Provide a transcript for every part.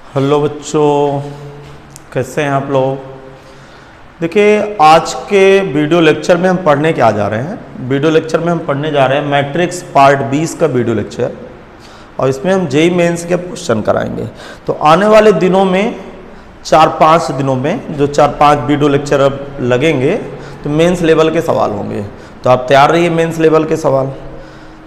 Hello बच्चों, कैसे हैं आप लोग। देखिए, आज के वीडियो लेक्चर में हम पढ़ने क्या जा रहे हैं। वीडियो लेक्चर में हम पढ़ने जा रहे हैं मैट्रिक्स पार्ट 20 का वीडियो लेक्चर, और इसमें हम जेईई मेंस के क्वेश्चन कराएंगे। तो आने वाले दिनों में 4-5 दिनों में जो 4-5 वीडियो लेक्चर अब लगेंगे तो मेंस लेवल के सवाल होंगे। तो आप तैयार रहिए मेंस लेवल के सवाल।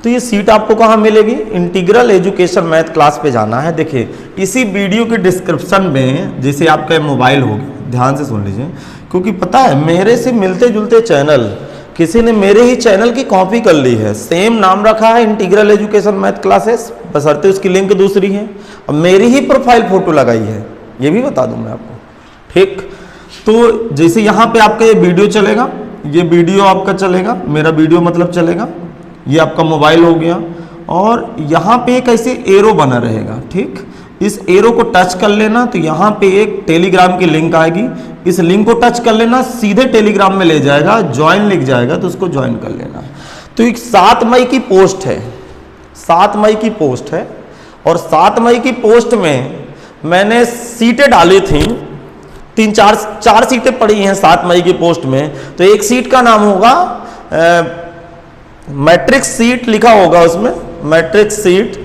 तो ये सीट आपको कहाँ मिलेगी? इंटीग्रल एजुकेशन मैथ क्लास पे जाना है। देखिए, इसी वीडियो के डिस्क्रिप्शन में जैसे आपका मोबाइल होगा, ध्यान से सुन लीजिए, क्योंकि पता है मेरे से मिलते जुलते चैनल किसी ने मेरे ही चैनल की कॉपी कर ली है। सेम नाम रखा है इंटीग्रल एजुकेशन मैथ क्लासेस, बशर्ते उसकी लिंक दूसरी है, और मेरी ही प्रोफाइल फोटो लगाई है, ये भी बता दूं मैं आपको। ठीक, तो जैसे यहाँ पे आपका ये वीडियो चलेगा, ये वीडियो आपका चलेगा, मेरा वीडियो मतलब चलेगा, ये आपका मोबाइल हो गया, और यहाँ पे एक ऐसे एरो बना रहेगा। ठीक, इस एरो को टच कर लेना तो यहाँ पे एक टेलीग्राम की लिंक आएगी, इस लिंक को टच कर लेना, सीधे टेलीग्राम में ले जाएगा, ज्वाइन लिख जाएगा, तो उसको ज्वाइन कर लेना। तो एक 7 मई की पोस्ट है, 7 मई की पोस्ट है, और 7 मई की पोस्ट में मैंने सीटें डाली थी, 4 सीटें पड़ी हैं 7 मई की पोस्ट में। तो एक सीट का नाम होगा मैट्रिक्स सीट, लिखा होगा उसमें मैट्रिक्स सीट,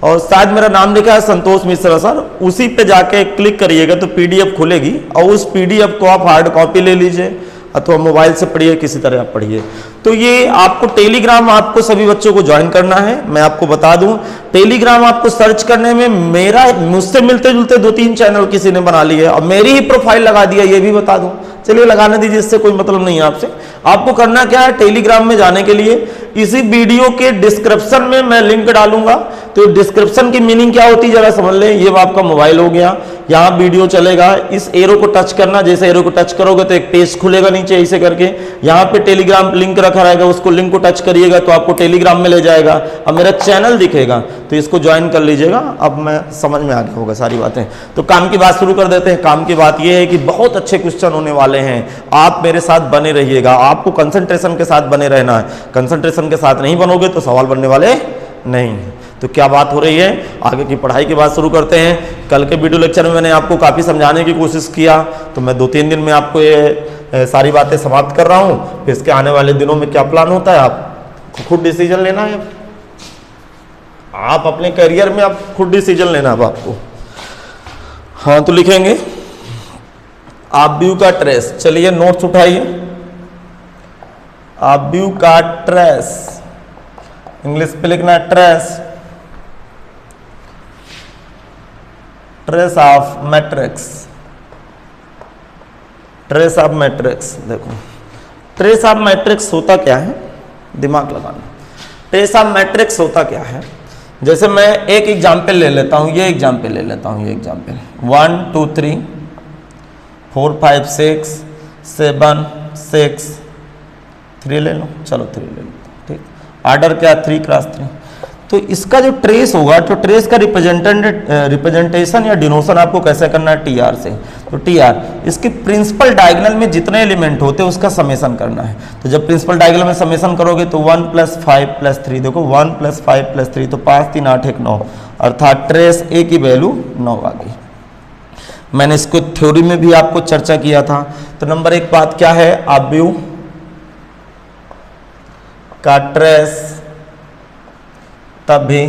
और शायद मेरा नाम लिखा है संतोष मिश्रा सर। उसी पे जाके क्लिक करिएगा तो पीडीएफ खुलेगी, और उस पीडीएफ को आप हार्ड कॉपी ले लीजिए अथवा मोबाइल से पढ़िए, किसी तरह आप पढ़िए। तो ये आपको टेलीग्राम, आपको सभी बच्चों को ज्वाइन करना है। मैं आपको बता दूं, टेलीग्राम आपको सर्च करने में मेरा मुझसे मिलते जुलते 2-3 चैनल किसी ने बना लिए, और मेरी ही प्रोफाइल लगा दिया, ये भी बता दूं। चलिए लगाने दीजिए, इससे कोई मतलब नहीं है आपसे। आपको करना क्या है, टेलीग्राम में जाने के लिए इसी वीडियो के डिस्क्रिप्शन में मैं लिंक डालूंगा। तो डिस्क्रिप्शन की मीनिंग क्या होती है जरा समझ लें। ये आपका मोबाइल हो गया, यहाँ वीडियो चलेगा, इस एरो को टच करना, जैसे एरो को टच करोगे तो एक पेज खुलेगा नीचे ऐसे करके, यहाँ पे टेलीग्राम लिंक रखा रहेगा, उसको लिंक को टच करिएगा तो आपको टेलीग्राम में ले जाएगा, अब मेरा चैनल दिखेगा, तो इसको ज्वाइन कर लीजिएगा। अब मैं समझ में आ गया होगा सारी बातें। तो काम की बात शुरू कर देते हैं। काम की बात यह है कि बहुत अच्छे क्वेश्चन होने वाले हैं, आप मेरे साथ बने रहिएगा। आपको कंसंट्रेशन के साथ बने रहना है, कंसंट्रेशन के साथ नहीं बनोगे तो सवाल बनने वाले नहीं। तो क्या बात हो रही है, आगे की पढ़ाई की बात शुरू करते हैं। कल के वीडियो लेक्चर में मैंने आपको काफ़ी समझाने की कोशिश किया, तो मैं 2-3 दिन में आपको ये सारी बातें समाप्त कर रहा हूँ। फिर इसके आने वाले दिनों में क्या प्लान होता है, आप खुद डिसीजन लेना है। आप अपने करियर में आप खुद डिसीजन लेना है आपको। हाँ, तो लिखेंगे आप व्यू का ट्रेस। चलिए नोट्स उठाइए। आप व्यू का ट्रेस, इंग्लिश पे लिखना trace, trace of matrix, trace of matrix. देखो, ट्रेस ऑफ मैट्रिक्स होता क्या है, दिमाग लगाना। ट्रेस ऑफ मैट्रिक्स होता क्या है, जैसे मैं एक एग्जाम्पल ले लेता हूं, ये एग्जाम्पल ले लेता हूं, ये एग्जाम्पल 1 2 3 4 5 6 7 6 3 ले लो, चलो 3 ले लो। ठीक, ऑर्डर क्या, 3 क्रॉस 3। तो इसका जो ट्रेस होगा, तो ट्रेस का रिप्रेजेंटेशन या डिनोशन आपको कैसे करना है, टीआर से। तो टीआर, इसके प्रिंसिपल डायगोनल में जितने एलिमेंट होते हैं उसका समेशन करना है। तो जब प्रिंसिपल डायगोनल में समेशन करोगे तो 1 + 5 + 3, देखो 1 + 5 + 3 तो 5 3 8 1 9, अर्थात ट्रेस ए की वैल्यू 9 आ गई। मैंने इसको थ्योरी में भी आपको चर्चा किया था। तो नंबर 1 बात क्या है, आप व्यू का ट्रेस तब भी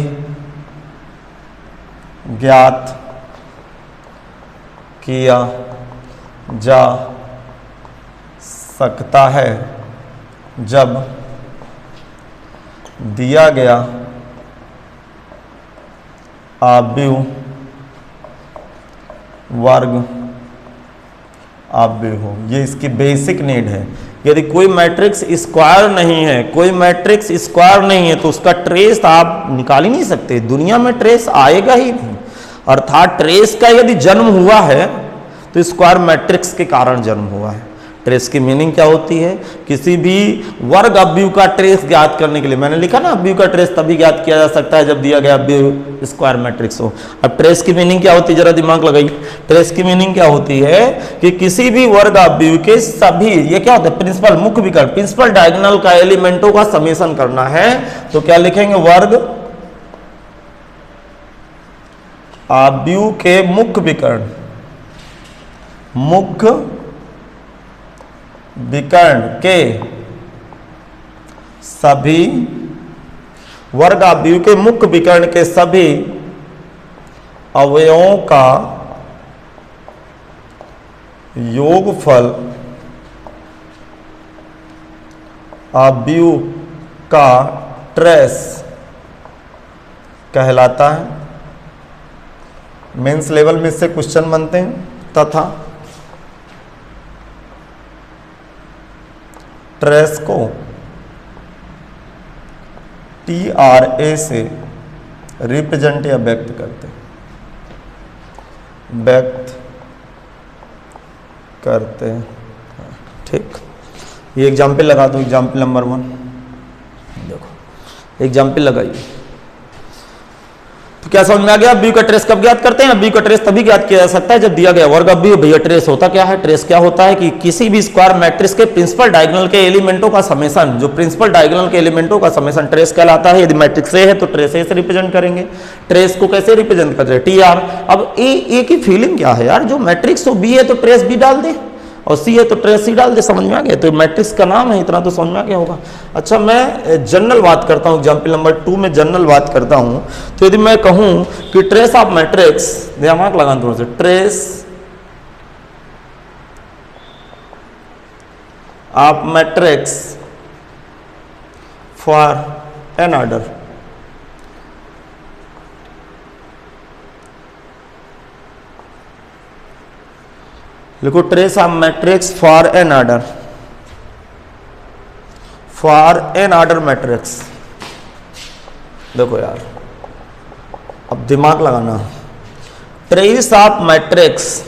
ज्ञात किया जा सकता है जब दिया गया आव्यूह वर्ग आव्यूह हो। ये इसकी बेसिक नीड है। यदि कोई मैट्रिक्स स्क्वायर नहीं है, कोई मैट्रिक्स स्क्वायर नहीं है, तो उसका ट्रेस आप निकाल ही नहीं सकते, दुनिया में ट्रेस आएगा ही नहीं। अर्थात ट्रेस का यदि जन्म हुआ है तो स्क्वायर मैट्रिक्स के कारण जन्म हुआ है। ट्रेस की मीनिंग क्या होती है, किसी भी वर्ग अव्यूह का ट्रेस ज्ञात करने के लिए, मैंने लिखा ना अव्यूह का ट्रेस तभी ज्ञात किया जा सकता है जब दिया गया अव्यूह स्क्वायर मैट्रिक्स हो। अब ट्रेस की मीनिंग क्या होती है, जरा दिमाग लगाइए। ट्रेस की मीनिंग क्या होती है कि किसी भी वर्ग अव्यूह के सभी, ये क्या होता है, प्रिंसिपल मुख्य विकल्प, प्रिंसिपल डायगोनल का एलिमेंटों का समेशन करना है। तो क्या लिखेंगे, वर्ग आव्यूह के मुख्य विकर्ण के सभी वर्ग आव्यूह के मुख्य विकर्ण के सभी अवयवों का योगफल आव्यूह का ट्रेस कहलाता है। मेंस लेवल में इससे क्वेश्चन बनते हैं। तथा ट्रेस को TRA से रिप्रेजेंट या व्यक्त करते हैं। ठीक, ये एग्जाम्पल लगा दो। एग्जाम्पल नंबर 1 देखो, एग्जाम्पल लगाइए। तो क्या समझ में आ गया? आव्यूह का ट्रेस कब ज्ञात करते हैं? आव्यूह का ट्रेस तभी ज्ञात किया जा सकता है जब दिया गया वर्ग आव्यूह। भैया ट्रेस होता क्या है? ट्रेस क्या होता है कि किसी भी स्क्वायर मैट्रिक्स के प्रिंसिपल डायगोनल के एलिमेंटों का समेशन, जो प्रिंसिपल डायगोनल के एलिमेंटों का समेशन ट्रेस कहलाता है। यदि मैट्रिक्स ए है तो ट्रेस ए से रिप्रेजेंट करेंगे। ट्रेस को कैसे रिप्रेजेंट करते हैं? TR। अब ए की फीलिंग क्या है यार? जो मैट्रिक्स हो बी है तो ट्रेस बी डाल दे, और सी है तो ट्रेस सी डाल दे। समझ में आ गया? तो मैट्रिक्स का नाम है, इतना तो समझ में आ गया होगा। अच्छा, मैं जनरल बात करता हूँ। एग्जाम्पल नंबर 2 में जनरल बात करता हूँ। तो यदि मैं कहूँ कि ट्रेस ऑफ मैट्रिक्स, दिमाग लगाना थोड़ा सा, trace of matrix for n order, लिखो trace of matrix for n order matrix. देखो यार, अब दिमाग लगाना। Trace of matrix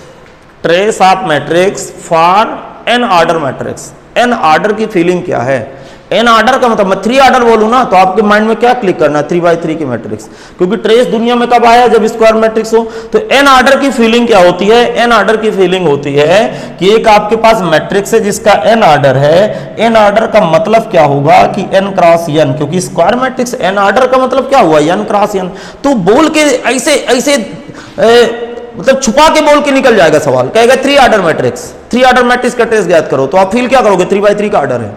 for n order matrix. N order की फीलिंग क्या है? एन ऑर्डर का मतलब मैं 3 ऑर्डर बोलूं ना तो आपके माइंड में क्या क्लिक करना? 3x3 की मैट्रिक्स, क्योंकि ट्रेस दुनिया में कब आया? जब स्क्वायर मैट्रिक्स हो। तो एन ऑर्डर की फीलिंग क्या होती है? एन ऑर्डर की फीलिंग होती है कि एक आपके पास मैट्रिक्स है जिसका एन ऑर्डर है। एन ऑर्डर का मतलब क्या होगा कि n क्रॉस n, क्योंकि स्क्वायर मैट्रिक्स एन ऑर्डर का मतलब क्या हुआ? n cross n। तो बोल के ऐसे मतलब छुपा के बोल के निकल जाएगा सवाल। कहेगा 3 ऑर्डर मैट्रिक्स का ट्रेस ज्ञात करो, तो आप फील क्या करोगे? 3x3 का ऑर्डर है।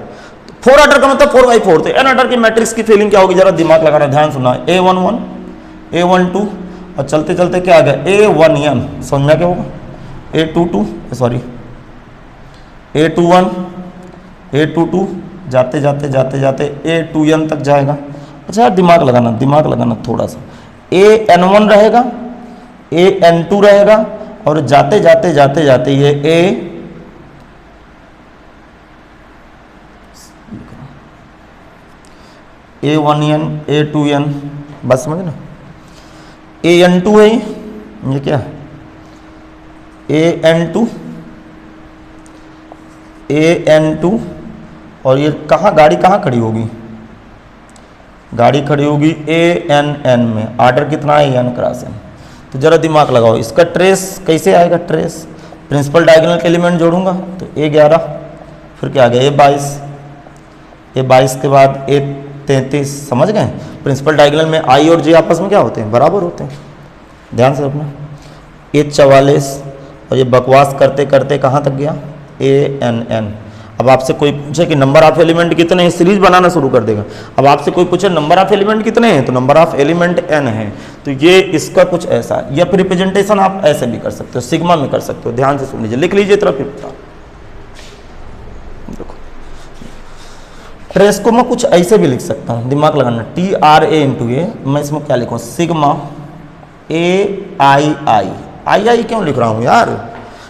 4 ऑर्डर का मतलब 4x4। तो एन ऑर्डर की मैट्रिक्स की फीलिंग क्या होगी? जरा दिमाग लगाना, ध्यान सुनना। A11, A12 और चलते चलते क्या आ गया? A1n। समझ में क्या होगा? A22 A22 जाते A2n तक जाएगा। अच्छा, दिमाग लगाना थोड़ा सा। AN1 रहेगा, AN2 रहेगा, और जाते ये A1n A2n, बस समझ ना। AN2 है ये क्या? AN2 और ये गाड़ी कहाँ खड़ी होगी? गाड़ी खड़ी होगी ANN में। ऑर्डर कितना है? n cross n। तो जरा दिमाग लगाओ, इसका ट्रेस कैसे आएगा? ट्रेस प्रिंसिपल डायगोनल के एलिमेंट जोड़ूंगा तो A11, फिर क्या आ गया? A22 के बाद A33। समझ गए? प्रिंसिपल डायगोनल में I और J आपस में क्या होते हैं? बराबर होते हैं। ध्यान से रखना। A44 और ये बकवास करते करते कहाँ तक गया? ANN। अब आपसे कोई पूछे कि नंबर ऑफ एलिमेंट कितने हैं, सीरीज बनाना शुरू कर देगा। अब आपसे कोई पूछे नंबर ऑफ एलिमेंट कितने हैं, तो नंबर ऑफ एलिमेंट n है। तो ये इसका कुछ ऐसा है, या फिर रिप्रेजेंटेशन आप ऐसे भी कर सकते हो, सिग्मा में कर सकते हो। ध्यान से सुन लीजिए, लिख लीजिए तरफ। देखो ट्रेस को मैं कुछ ऐसे भी लिख सकता हूँ, दिमाग लगाना। TRA इंटू ए, मैं इसमें क्या लिखूँ? सिग्मा AI क्यों लिख रहा हूँ यार?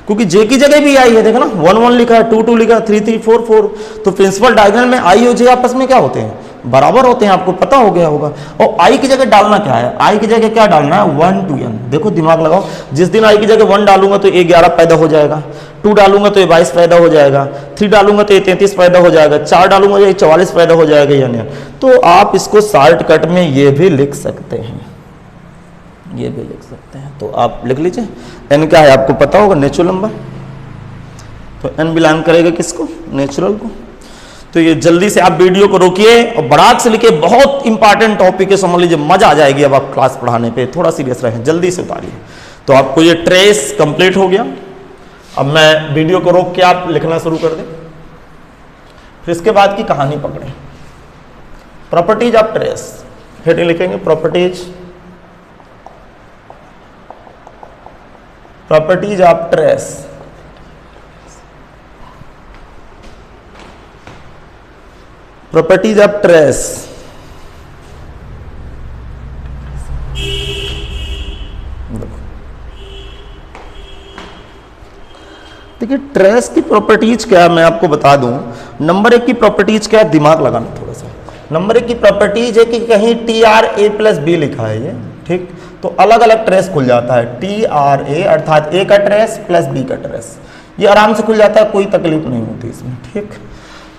क्योंकि जे की जगह भी आई है। देखो ना, 1 लिखा है, 2 लिखा है, 3 4 4। तो प्रिंसिपल डायगोनल में आई और जे आपस में क्या होते हैं? बराबर होते हैं। आपको पता हो गया होगा। और आई की जगह डालना क्या है? आई की जगह क्या डालना है? 1 to n। देखो दिमाग लगाओ, जिस दिन आई की जगह 1 डालूंगा तो A11 पैदा हो जाएगा, 2 डालूंगा तो A22 पैदा हो जाएगा, 3 डालूंगा तो A33 पैदा हो जाएगा, 4 डालूंगा तो A44 पैदा हो जाएगा। यानी तो आप इसको शॉर्टकट में ये भी लिख सकते हैं, तो आप लिख लीजिए। n क्या है आपको पता होगा? Natural number. तो n बिलोंग करेगा किसको? नेचुरल को। तो ये जल्दी से आप वीडियो को रोकिए और बड़ाक से लिखिए, बहुत इंपॉर्टेंट टॉपिक है, समझ लीजिए मजा आ जाएगी अब आप क्लास पढ़ाने पे, थोड़ा सीरियस रहें, जल्दी से उतारिए। तो आपको ये ट्रेस कंप्लीट हो गया। अब मैं वीडियो को रोक के आप लिखना शुरू कर दें, फिर इसके बाद की कहानी पकड़ें। प्रॉपर्टीज ऑफ ट्रेस, हेडिंग लिखेंगे properties of trace. Properties of trace, देखिए ट्रेस की प्रॉपर्टीज क्या है मैं आपको बता दूं। नंबर 1 की प्रॉपर्टीज क्या है, दिमाग लगाना थोड़ा सा। नंबर 1 की प्रॉपर्टीज है कि कहीं TRA प्लस बी लिखा है ये, ठीक, तो अलग अलग ट्रेस खुल जाता है। TRA अर्थात ए का ट्रेस प्लस बी का ट्रेस, ये आराम से खुल जाता है, कोई तकलीफ नहीं होती इसमें, ठीक।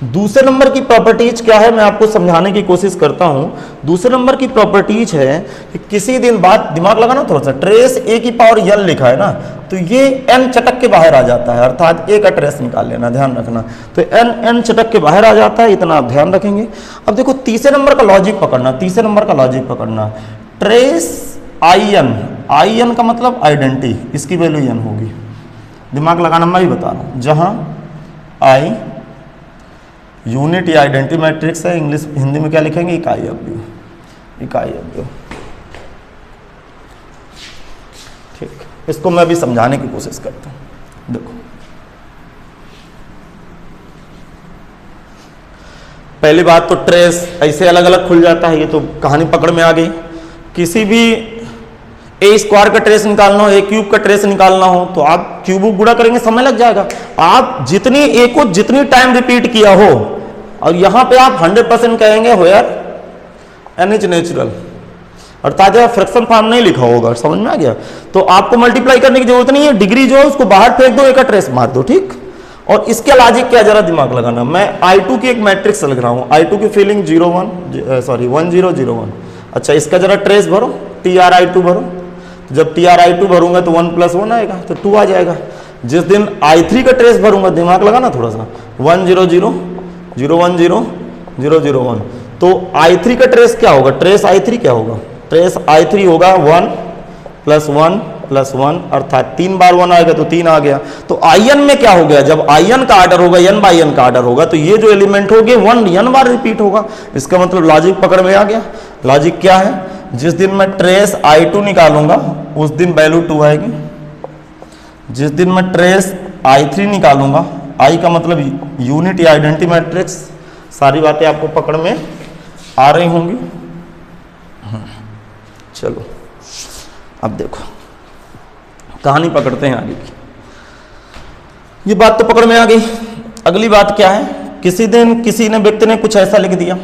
दूसरे नंबर की प्रॉपर्टीज क्या है मैं आपको समझाने की कोशिश करता हूं। दूसरे नंबर की प्रॉपर्टीज है कि किसी दिन बाद, दिमाग लगाना थोड़ा सा, ट्रेस ए की पावर n लिखा है ना, तो ये n चटक के बाहर आ जाता है, अर्थात ए का ट्रेस निकाल लेना, ध्यान रखना। तो n चटक के बाहर आ जाता है, इतना आप ध्यान रखेंगे। अब देखो तीसरे नंबर का लॉजिक पकड़ना, तीसरे नंबर का लॉजिक पकड़ना। ट्रेस in का मतलब आइडेंटिटी, इसकी वैल्यू n होगी, दिमाग लगाना, मैं भी बता रहा हूं। जहां I यूनिट या आइडेंटिटी मैट्रिक्स है, इंग्लिश हिंदी में क्या लिखेंगे, इकाई अवयव, इकाई अवयव, ठीक। इसको मैं भी समझाने की कोशिश करता हूं। देखो पहली बात तो ट्रेस ऐसे अलग अलग खुल जाता है, ये तो कहानी पकड़ में आ गई। किसी भी ए स्क्वायर का ट्रेस निकालना हो, ए क्यूब का ट्रेस निकालना हो, तो आप क्यूब गुणा करेंगे, समय लग जाएगा। आप जितनी ए को जितनी टाइम रिपीट किया हो, और यहां पे आप 100% कहेंगे हो यार n इज नेचुरल, अर्थात फ्रैक्शन फॉर्म नहीं लिखा होगा, समझ में आ गया। तो आपको मल्टीप्लाई करने की जरूरत नहीं है, डिग्री जो है उसको बाहर फेंक दो, ए का ट्रेस मार दो, ठीक। और इसके लॉजिक क्या, जरा दिमाग लगाना। मैं I2 की एक मैट्रिक्स लिख रहा हूं, I2 की फीलिंग 1 0 0 1। अच्छा, इसका जरा ट्रेस भरो, TRI2 भरो। जब TRI2 भरूंगा तो 1 + 1 आएगा, तो 2 आ जाएगा। जिस दिन I3 का ट्रेस भरूंगा, दिमाग लगाना थोड़ा सा, 1 0 0 0 1 0 0 0 1, तो I3 का ट्रेस क्या होगा, ट्रेस I3 क्या होगा, ट्रेस I3 होगा 1 + 1 + 1, अर्थात 3 बार 1 आएगा तो 3 आ गया। तो IN में क्या हो गया, जब IN का ऑर्डर होगा, n/n का ऑर्डर होगा, तो ये जो एलिमेंट होंगे 1 n बार रिपीट होगा। इसका मतलब लॉजिक पकड़ में आ गया। लॉजिक क्या है, जिस दिन मैं ट्रेस I2 निकालूंगा उस दिन वैल्यू 2 आएगी। जिस दिन मैं ट्रेस I3 निकालूंगा, I का मतलब यूनिट या आइडेंटिटी मैट्रिक्स, सारी बातें आपको पकड़ में आ रही होंगी। चलो अब देखो कहानी पकड़ते हैं आगे की। ये बात तो पकड़ में आ गई। अगली बात क्या है, किसी दिन किसी ने व्यक्ति ने कुछ ऐसा लिख दिया,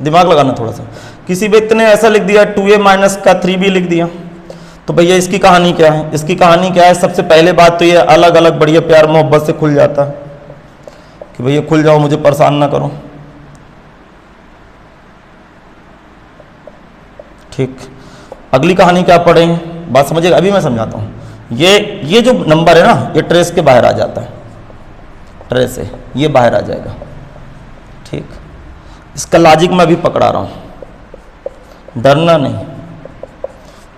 दिमाग लगाना थोड़ा सा। किसी व्यक्ति ने ऐसा लिख दिया 2a- का 3b लिख दिया, तो भैया इसकी कहानी क्या है। इसकी कहानी क्या है, सबसे पहले बात तो ये अलग अलग बढ़िया प्यार मोहब्बत से खुल जाता है कि भैया खुल जाओ, मुझे परेशान ना करो, ठीक। अगली कहानी क्या पढ़ेंगे, बात समझिएगा, अभी मैं समझाता हूँ। ये जो नंबर है ना, ये ट्रेस के बाहर आ जाता है, ट्रेस से ये बाहर आ जाएगा, ठीक। इसका लॉजिक मैं भी पकड़ा रहा हूं, डरना नहीं,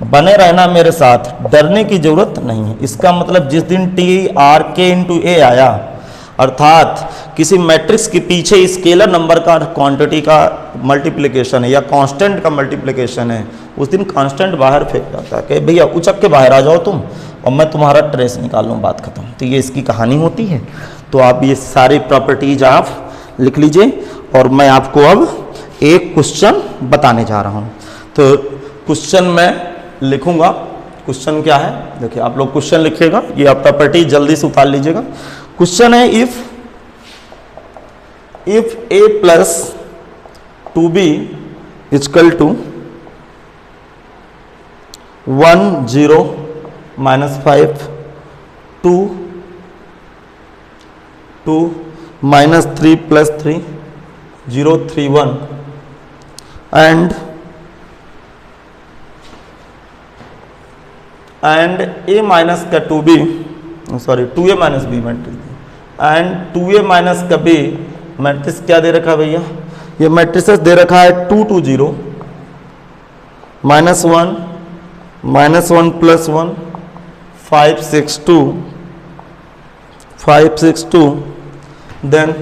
बने रहना मेरे साथ, डरने की जरूरत नहीं है। इसका मतलब जिस दिन TRK × A आया, अर्थात किसी मैट्रिक्स के पीछे स्केलर नंबर का क्वांटिटी का मल्टीप्लिकेशन है या कांस्टेंट का मल्टीप्लिकेशन है, उस दिन कांस्टेंट बाहर फेंक जाता है कि भैया उचक के बाहर आ जाओ तुम और मैं तुम्हारा ट्रेस निकाल लूँ, बात खत्म। तो ये इसकी कहानी होती है। तो आप ये सारी प्रॉपर्टीज आप लिख लीजिए और मैं आपको अब एक क्वेश्चन बताने जा रहा हूँ। तो क्वेश्चन मैं लिखूंगा, क्वेश्चन क्या है देखिए, आप लोग क्वेश्चन लिखिएगा, ये आप प्रॉपर्टी जल्दी से उतार लीजिएगा। क्वेश्चन है if A + 2b = 1 0 -5 2 2 -3 + 3 0 3 1 and A- का 2b, sorry 2a - b and 2a - का b मैट्रिक्स क्या दे रखा है भैया, ये मैट्रिसेस दे रखा है 2 2 0 -1 -1 +1 5 6 2 5 6 2, then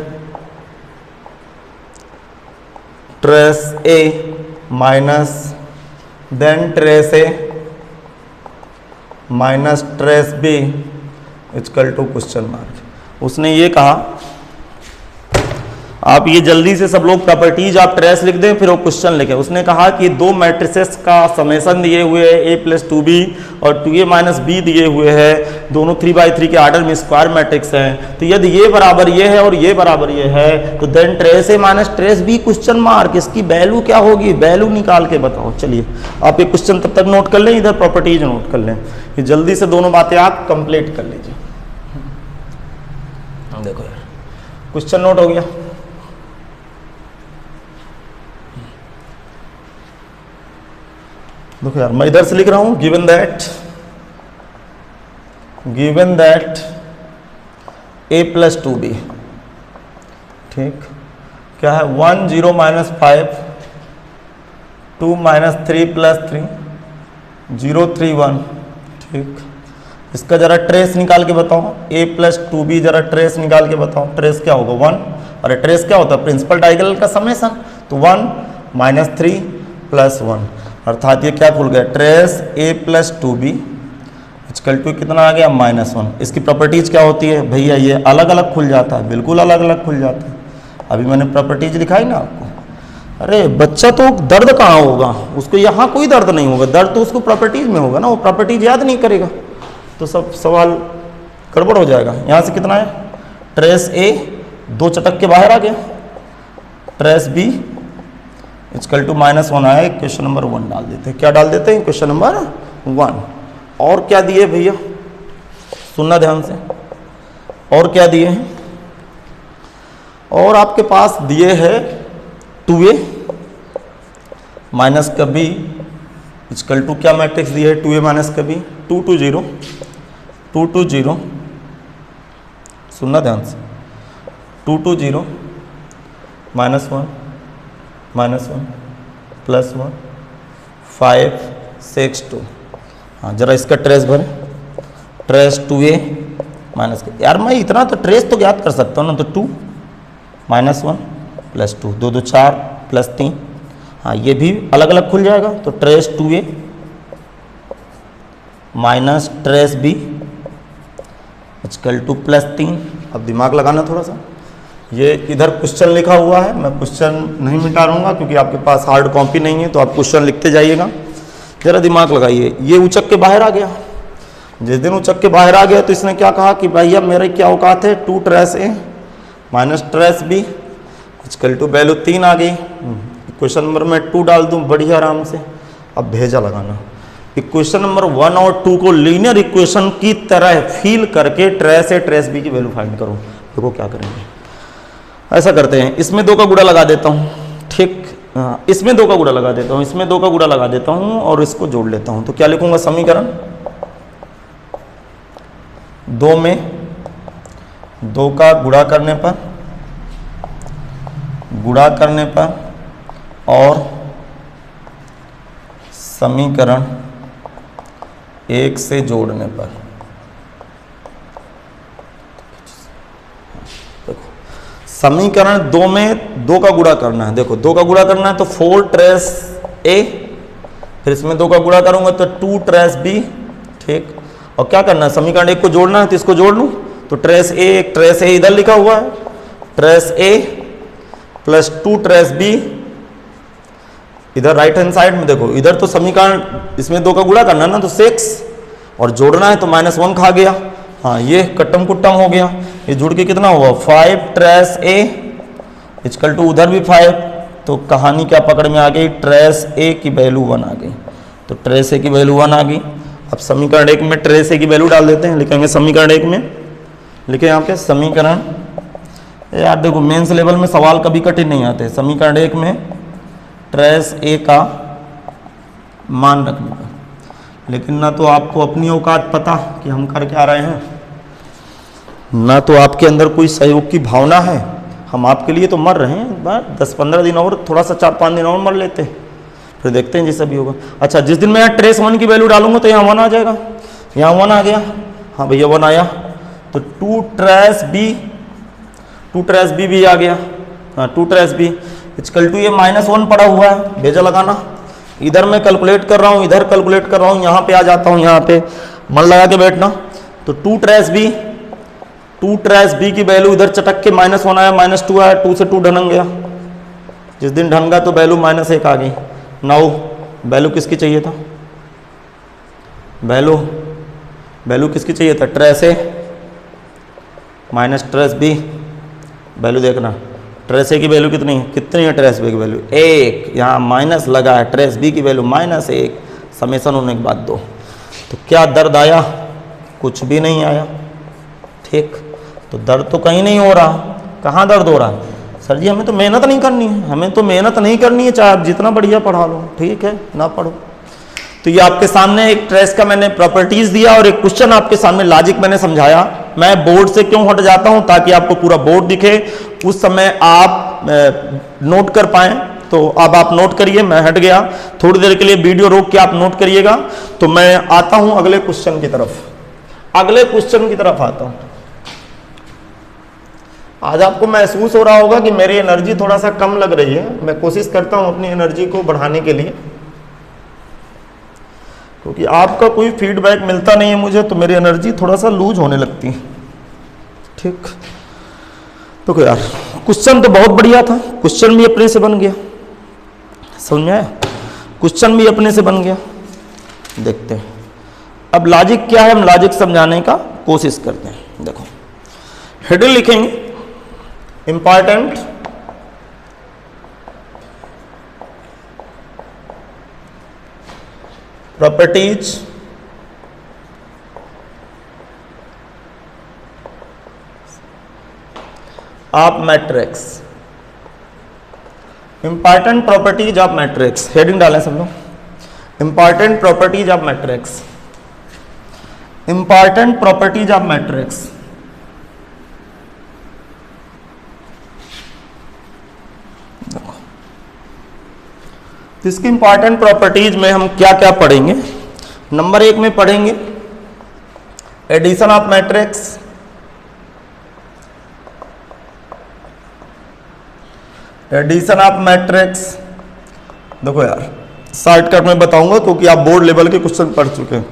trace A minus, then trace A minus trace B equal to question mark. उसने ये कहा, आप ये जल्दी से सब लोग प्रॉपर्टीज आप ट्रेस लिख दें फिर वो क्वेश्चन लिखें। उसने कहा कि दो मैट्रिसेस का समेशन दिए हुए है a + 2b और 2a - b दिए हुए हैं, दोनों 3/3 के आर्डर में स्क्वायर मैट्रिक्स हैं। तो यदि ये बराबर ये है और ये बराबर ये है तो then trace a minus trace b question mark, इसकी वैल्यू क्या होगी, वैल्यू निकाल के बताओ। चलिए आप ये क्वेश्चन तब तक नोट कर लें, इधर प्रॉपर्टीज नोट कर लें, ये जल्दी से दोनों बातें आप कंप्लीट कर लीजिए। देखो यार क्वेश्चन नोट हो गया। देखो यार मैं इधर से लिख रहा हूं, गिवन दैट a + 2b, ठीक, क्या है 1 0 - 5 2 - 3 + 3 0 3 1, ठीक। इसका जरा ट्रेस निकाल के बताओ, a + 2b जरा ट्रेस निकाल के बताओ। ट्रेस क्या होगा 1, अरे ट्रेस क्या होता है, प्रिंसिपल डायगोनल का समेशन, तो 1 - 3 + 1, अर्थात ये क्या खुल गया, trace a + 2b equal to कितना आ गया -1। इसकी प्रॉपर्टीज क्या होती है भैया, ये अलग अलग खुल जाता है, बिल्कुल अलग अलग खुल जाता है। अभी मैंने प्रॉपर्टीज दिखाई ना आपको। अरे बच्चा तो दर्द कहाँ होगा, उसको यहाँ कोई दर्द नहीं होगा, दर्द तो उसको प्रॉपर्टीज में होगा ना, वो प्रॉपर्टीज याद नहीं करेगा तो सब सवाल गड़बड़ हो जाएगा। यहाँ से कितना है, ट्रेस a 2 चटक के बाहर आ गया, ट्रेस b इक्वल टू -1 आया, क्वेश्चन नंबर 1 डाल देते हैं। क्या डाल देते हैं, क्वेश्चन नंबर 1। और क्या दिए भैया, सुनना ध्यान से, और क्या दिए हैं, और आपके पास दिए है 2a माइनस का b इक्वल टू क्या मैट्रिक्स दिए है, 2a माइनस का b 2 2 0 2 2 0, सुनना ध्यान से, 2 2 0 -1 +1 5 6 2। हाँ जरा इसका ट्रेस भरें, ट्रेस 2a माइनस का, यार मैं इतना तो ट्रेस तो ज्ञात कर सकता हूँ ना, तो 2 -1 + 2 2 2 4 + 3, हाँ ये भी अलग अलग खुल जाएगा, तो trace 2a minus trace b equal to +3। अब दिमाग लगाना थोड़ा सा, ये इधर क्वेश्चन लिखा हुआ है, मैं क्वेश्चन नहीं मिटा रहूँगा क्योंकि आपके पास हार्ड कॉपी नहीं है, तो आप क्वेश्चन लिखते जाइएगा, जरा दिमाग लगाइए। ये उचक के बाहर आ गया, जिस दिन उचक के बाहर आ गया तो इसने क्या कहा कि भैया मेरे क्या औकात है, 2 trace a minus trace b equal to value 3 आ गई। क्वेश्चन नंबर में 2 डाल दूँ बढ़िया आराम से। अब भेजा लगाना, इक्वेशन नंबर 1 और 2 को लीनियर इक्वेशन की तरह फील करके ट्रेस a ट्रेस b की वैल्यू फाइंड करो। देखो क्या करेंगे, ऐसा करते हैं, इसमें 2 का गुणा लगा देता हूँ, ठीक, इसमें 2 का गुणा लगा देता हूँ, इसमें 2 का गुणा लगा देता हूँ और इसको जोड़ लेता हूँ। तो क्या लिखूंगा, समीकरण 2 में 2 का गुणा करने पर और समीकरण 1 से जोड़ने पर। समीकरण 2 में 2 का गुणा करना है, देखो 2 का गुणा करना है तो 4 ट्रेस a, फिर इसमें 2 का गुणा करूंगा तो 2 ट्रेस b, ठीक। और क्या करना है, समीकरण 1 को जोड़ना है तो इसको जोड़ लूँ, तो ट्रेस a इधर लिखा हुआ है, ट्रेस a + 2 ट्रेस b इधर राइट हैंड साइड में। देखो इधर तो समीकरण, इसमें 2 का गुणा करना है ना, तो 6 और जोड़ना है तो -1 खा गया, हाँ ये कट्टम कुट्टम हो गया, ये जुड़ के कितना हुआ 5 ट्रेस a इक्वल टू उधर भी 5, तो कहानी क्या पकड़ में आ गई, ट्रेस a की वैल्यू 1 आ गई, तो ट्रेस a की वैल्यू 1 आ गई। अब समीकरण 1 में ट्रेस a की वैल्यू डाल देते हैं, लिखेंगे समीकरण 1 में, लिखे यहाँ पे समीकरण, यार देखो मेंस लेवल में सवाल कभी कठिन नहीं आते, समीकरण 1 में ट्रेस a का मान रखने पर, लेकिन ना तो आपको अपनी औकात पता कि हम कर क्या रहे हैं, ना तो आपके अंदर कोई सहयोग की भावना है, हम आपके लिए तो मर रहे हैं, 10-15 दिन और, थोड़ा सा 4-5 दिन और मर लेते हैं, फिर देखते हैं जैसा भी होगा। अच्छा, जिस दिन मैं यहाँ ट्रेस 1 की वैल्यू डालूंगा तो यहाँ 1 आ जाएगा, यहाँ 1 आ गया, हाँ भैया 1 आया, तो 2 ट्रेस बी भी आ गया, हाँ 2 ट्रेस बी इक्वल टू ये -1 पड़ा हुआ है, भेजा लगाना। इधर मैं कैलकुलेट कर रहा हूँ, इधर कैलकुलेट कर रहा हूँ, यहाँ पे आ जाता हूँ, यहाँ पे मन लगा के बैठना। तो 2 ट्रेस बी की वैल्यू इधर चटक के -1 आया, -2 आया, 2 से 2 ढन गया, जिस दिन ढन गया तो वैल्यू -1 आ गई। नाउ वैल्यू किसकी चाहिए था, वैल्यू किसकी चाहिए था, trace A minus trace B. Value देखना, ट्रेस ए की वैल्यू कितनी है ट्रेस बी की वैल्यू 1, यहाँ माइनस लगा है, ट्रेस बी की वैल्यू -1, समेसन होने के बाद 2। तो क्या दर्द आया, कुछ भी नहीं आया, ठीक। तो दर्द तो कहीं नहीं हो रहा, कहाँ दर्द हो रहा है, सर जी हमें तो मेहनत नहीं करनी है, हमें तो मेहनत नहीं करनी है, चाहे आप जितना बढ़िया पढ़ा लो, ठीक है ना पढ़ो। तो ये आपके सामने एक ट्रेस का मैंने प्रॉपर्टीज दिया और एक क्वेश्चन आपके सामने लॉजिक मैंने समझाया। मैं बोर्ड से क्यों हट जाता हूं, ताकि आपको पूरा बोर्ड दिखे, उस समय आप नोट कर पाए। तो अब आप नोट करिए, मैं हट गया, थोड़ी देर के लिए वीडियो रोक के आप नोट करिएगा। तो मैं आता हूं अगले क्वेश्चन की तरफ आता हूं। आज आपको महसूस हो रहा होगा कि मेरी एनर्जी थोड़ा सा कम लग रही है, मैं कोशिश करता हूं अपनी एनर्जी को बढ़ाने के लिए, क्योंकि आपका कोई फीडबैक मिलता नहीं है मुझे, तो मेरी एनर्जी थोड़ा सा लूज होने लगती है, ठीक। तो यार क्वेश्चन तो बहुत बढ़िया था, क्वेश्चन भी अपने से बन गया, समझ में आया, क्वेश्चन भी अपने से बन गया। देखते हैं अब लॉजिक क्या है, हम लॉजिक समझाने का कोशिश करते हैं। देखो हेडिंग लिखेंगे important properties of matrix, important properties of matrix, heading डालें सब लोग, important properties of matrix, important properties of matrix. इसकी इंपॉर्टेंट प्रॉपर्टीज में हम क्या क्या पढ़ेंगे। नंबर 1 में पढ़ेंगे addition of matrix, addition of matrix. देखो यार शॉर्टकट में बताऊंगा, क्योंकि आप बोर्ड लेवल के क्वेश्चन पढ़ चुके हैं।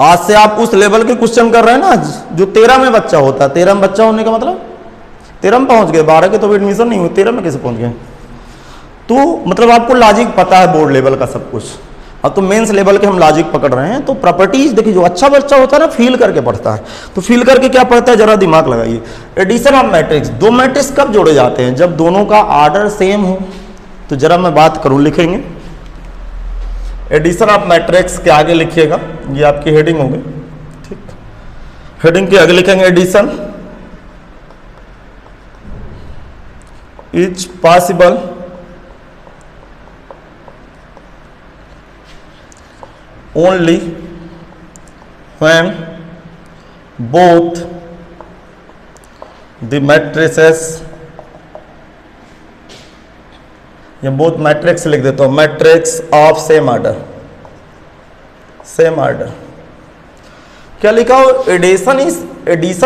आज से आप उस लेवल के क्वेश्चन कर रहे हैं ना जो 13 में बच्चा होता है। 13 में बच्चा होने का मतलब 13 में पहुंच गए, 12 के तो एडमिशन नहीं हुई, 13 में कैसे पहुंच गए। तो मतलब आपको लॉजिक पता है बोर्ड लेवल का सब कुछ, अब तो मेंस लेवल के हम लॉजिक पकड़ रहे हैं। तो प्रॉपर्टीज देखिए, जो अच्छा बच्चा होता है ना फील करके पढ़ता है, तो फील करके क्या पढ़ता है जरा दिमाग लगाइए। एडिशन ऑफ मैट्रिक्स, दो मैट्रिक्स कब जोड़े जाते हैं, जब दोनों का ऑर्डर सेम हो। तो जरा मैं बात करूं, लिखेंगे एडिशन ऑफ मैट्रिक्स के आगे लिखिएगा, ये आपकी हेडिंग होगी, ठीक। हेडिंग के आगे लिखेंगे addition is possible only when both the matrices, ये both matrix लिख देता हूं, matrix of same order, क्या लिखा हो, addition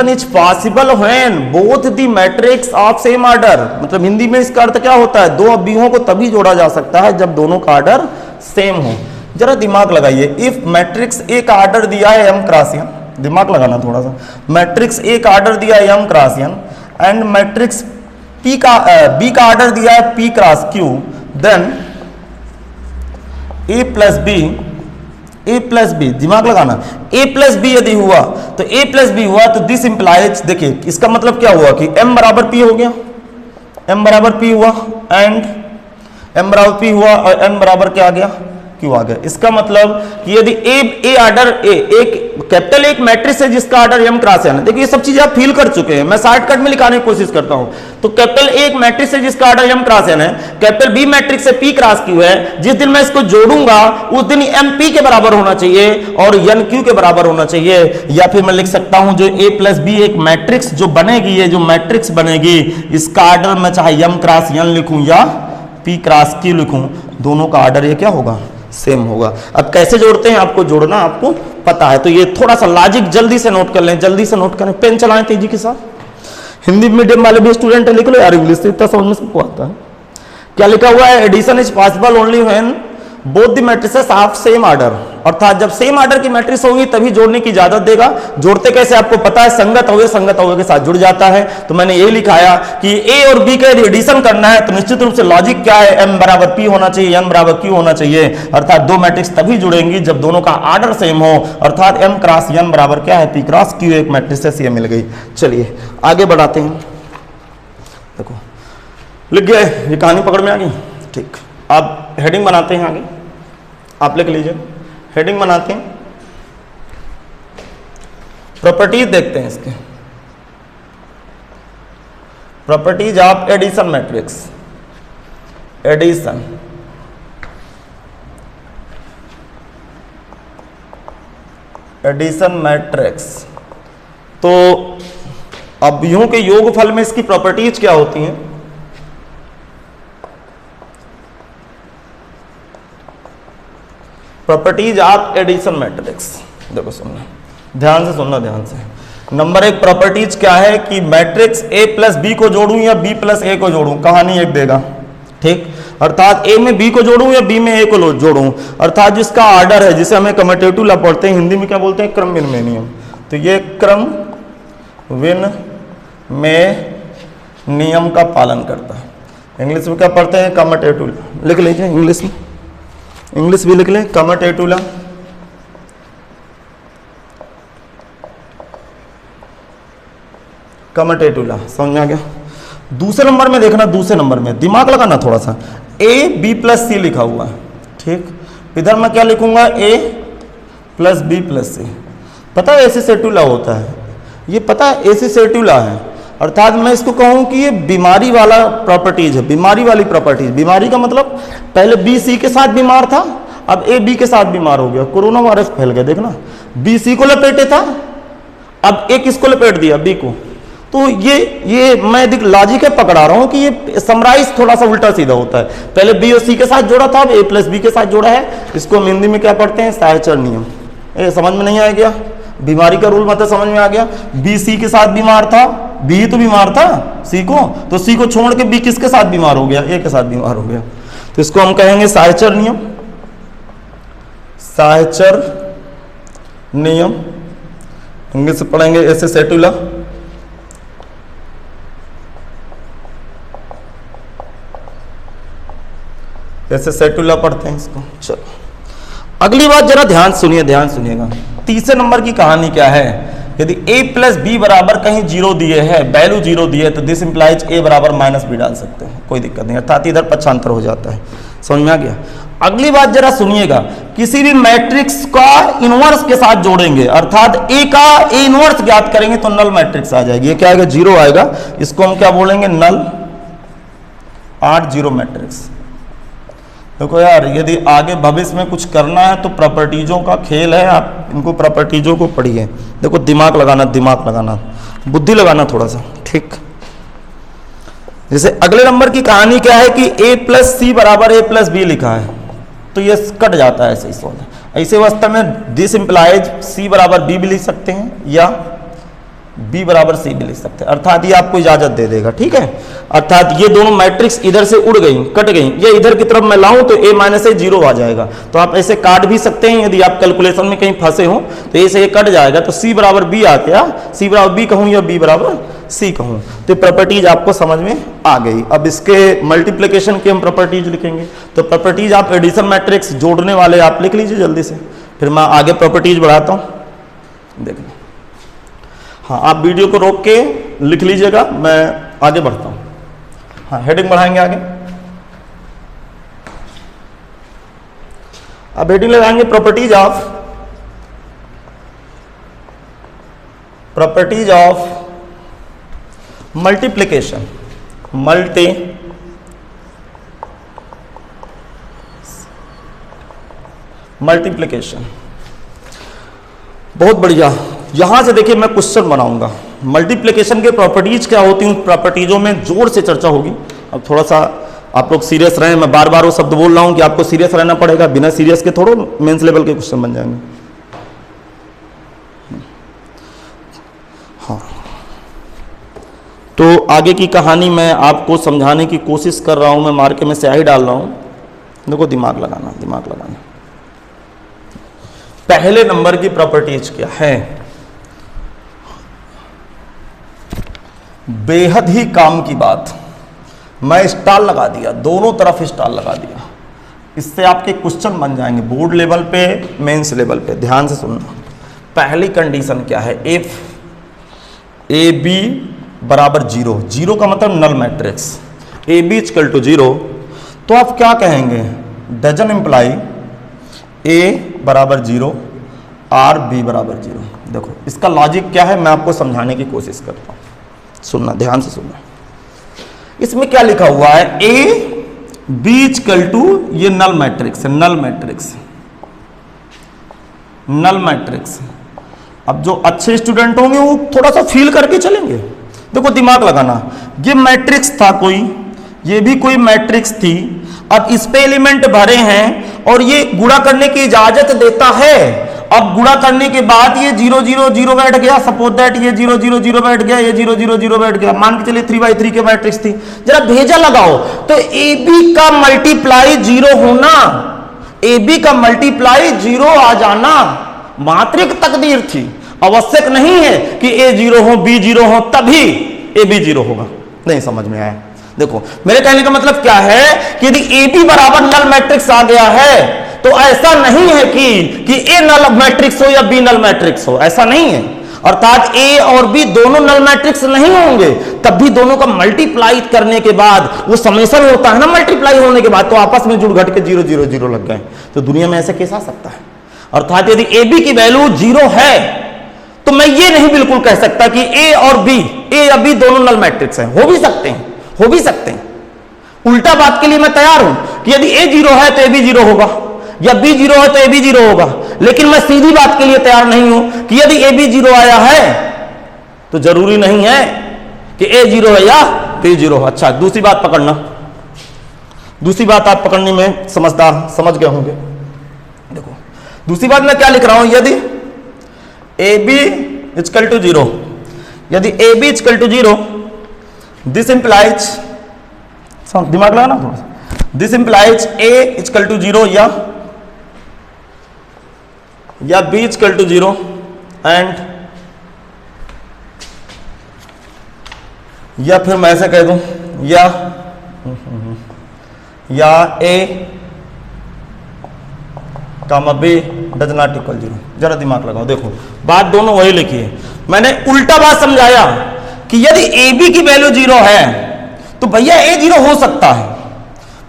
is possible when both the matrix of same order. मतलब हिंदी में इसका अर्थ क्या होता है, दो अवयवों को तभी जोड़ा जा सकता है जब दोनों का ऑर्डर सेम हो। जरा दिमाग लगाइए, इफ मैट्रिक्स ए का ऑर्डर दिया है m क्रॉस n, दिमाग लगाना थोड़ा सा, मैट्रिक्स ए का ऑर्डर दिया है m cross n and matrix B का ऑर्डर दिया है p cross q, then a plus B, दिमाग लगाना, a प्लस बी यदि हुआ तो a प्लस बी हुआ तो दिस इंप्लाइज, देखिए इसका मतलब क्या हुआ कि m बराबर p हो गया, m बराबर p हुआ एंड m बराबर p हुआ और n बराबर क्या आ गया क्यू आ गया। इसका मतलब कि यदि ए ऑर्डर एक कैपिटल एक मैट्रिक्स है जिसका ऑर्डर m क्रॉस n है। देखिए ये सब चीजें आप फील कर चुके हैं, मैं शॉर्टकट में लिखाने की कोशिश करता हूं। तो कैपिटल ए एक मैट्रिक्स है जिसका ऑर्डर m क्रॉस n है, कैपिटल बी मैट्रिक्स है p क्रॉस q है। जिस दिन मैं इसको जोड़ूंगा उस दिन m p के बराबर होना चाहिए और n q के बराबर होना चाहिए। या फिर मैं लिख सकता हूं जो a प्लस बी एक मैट्रिक्स जो बनेगी, ये जो मैट्रिक्स बनेगी इसका ऑर्डर मैं चाहे m क्रॉस n लिखूं या p क्रॉस q लिखूं, दोनों का ऑर्डर ये क्या होगा, सेम होगा। अब कैसे जोड़ते हैं आपको जोड़ना आपको पता है, तो ये थोड़ा सा लॉजिक जल्दी से नोट कर लें, जल्दी से नोट करें, पेन चलाएं तेजी के साथ। हिंदी मीडियम वाले भी स्टूडेंट है, लिख लो यार, इंग्लिश से इतना समझ में सबको आता है। क्या लिखा हुआ है, addition is possible only when both the matrices of same order, अर्थात जब सेम ऑर्डर की मैट्रिक्स होगी तभी जोड़ने की इजाजत देगा। जोड़ते कैसे आपको पता है, संगत अवयव के साथ जुड़ जाता है। तो मैंने ये लिखाया कि ए और बी का एडिशन करना है तो निश्चित रूप से लॉजिक क्या है, m बराबर p होना चाहिए, n बराबर q होना चाहिए, अर्थात दो मैट्रिक्स तभी जुड़ेंगी जब दोनों का ऑर्डर सेम हो, अर्थात m क्रॉस n बराबर क्या है, p क्रॉस q, एक मैट्रिक्स ये मिल गई। चलिए आगे बढ़ाते हैं। देखो लिख गए, ये कहानी पकड़ में आ गई, ठीक। आप हेडिंग बनाते हैं, आगे आप लिख लीजिए, हेडिंग बनाते हैं, प्रॉपर्टीज देखते हैं इसके, properties of addition matrix, addition addition matrix. तो अवयवों के योगफल में इसकी प्रॉपर्टीज क्या होती हैं, प्रॉपर्टीज ऑफ एडिशन मैट्रिक्स। देखो सुनना, ध्यान से सुनना, ध्यान से। नंबर एक प्रॉपर्टीज क्या है कि मैट्रिक्स ए प्लस बी को जोड़ूं या बी प्लस ए को जोड़ूं, कहानी एक देगा, ठीक। अर्थात ए में बी को जोड़ूं या बी में ए को जोड़ूं, अर्थात जिसका ऑर्डर है, जिसे हमें कम्यूटेटिव लॉ पढ़ते हैं, हिंदी में क्या बोलते हैं, क्रम विनिमय नियम। तो ये क्रम विनिमय नियम का पालन करता है। इंग्लिश में क्या पढ़ते हैं, कम्यूटेटिव लॉ। लिख लीजिए इंग्लिश में, इंग्लिश भी लिख लें, कम्यूटेटिव लॉ। कम्यूटेटिव लॉ समझ में आ गया। दूसरे नंबर में देखना, दूसरे नंबर में दिमाग लगाना थोड़ा सा, ए बी प्लस सी लिखा हुआ है, ठीक। इधर मैं क्या लिखूंगा, ए प्लस बी प्लस सी। पता है एसोसिएटिव लॉ होता है, ये पता है एसोसिएटिव लॉ है, अर्थात मैं इसको कहूं कि ये बीमारी वाला प्रॉपर्टीज है, बीमारी वाली प्रॉपर्टीज। बीमारी का मतलब पहले बी सी के साथ बीमार था, अब ए बी के साथ बीमार हो गया, कोरोना वायरस फैल गया, देखना बी सी को लपेटे था, अब ए किसको लपेट दिया, बी को। तो ये मैं लॉजिक है पकड़ा रहा हूं कि ये समराइज थोड़ा सा उल्टा सीधा होता है, पहले बी और सी के साथ जोड़ा था, अब ए प्लस बी के साथ जोड़ा है। इसको हम हिंदी में क्या पढ़ते हैं, साहचर नियम। समझ में नहीं आ गया, बीमारी का रूल मतलब समझ में आ गया। बी सी के साथ बीमार था, बी तो बीमार था सी को, तो सी को छोड़ के बी किसके साथ बीमार हो गया, ए के साथ बीमार हो गया। तो इसको हम कहेंगे साहचर नियम, साहचर नियम। इंग्लिश से पढ़ेंगे एसोसिएटिव लॉ। एसोसिएटिव लॉ पढ़ते हैं इसको। चलो अगली बात जरा ध्यान सुनिए, ध्यान सुनिएगा। तीसरे नंबर की कहानी क्या है, यदि a प्लस बी बराबर कहीं जीरो दिए है, वैल्यू जीरो दिए, तो दिस इंप्लाइज a बराबर माइनस बी डाल सकते हैं, कोई दिक्कत नहीं, अर्थात इधर पक्षांतर हो जाता है। समझ में आ गया। अगली बात जरा सुनिएगा, किसी भी मैट्रिक्स का इनवर्स के साथ जोड़ेंगे, अर्थात ए का ए इनवर्स ज्ञात करेंगे तो नल मैट्रिक्स आ जाएगी। ये क्या आएगा, जीरो आएगा, इसको हम क्या बोलेंगे, नल 8 जीरो मैट्रिक्स। देखो यार, यदि आगे भविष्य में कुछ करना है तो प्रॉपर्टीजों का खेल है, आप इनको प्रॉपर्टीजों को पढ़िए। देखो दिमाग लगाना, दिमाग लगाना, बुद्धि लगाना थोड़ा सा, ठीक। जैसे अगले नंबर की कहानी क्या है कि a प्लस सी बराबर a प्लस बी लिखा है, तो ये कट जाता है ऐसे ही सोच। ऐसे वास्तव में दिस इंप्लाइज c बराबर b भी लिख सकते हैं या b बराबर c भी लिख सकते हैं, अर्थात ये आपको इजाजत दे देगा, ठीक है। अर्थात ये दोनों मैट्रिक्स इधर से उड़ गई, कट गई, ये इधर की तरफ मैं लाऊं तो a माइनस ए जीरो आ जाएगा। तो आप ऐसे काट भी सकते हैं, यदि आप कैलकुलेशन में कहीं फंसे हो तो ए से ये कट जाएगा, तो c बराबर b आ गया, c बराबर b कहूं या b बराबर c कहूं। तो प्रॉपर्टीज आपको समझ में आ गई। अब इसके मल्टीप्लिकेशन की हम प्रॉपर्टीज लिखेंगे, तो प्रॉपर्टीज आप एडिशन मैट्रिक्स जोड़ने वाले आप लिख लीजिए जल्दी से, फिर मैं आगे प्रॉपर्टीज बढ़ाता हूं। देखिए, हाँ आप वीडियो को रोक के लिख लीजिएगा, मैं आगे बढ़ता हूं। हाँ हेडिंग बढ़ाएंगे आगे। अब हेडिंग लगाएंगे प्रॉपर्टीज ऑफ मल्टीप्लिकेशन, मल्टीप्लिकेशन। बहुत बढ़िया। यहां से देखिए मैं क्वेश्चन बनाऊंगा। मल्टीप्लिकेशन के प्रॉपर्टीज क्या होती हैं, उन प्रॉपर्टीजों में जोर से चर्चा होगी। अब थोड़ा सा आप लोग सीरियस रहें, मैं बार बार वो शब्द बोल रहा हूं कि आपको सीरियस रहना पड़ेगा, बिना सीरियस के थोड़ा मेंस लेवल के क्वेश्चन बन जाएंगे। हाँ, तो आगे की कहानी मैं आपको समझाने की कोशिश कर रहा हूं, मैं मार्के में स्याही डाल रहा हूं। देखो दिमाग लगाना, दिमाग लगाना। पहले नंबर की प्रॉपर्टीज क्या है, बेहद ही काम की बात। मैं स्टार लगा दिया, दोनों तरफ स्टार लगा दिया। इससे आपके क्वेश्चन बन जाएंगे बोर्ड लेवल पे, मेंस लेवल पे। ध्यान से सुनना। पहली कंडीशन क्या है, इफ ए बी बराबर 0, 0 का मतलब null matrix, A B equal to 0, तो आप क्या कहेंगे, डजन इंप्लाई ए बराबर 0 आर बी बराबर 0। देखो इसका लॉजिक क्या है, मैं आपको समझाने की कोशिश करता हूं, सुनना, ध्यान से सुनना। इसमें क्या लिखा हुआ है, ए बी इक्वल टू, ये नल मैट्रिक्स है, नल मैट्रिक्स, नल मैट्रिक्स। अब जो अच्छे स्टूडेंट होंगे वो थोड़ा सा फील करके चलेंगे। देखो दिमाग लगाना, ये मैट्रिक्स था कोई, ये भी कोई मैट्रिक्स थी। अब इस पे एलिमेंट भरे हैं और ये गुणा करने की इजाजत देता है। अब गुणा करने के बाद ये 0 0 0 बैठ गया, सपोज दैट ये 0 0 0 बैठ गया, ये 0 0 0 बैठ गया, मान के चलिए 3/3 के मैट्रिक्स थी। जरा भेजा लगाओ तो ए बी का मल्टीप्लाई 0 होना, ए बी का मल्टीप्लाई 0 आ जाना मात्रिक तकदीर थी। आवश्यक नहीं है कि ए 0 हो बी 0 हो तभी ए बी 0 होगा। नहीं समझ में आया? देखो मेरे कहने का मतलब क्या है कि यदि ए बी बराबर नल मैट्रिक्स आ गया है तो ऐसा नहीं है कि ए नल मैट्रिक्स हो या बी नल मैट्रिक्स हो, ऐसा नहीं है। अर्थात ए और बी दोनों नल मैट्रिक्स नहीं होंगे, तब भी दोनों का मल्टीप्लाई करने के बाद वो समेशन होता है ना, मल्टीप्लाई होने के बाद तो आपस में जुड़ घट के 0 0 0 लग गए। तो दुनिया में ऐसा कैसे आ सकता है? अर्थात यदि ए बी की वैल्यू 0 है तो मैं ये नहीं बिल्कुल कह सकता कि ए और बी, ए या बी दोनों नल मैट्रिक्स हैं। हो भी सकते हैं, हो भी सकते हैं। उल्टा बात के लिए मैं तैयार हूं कि यदि ए 0 है तो ए बी 0 होगा, या बी 0 है तो ए बी 0 होगा। लेकिन मैं सीधी बात के लिए तैयार नहीं हूं कि यदि ए बी 0 आया है तो जरूरी नहीं है कि ए 0 है या बी 0 है। अच्छा, दूसरी बात पकड़ना, दूसरी बात आप पकड़ने में समझदार समझ गए होंगे। देखो दूसरी बात मैं क्या लिख रहा हूं, यदि ए बी इक्वल टू 0, यदि A B equal to 0, this implies, दिमाग लगाना थोड़ा सा, this implies A equal to 0 या बी इक्वल टू 0 एंड, या फिर मैं ऐसे कह दूं या ए कामा बी डज नॉट इक्वल 0। जरा दिमाग लगाओ, देखो बात दोनों वही लिखी है। मैंने उल्टा बात समझाया कि यदि ए बी की वैल्यू 0 है तो भैया ए 0 हो सकता है,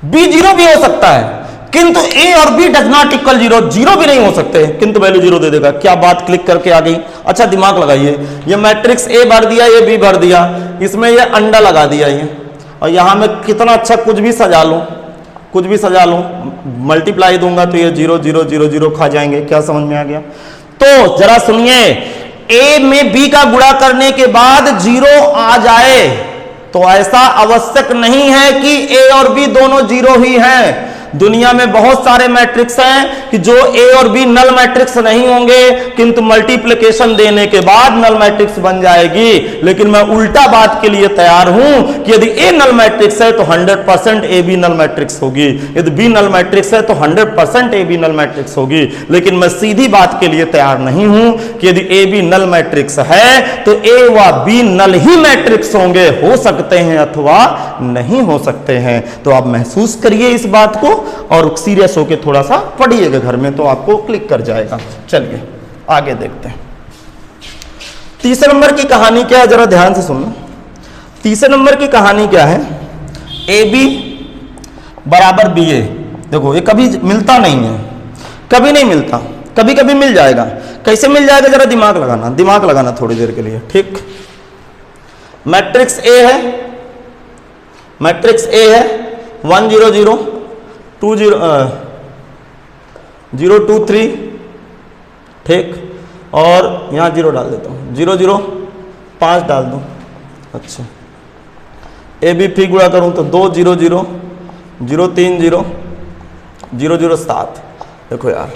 बी 0 भी हो सकता है, किंतु ए और बी डज नॉट इक्वल 0, 0 भी नहीं हो सकते, किंतु वैल्यू 0 दे देगा। क्या बात क्लिक करके आ गई? अच्छा दिमाग लगाइए, ये मैट्रिक्स ए भर दिया, ये बी भर दिया, इसमें ये अंडा लगा दिया ये, और यहां मैं कितना अच्छा कुछ भी सजा लूं, कुछ भी सजा लूं, मल्टीप्लाई दूंगा तो ये 0 0 0 0 खा जाएंगे। क्या समझ में आ गया? तो जरा सुनिए, ए में बी का गुणा करने के बाद 0 आ जाए तो ऐसा आवश्यक नहीं है कि ए और बी दोनों 0 ही हैं। दुनिया में बहुत सारे मैट्रिक्स हैं कि जो ए और बी नल मैट्रिक्स नहीं होंगे, किंतु मल्टीप्लिकेशन देने के बाद नल मैट्रिक्स बन जाएगी। लेकिन मैं उल्टा बात के लिए तैयार हूं कि यदि ए नल मैट्रिक्स है तो 100% ए बी नल मैट्रिक्स होगी, यदि बी नल मैट्रिक्स है तो 100% ए बी नल मैट्रिक्स होगी। लेकिन मैं सीधी बात के लिए तैयार नहीं हूं कि यदि ए बी नल मैट्रिक्स है तो ए व बी नल ही मैट्रिक्स होंगे, हो सकते हैं अथवा नहीं हो सकते हैं। तो आप महसूस करिए इस बात को और सीरियस होके थोड़ा सा पढ़िएगा घर में, तो आपको क्लिक कर जाएगा। चलिए आगे देखते हैं। तीसरे नंबर की कहानी क्या है, जरा ध्यान से सुनना। तीसरे नंबर की कहानी क्या है, ए बी बराबर बी ए। देखो ये कभी मिलता नहीं है, कभी नहीं मिलता, कभी कभी मिल जाएगा। कैसे मिल जाएगा, जरा दिमाग लगाना थोड़ी देर के लिए, ठीक। मैट्रिक्स ए है, मैट्रिक्स ए है 1 0 0 2 0 0 2 3, ठीक। और यहाँ 0 डाल देता हूँ, 0 0 5 डाल दूँ। अच्छा, ए बी फिर गुणा करूँ तो 2 0 0 0 3 0 0 0 7। देखो यार,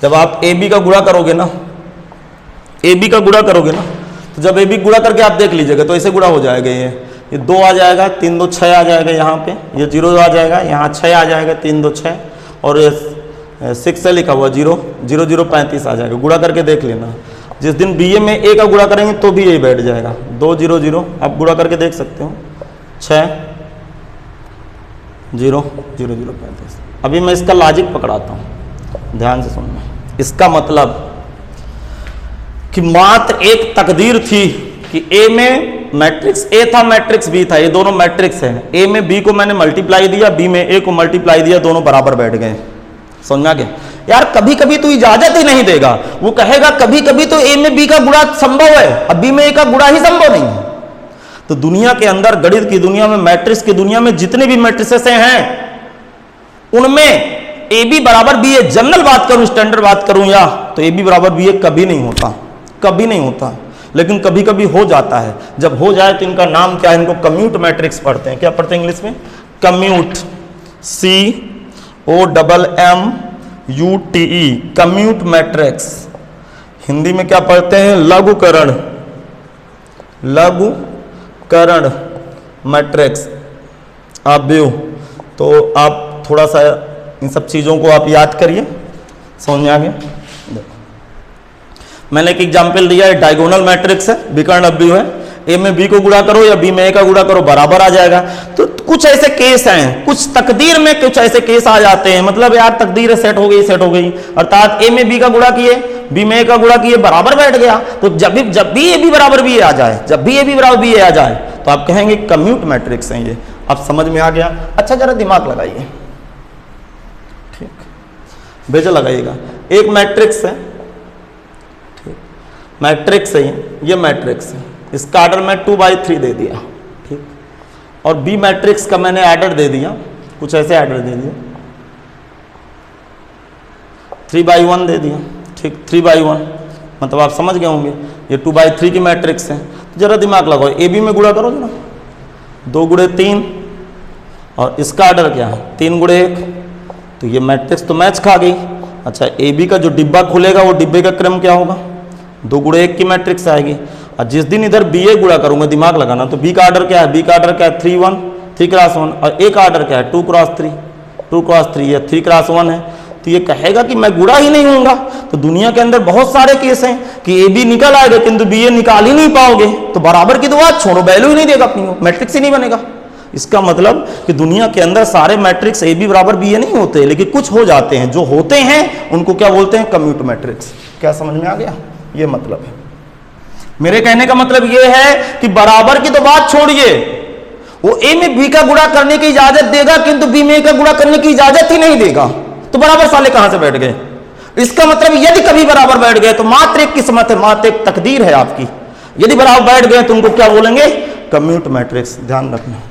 जब आप ए बी का गुणा करोगे ना, ए बी का गुणा करोगे ना, तो जब ए बी गुणा करके आप देख लीजिएगा तो ऐसे गुणा हो जाएगा। ये 2 आ जाएगा, 3 2 6 आ जाएगा, यहाँ पे ये 0 आ जाएगा, यहाँ 6 आ जाएगा, 3 2 6, और 6 से लिखा हुआ 0 0 0 35 आ जाएगा। गुणा करके देख लेना। जिस दिन बी ए में ए का गुणा करेंगे तो भी ए बैठ जाएगा। 2 0 0 आप गुणा करके देख सकते हो, 6 0 0 0 35। अभी मैं इसका लॉजिक पकड़ाता हूँ, ध्यान से सुनना। इसका मतलब कि मात्र एक तकदीर थी कि ए में मैट्रिक्स ए था, मैट्रिक्स बी था, ये दोनों मैट्रिक्स हैं। ए में बी को मैंने मल्टीप्लाई दिया, बी में ए को मल्टीप्लाई दिया, दोनों बराबर बैठ गए। समझ में आ गया? यार कभी कभी तो इजाजत ही नहीं देगा, वो कहेगा कभी कभी तो ए में बी का गुणा संभव है, अब बी में ए का गुणा ही संभव नहीं है। तो दुनिया के अंदर, गणित की दुनिया में, मैट्रिक्स की दुनिया में जितने भी मैट्रिसेस हैं उनमें ए बी बराबर बी ए, जनरल बात करूं, स्टैंडर्ड बात करूं, या तो ए बी बराबर बी ए कभी नहीं होता, कभी नहीं होता। लेकिन कभी कभी हो जाता है। जब हो जाए तो इनका नाम क्या है, इनको कम्यूट मैट्रिक्स पढ़ते हैं। क्या पढ़ते हैं इंग्लिश में? Commute, COMMUTE, commute matrix. Hindi में क्या पढ़ते हैं? लघुकरण, लघुकरण मैट्रिक्स। अवयव। तो आप थोड़ा सा इन सब चीज़ों को आप याद करिए, समझ में आ गया? मैंने एक एग्जाम्पल दिया है, डायगोनल मैट्रिक्स है, विकर्ण अवयव है। ए में बी को गुणा करो या बी में ए का गुणा करो, बराबर आ जाएगा। तो कुछ ऐसे केस हैं, कुछ तकदीर में कुछ ऐसे केस आ जाते हैं, मतलब यार तकदीर सेट हो गई, सेट हो गई, अर्थात ए में बी का गुणा किए, बी में ए का गुणा किए, बराबर बैठ गया। तो जब भी ए बी बराबर बी ए आ जाए, जब भी ए बी बराबर बी ए आ जाए, तो आप कहेंगे कम्यूट मैट्रिक्स हैं ये। आप समझ में आ गया? अच्छा, जरा दिमाग लगाइए, ठीक, बेजा लगाइएगा। एक मैट्रिक्स है, मैट्रिक्स है ये मैट्रिक्स है, इसका आर्डर मैं 2/3 दे दिया, ठीक। और बी मैट्रिक्स का मैंने आर्डर दे दिया, कुछ ऐसे आर्डर दे दिया, 3/1 दे दिया, ठीक। 3/1 मतलब आप समझ गए होंगे, ये 2/3 की मैट्रिक्स है। जरा दिमाग लगाओ, ए बी में गुणा करो ना, 2 गुणे 3, और इसका आर्डर क्या है? 3 गुणे 1, तो ये मैट्रिक्स तो मैच खा गई। अच्छा, ए बी का जो डिब्बा खुलेगा वो डिब्बे का क्रम क्या होगा? 2 गुणे 1 की मैट्रिक्स आएगी। और जिस दिन इधर बी ए गुणा करूंगा, दिमाग लगाना, तो बी का आर्डर क्या है? बी का आर्डर क्या है? 3 1, 3 क्रॉस 1, और ए का आर्डर क्या है? 2 क्रॉस 3, 2 क्रॉस 3, ये 3 क्रॉस 1 है। तो ये कहेगा कि मैं गुणा ही नहीं होऊंगा। तो दुनिया के अंदर बहुत सारे केस हैं कि ए बी निकल आएगा किंतु बी ए निकाल ही नहीं पाओगे, तो बराबर की तो बात छोड़ो, वैल्यू ही नहीं देगा अपनी, मैट्रिक्स ही नहीं बनेगा। इसका मतलब कि दुनिया के अंदर सारे मैट्रिक्स ए बी बराबर बी ए नहीं होते, लेकिन कुछ हो जाते हैं। जो होते हैं उनको क्या बोलते हैं? Commute matrix. क्या समझ में आ गया? ये मतलब है मेरे कहने का मतलब ये है कि बराबर की तो बात छोड़िए, वो ए में बी का गुणा करने की इजाजत देगा किंतु बी में ए का गुणा करने की इजाजत ही नहीं देगा, तो बराबर साले कहां से बैठ गए? इसका मतलब यदि कभी बराबर बैठ गए तो मात्र एक किस्मत है, मात्र एक तकदीर है आपकी। यदि बराबर बैठ गए तो उनको क्या बोलेंगे? Commute matrix. ध्यान रखना।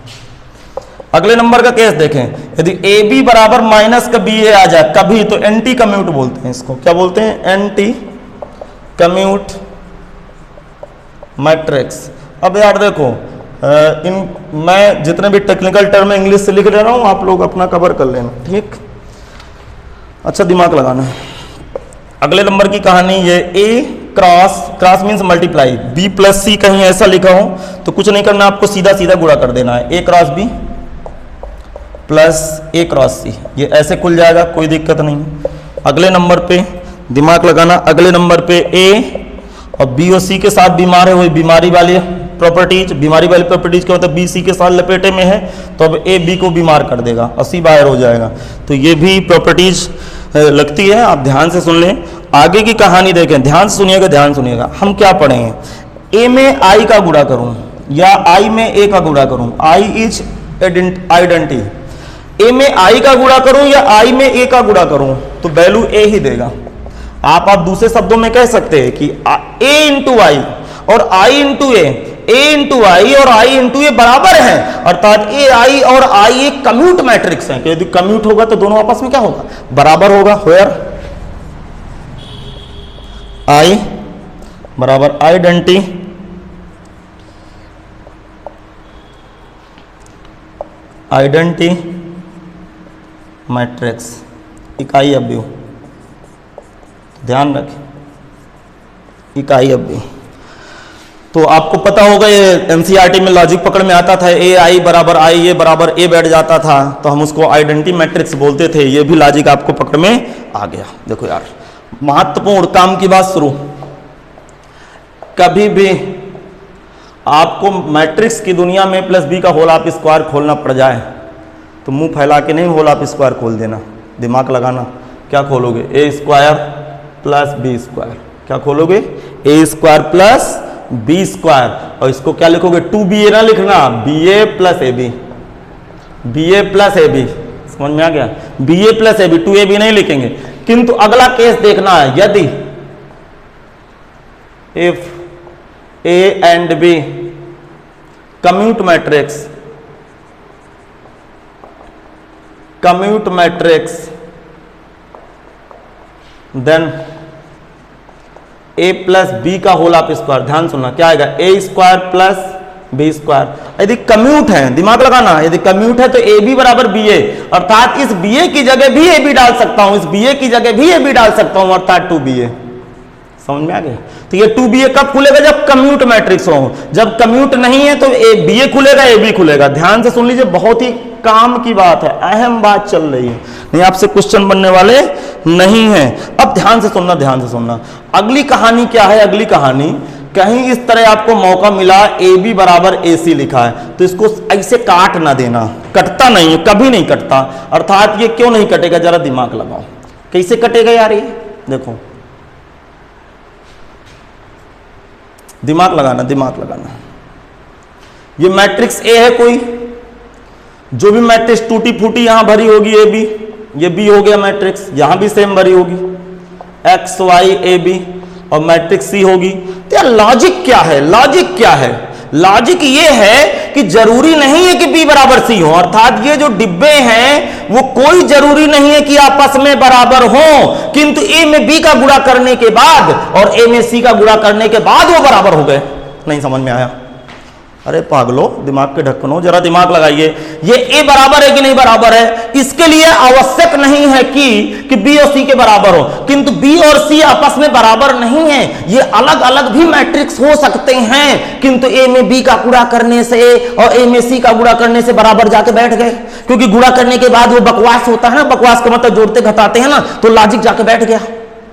अगले नंबर का केस देखें, यदि ए बी बराबर माइनस का बी ए आ जाए कभी, तो एंटी कम्यूट बोलते हैं इसको। क्या बोलते हैं? Anti commute matrix. अब यार देखो, मैं जितने भी टेक्निकल टर्म इंग्लिश से लिख ले रहा हूं, आप लोग अपना कवर कर लेना, ठीक। अच्छा, दिमाग लगाना। अगले नंबर की कहानी ये, A cross means multiply, B plus C कहीं ऐसा लिखा हो तो कुछ नहीं करना, आपको सीधा सीधा गुणा कर देना है। ए क्रॉस बी प्लस ए क्रॉस सी, ये ऐसे खुल जाएगा, कोई दिक्कत नहीं। अगले नंबर पे दिमाग लगाना, अगले नंबर पे ए और बी और सी के साथ बीमार है, वही बीमारी वाली प्रॉपर्टीज, बीमारी वाली प्रॉपर्टीज का मतलब बी सी के साथ लपेटे में है, तो अब ए बी को बीमार कर देगा और सी बाहर हो जाएगा। तो ये भी प्रॉपर्टीज लगती है, आप ध्यान से सुन लें। आगे की कहानी देखें, ध्यान से सुनिएगा, ध्यान सुनिएगा। हम क्या पढ़ेंगे? ए में आई का गुणा करूं या आई में ए का गुणा करूं, आई इज आइडेंटिटी। ए में आई का गुणा करूं या आई में ए का गुणा करूं, तो वैल्यू ए ही देगा। आप दूसरे शब्दों में कह सकते हैं कि ए इंटू आई और आई इंटू ए आई और आई इंटू ए बराबर है, अर्थात ए आई और आई एक कम्यूट मैट्रिक्स है। यदि कम्यूट होगा तो दोनों आपस में क्या होगा, बराबर होगा। वेयर आई बराबर आइडेंटिटी मैट्रिक्स इकाई अवयव, ध्यान रखें इकाई अवयव। तो आपको पता होगा ये एनसीईआरटी में लॉजिक पकड़ में आता था, ए आई बराबर आई ए बराबर ए बैठ जाता था तो हम उसको आइडेंटिटी मैट्रिक्स बोलते थे। ये भी लॉजिक आपको पकड़ में आ गया। देखो यार, महत्वपूर्ण काम की बात शुरू। कभी भी आपको मैट्रिक्स की दुनिया में प्लस बी का होल ऑफ स्क्वायर खोलना पड़ जाए तो मुंह फैला के नहीं होल ऑफ स्क्वायर खोल देना, दिमाग लगाना। क्या खोलोगे, A square plus B square. क्या खोलोगे, A square plus B square, और इसको क्या लिखोगे, 2ba ना लिखना, ba plus A B, ba plus A B. समझ में आ गया, ba plus A B, 2ab नहीं लिखेंगे। किंतु अगला केस देखना है, यदि if a and b commute matrix then a plus B का होल ऑफ स्क्वायर। ध्यान सुनना, क्या आएगा, A square plus B square. यदि कम्यूट है, दिमाग लगाना, यदि कम्यूट है तो ए बी बराबर बी ए, अर्थात इस बी ए की जगह भी ए बी डाल सकता हूं, इस बी ए की जगह भी ए बी डाल सकता हूं, अर्थात 2ba। समझ में आ गया। तो ये 2ba कब खुलेगा, जब कम्यूट मैट्रिक्स हो। जब कम्यूट नहीं है तो ए बी ए खुलेगा, ए बी खुलेगा। ध्यान से सुन लीजिए, बहुत ही काम की बात है, अहम बात चल रही है, नहीं आपसे क्वेश्चन बनने वाले नहीं है। अब ध्यान से सुनना, ध्यान से सुनना। अगली कहानी क्या है, अगली कहानी कहीं इस तरह आपको मौका मिला, ए बी बराबर ए सी लिखा है तो इसको ऐसे काट ना देना, कटता नहीं है, कभी नहीं कटता। अर्थात ये क्यों नहीं कटेगा, जरा दिमाग लगाओ, कैसे कटेगा यार ये, देखो दिमाग लगाना, दिमाग लगाना। ये मैट्रिक्स ए है कोई, जो भी मैट्रिक्स टूटी फूटी यहां भरी होगी ए बी, ये बी हो गया मैट्रिक्स, यहां भी सेम भरी होगी एक्स वाई ए बी, और मैट्रिक्स सी होगी। तो यार लॉजिक क्या है, लॉजिक क्या है, लॉजिक ये है कि जरूरी नहीं है कि बी बराबर सी हो, अर्थात ये जो डिब्बे हैं वो कोई जरूरी नहीं है कि आपस में बराबर हो, किंतु ए में बी का गुणा करने के बाद और ए में सी का गुणा करने के बाद वो बराबर हो गए। नहीं समझ में आया, अरे पागलो, दिमाग के ढक्कनो, जरा दिमाग लगाइए। ये ए बराबर है कि नहीं बराबर है, इसके लिए आवश्यक नहीं है कि बी और सी के बराबर हो, किंतु बी और सी आपस में बराबर नहीं है। ये अलग अलग भी मैट्रिक्स हो सकते हैं, किंतु ए में बी का गुणा करने से और ए में सी का गुणा करने से बराबर जाके बैठ गए, क्योंकि गुणा करने के बाद वो बकवास होता है ना, बकवास का मतलब जोड़ते घटाते हैं ना, तो लॉजिक जाके बैठ गया।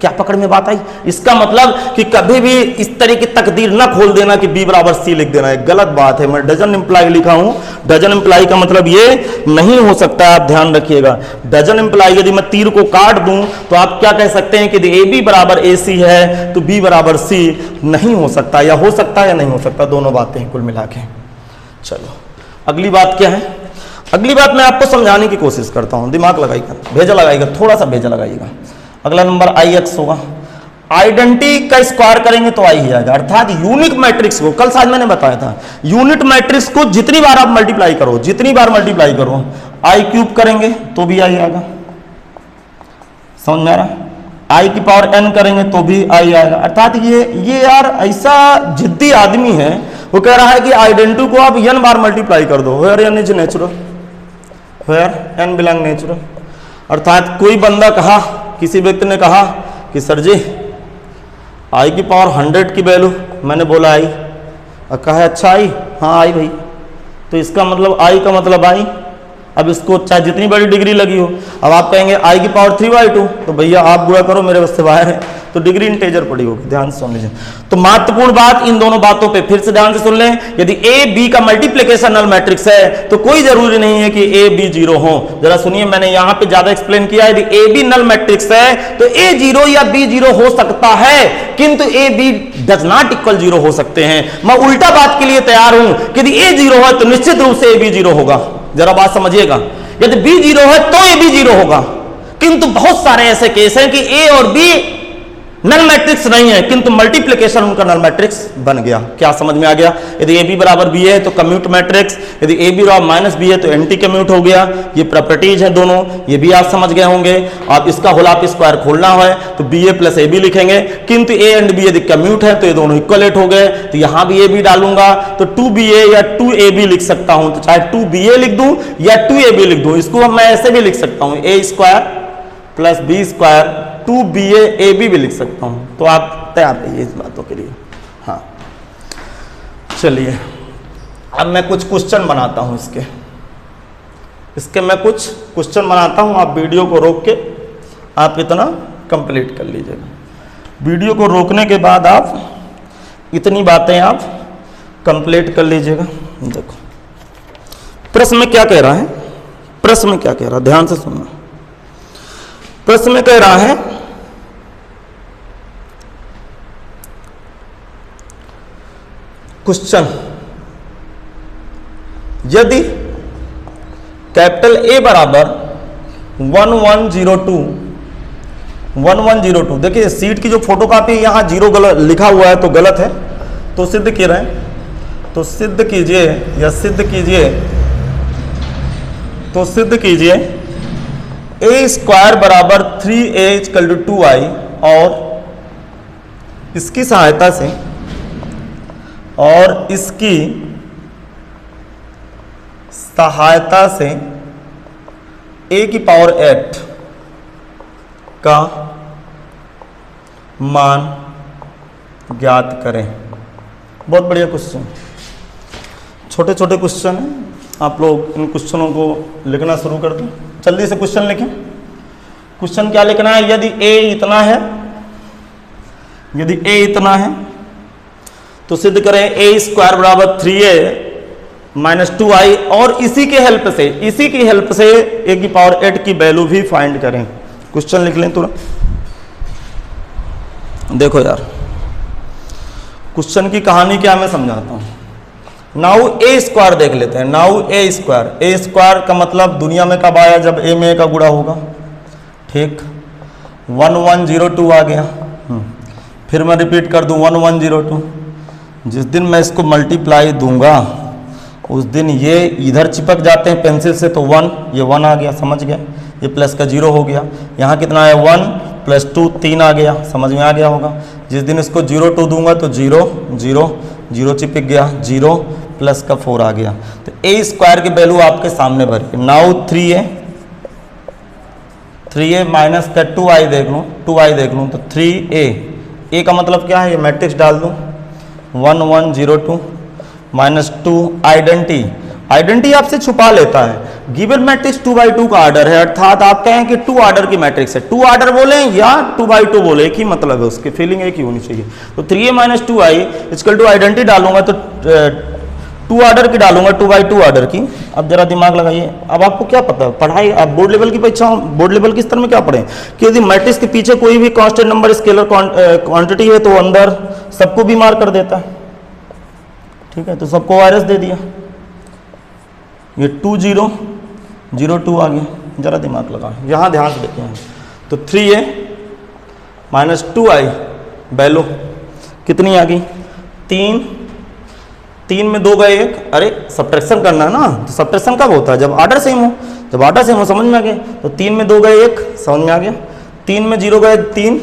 क्या पकड़ में बात आई, इसका मतलब कि कभी भी इस तरह की तकदीर ना खोल देना कि बी बराबर सी लिख देना, एक गलत बात है। मैं डजन इंप्लाई लिखा हूं, डजन इंप्लाई का मतलब ये नहीं हो सकता, आप ध्यान रखिएगा। डजन इंप्लाई यदि मैं तीर को काट दूं तो आप क्या कह सकते हैं कि ए बी बराबर ए सी है तो बी बराबर सी नहीं हो सकता, या हो सकता है या नहीं हो सकता, दोनों बातें कुल मिला के। चलो अगली बात क्या है, अगली बात मैं आपको समझाने की कोशिश करता हूं, दिमाग लगाइएगा, भेजा लगाइएगा, थोड़ा सा भेजा लगाइएगा। अगला नंबर आई एक्स होगा, आइडेंटिटी का स्क्वायर करेंगे तो आई ही आएगा, अर्थात यूनिक मैट्रिक्स को, कल शायद मैंने बताया था, यूनिट मैट्रिक्स को जितनी बार आप मल्टीप्लाई करो, जितनी बार मल्टीप्लाई करो, आई क्यूब करेंगे तो भी आई आएगा। समझ में आ रहा, आई की पावर n करेंगे तो भी आई आएगा। अर्थात ये यार ऐसा जिद्दी आदमी है, वो कह रहा है कि आइडेंटिटी को आप n बार मल्टीप्लाई कर दो, where n is natural, where n belong natural. अर्थात कोई बंदा कहा, किसी व्यक्ति ने कहा कि सर जी आई की पावर 100 की वैल्यू, मैंने बोला आई, और कहा अच्छा आई, हाँ आई भाई, तो इसका मतलब आई का मतलब आई। अब इसको चाहे जितनी बड़ी डिग्री लगी हो, अब आप कहेंगे आई की पावर 3/2, तो भैया आप गुणा करो, मेरे बस से बाहर है, तो डिग्री इंटेजर पड़ी होगी। ध्यान से सुन लीजिए, तो महत्वपूर्ण बात इन दोनों बातों पे फिर से ध्यान से सुन लें। यदि ए बी का मल्टीप्लिकेशन नल मैट्रिक्स है तो कोई जरूरी नहीं है कि ए बी 0 हो। जरा सुनिए, मैंने यहां पे ज्यादा एक्सप्लेन किया, यदि ए बी नल मैट्रिक्स है तो ए 0 या बी 0 हो सकता है, किंतु A B does not equal 0 हो सकते हैं। मैं उल्टा बात के लिए तैयार हूं कि यदि ए 0 है तो निश्चित रूप से ए बी 0 होगा। जरा बात समझिएगा, यदि बी 0 है तो ए बी 0 होगा, किंतु बहुत सारे ऐसे केस हैं कि ए और बी नल मैट्रिक्स नहीं है, किंतु मल्टीप्लिकेशन उनका नल मैट्रिक्स बन गया। क्या समझ में आ गया? यदि ए बी बराबर बी है तो कम्यूट मैट्रिक्स, यदि ए बी बराबर माइनस बी है तो एंटी कम्यूट हो गया। ये प्रॉपर्टीज है दोनों, ये भी आप समझ गए होंगे। आप इसका होल हाफ स्क्वायर खोलना है तो B A plus A B लिखेंगे, किंतु ए एंड बी यदि कम्यूट है तो ये दोनों इक्वलेट हो गए। तो यहां भी ए बी डालूंगा तो 2ba या 2ab लिख सकता हूं, तो चाहे 2ba लिख दूं या 2ab लिख दूं, इसको मैं ऐसे भी लिख सकता हूं a square plus B square 2ba ab भी लिख सकता हूं। तो आप तैयार रहिए इस बातों के लिए। हाँ चलिए अब मैं कुछ क्वेश्चन बनाता हूं इसके मैं कुछ क्वेश्चन बनाता हूं। आप वीडियो को रोक के आप इतना कंप्लीट कर लीजिएगा। वीडियो को रोकने के बाद आप इतनी बातें आप कंप्लीट कर लीजिएगा। देखो प्रश्न में क्या कह रहा है, प्रश्न में क्या कह रहा है, ध्यान से सुनना। प्रश्न में कह रहा है क्वेश्चन, यदि कैपिटल ए बराबर 1102 देखिए सीट की जो फोटोकॉपी यहां जीरो गलत लिखा हुआ है तो गलत है, तो सिद्ध किए रहे, तो सिद्ध कीजिए या सिद्ध कीजिए, तो सिद्ध कीजिए ए स्क्वायर बराबर 3a = 2i और इसकी सहायता से a की पावर 8 का मान ज्ञात करें। बहुत बढ़िया क्वेश्चन, छोटे छोटे क्वेश्चन हैं। आप लोग इन क्वेश्चनों को लिखना शुरू कर दें, जल्दी से क्वेश्चन लिखें। क्वेश्चन क्या लिखना है? यदि a इतना है, यदि a इतना है तो सिद्ध करें a स्क्वायर बराबर 3a - 2i और इसी की हेल्प से a की पावर 8 की वैल्यू भी फाइंड करें। क्वेश्चन लिख लें तुरंत। देखो यार क्वेश्चन की कहानी क्या मैं समझाता हूं। नाउ ए स्क्वायर देख लेते हैं। नाउ ए स्क्वायर का मतलब दुनिया में कब आया? जब ए में का गुणा होगा। ठीक, 1102 आ गया। फिर मैं रिपीट कर दूं 1102। जिस दिन मैं इसको मल्टीप्लाई दूंगा उस दिन ये इधर चिपक जाते हैं पेंसिल से, तो 1, ये 1 आ गया, समझ गया। ये प्लस का 0 हो गया। यहाँ कितना है? 1 + 2 3 आ गया, समझ में आ गया होगा। जिस दिन इसको 0 दूंगा तो 0 0 0 चिपक गया, 0 प्लस का 4 आ गया। तो ए स्क्वायर की वैल्यू आपके सामने भरी। नाउ 3a माइनस का 2i देख लूँ, 2i देख लूँ तो 3a, a का मतलब क्या है? ये मैट्रिक्स डाल दूँ 1102 - 2 आइडेंटिटी आपसे छुपा लेता है। गिवन मैट्रिक्स 2/2 का ऑर्डर है, अर्थात आप कहें कि 2 ऑर्डर की मैट्रिक्स है। 2 ऑर्डर बोले या 2/2 बोले, एक ही मतलब है, उसकी फीलिंग एक ही होनी चाहिए। तो 3a - 2i = आइडेंटिटी डालूंगा तो 2 ऑर्डर की डालूंगा, 2/2 ऑर्डर की। अब जरा दिमाग लगाइए। अब आपको क्या पता है, पढ़ाई आप बोर्ड लेवल की परीक्षा, बोर्ड लेवल के स्तर में क्या पढ़ें कि यदि मैट्रिक्स के पीछे कोई भी कांस्टेंट नंबर स्केलर क्वांटिटी है तो अंदर सबको भी मार कर देता है। ठीक है, तो सबको वायरस दे दिया। ये 2002 आ गया। जरा दिमाग लगा, यहां ध्यान से देखें। तो 3a - 2i वैल्यू कितनी आ गई? 3 में 2 गए 1। अरे सब्ट्रैक्शन करना है ना, तो सब्ट्रैक्शन कब होता है? जब ऑर्डर सेम हो। जब ऑर्डर सेम हो समझ में आ गया। तो 3 में 2 गए 1, समझ में आ गया। 3 में 0 गए 3,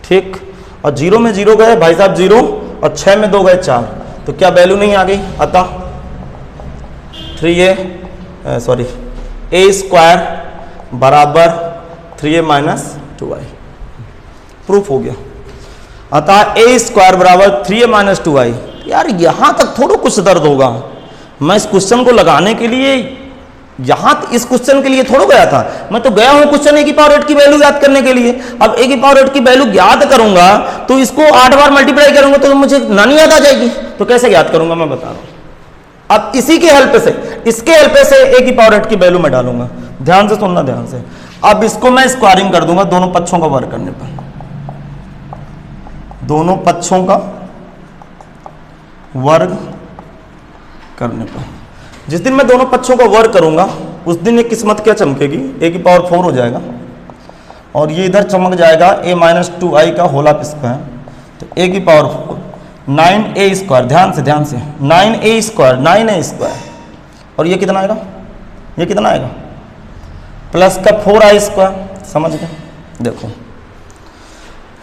ठीक, और 0 में 0 गए भाई साहब 0, और 6 में 2 गए 4। तो क्या वैल्यू नहीं आ गई? अतः a स्क्वायर बराबर 3a - 2i प्रूफ हो गया। अतः a स्क्वायर बराबर 3a - 2i। यार यहां तक थोड़ा कुछ दर्द होगा। मैं इस क्वेश्चन को लगाने के लिए यहां इस क्वेश्चन के लिए थोड़ा गया था। मैं तो गया हूं क्वेश्चन a की पावर 8 की वैल्यू ज्ञात करने के लिए। अब a की पावर 8 की वैल्यू ज्ञात करूंगा तो इसको 8 बार मल्टीप्लाई करूंगा तो मुझे नानी याद आ जाएगी। तो कैसे ज्ञात करूंगा मैं बता रहा हूं। अब इसी के हेल्प से, इसके हेल्प से a की पावर 8 की वैल्यू मैं डालूंगा। ध्यान से सुनना, ध्यान से। अब इसको मैं स्क्वायरिंग कर दूंगा दोनों पक्षों का वर्ग करने पर। दोनों पक्षों का वर्ग करने पर, जिस दिन मैं दोनों पक्षों का वर्ग करूंगा उस दिन एक किस्मत क्या चमकेगी? a की पावर 4 हो जाएगा। और ये इधर चमक जाएगा a माइनस 2i का होल ऑफ स्क्वायर, तो a की पावर 4 9a स्क्वायर, ध्यान से 9a स्क्वायर, और ये कितना आएगा, ये कितना आएगा प्लस का 4i स्क्वायर, समझ गए। देखो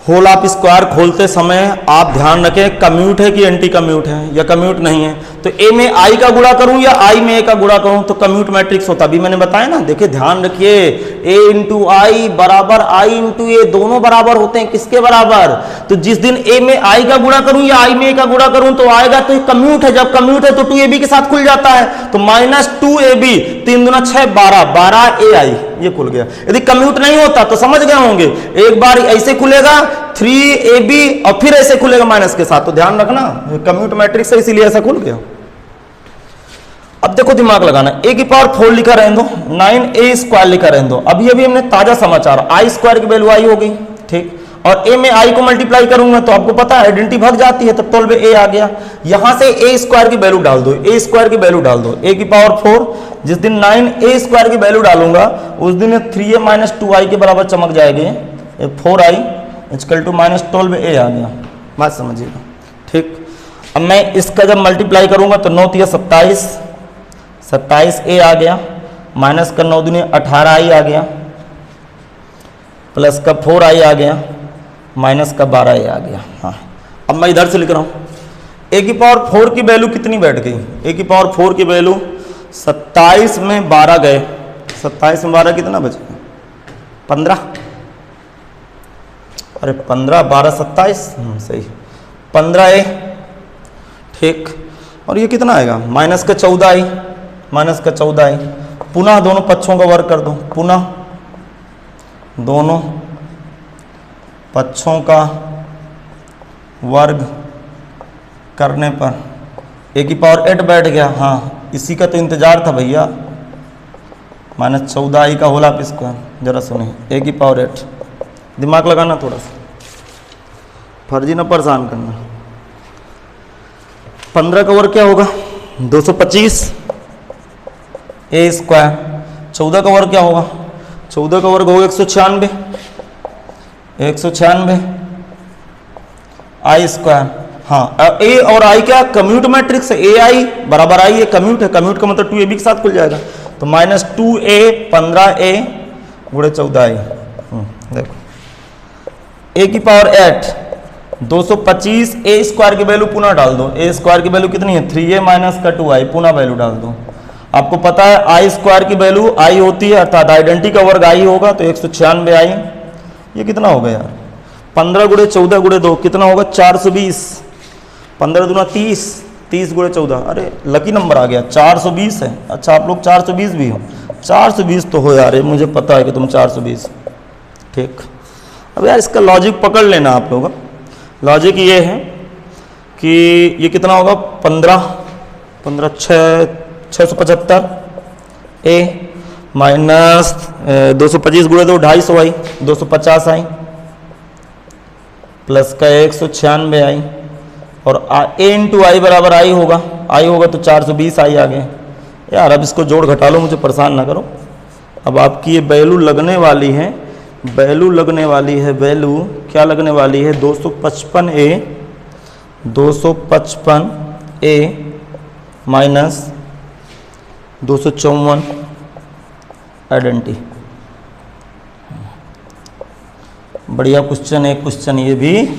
होल ऑफ स्क्वायर खोलते समय आप ध्यान रखें कम्यूट है कि एंटी कम्यूट है, या कम्यूट नहीं है, तो a में i का गुणा करूं या i में a का गुणा करूं तो कम्यूट मैट्रिक्स होता, अभी मैंने बताया ना। देखिए ध्यान रखिए a इंटू आई बराबर i इंटू ए, दोनों बराबर होते हैं, किसके बराबर, तो जिस दिन a में i का गुणा करूं या i में a का गुणा करूं तो आएगा, तो कम्यूट है, जब कम्यूट है तो 2ab के साथ खुल जाता है, तो माइनस 2ab 3 दूना 6 12ai ये खुल गया। यदि कम्यूट नहीं होता तो समझ गए होंगे, एक बार ऐसे खुलेगा 3ab और फिर ऐसे खुलेगा माइनस के साथ, तो ध्यान रखना कम्यूट मैट्रिक्स है इसीलिए ऐसा खुल गया। अब देखो दिमाग लगाना, a की पावर 4 लिखा रहने दो, 9a स्क्वायर लिखा रहने दो, अभी अभी हमने ताजा समाचार i स्क्वायर की वैल्यू आई हो गई, ठीक, और a में i को मल्टीप्लाई करूंगा तो आपको पता है आइडेंटिटी भाग जाती है, तब 12a आ गया, यहां से a स्क्वायर की वैल्यू डाल दो, a स्क्वायर की वैल्यू डाल दो, a की पावर 4, जिस दिन 9a स्क्वायर की वैल्यू डालूंगा उस दिन 3a माइनस 2i के बराबर चमक जाएगी, 4i equal to minus 12a आ गया, बात समझिएगा, ठीक। अब मैं इसका जब मल्टीप्लाई करूंगा तो 9 तिया 27a आ गया, माइनस का 9 दूनी 18i आ गया, प्लस का 4i आ गया, माइनस का 12i आ गया। हाँ अब मैं इधर से लिख रहा हूं, a की पावर 4 की वैल्यू कितनी बैठ गई, a की पावर 4 की वैल्यू 27 में 12 गए, 27 में 12 कितना बचेगा 15, अरे 15 12 27 सही 15a, ठीक, और ये कितना आएगा माइनस का 14i, माइनस का 14i, पुनः दोनों पक्षों का वर्ग कर दो, पुनः दोनों पक्षों का वर्ग करने पर a की पावर 8 बैठ गया, हाँ इसी का तो इंतजार था भैया, माइनस 14i का होल ऑफ स्क्वायर, जरा सुनिए a की पावर 8, दिमाग लगाना थोड़ा सा, फर्जी ना परेशान करना। 15 का वर्ग क्या होगा 225 a स्क्वायर, 14 का वर्ग क्या होगा, 14 का वर्ग होगा 196 i स्क्वायर, हाँ a और i क्या कम्यूट मैट्रिक्स है, a i बराबर i, ये कम्यूट है, कम्यूट का मतलब 2ab के साथ खुल जाएगा, तो माइनस 2a 15a गुणे 14i, देखो a की पावर 8 225 a स्क्वायर की वैल्यू पुनः डाल दो, a स्क्वायर की वैल्यू कितनी है 3a माइनस का 2i, पुनः वैल्यू डाल दो, आपको पता है i स्क्वायर की वैल्यू i होती है, अर्थात आइडेंटिटी का वर्ग i होगा, तो 196i, ये कितना होगा यार 15 गुणे 14 गुणे 2 कितना होगा 420, 15 दूना 30, 30 गुणे 14, अरे लकी नंबर आ गया 420 है। अच्छा आप लोग 420 भी हो, 420 तो हो यार, ये मुझे पता है कि तुम 420, ठीक। अब यार इसका लॉजिक पकड़ लेना आप लोग, लॉजिक ये है कि ये कितना होगा 15 675 a माइनस 225 गुणे 2 250 आई, 250 आई, प्लस का 196 आई, और a इंटू आई बराबर आई होगा तो 420 आई आ गए। यार अब इसको जोड़ घटा लो, मुझे परेशान ना करो। अब आपकी ये वैल्यू लगने वाली है, वैल्यू क्या लगने वाली है 255a माइनस 254 आइडेंटिटी। बढ़िया क्वेश्चन है, क्वेश्चन ये भी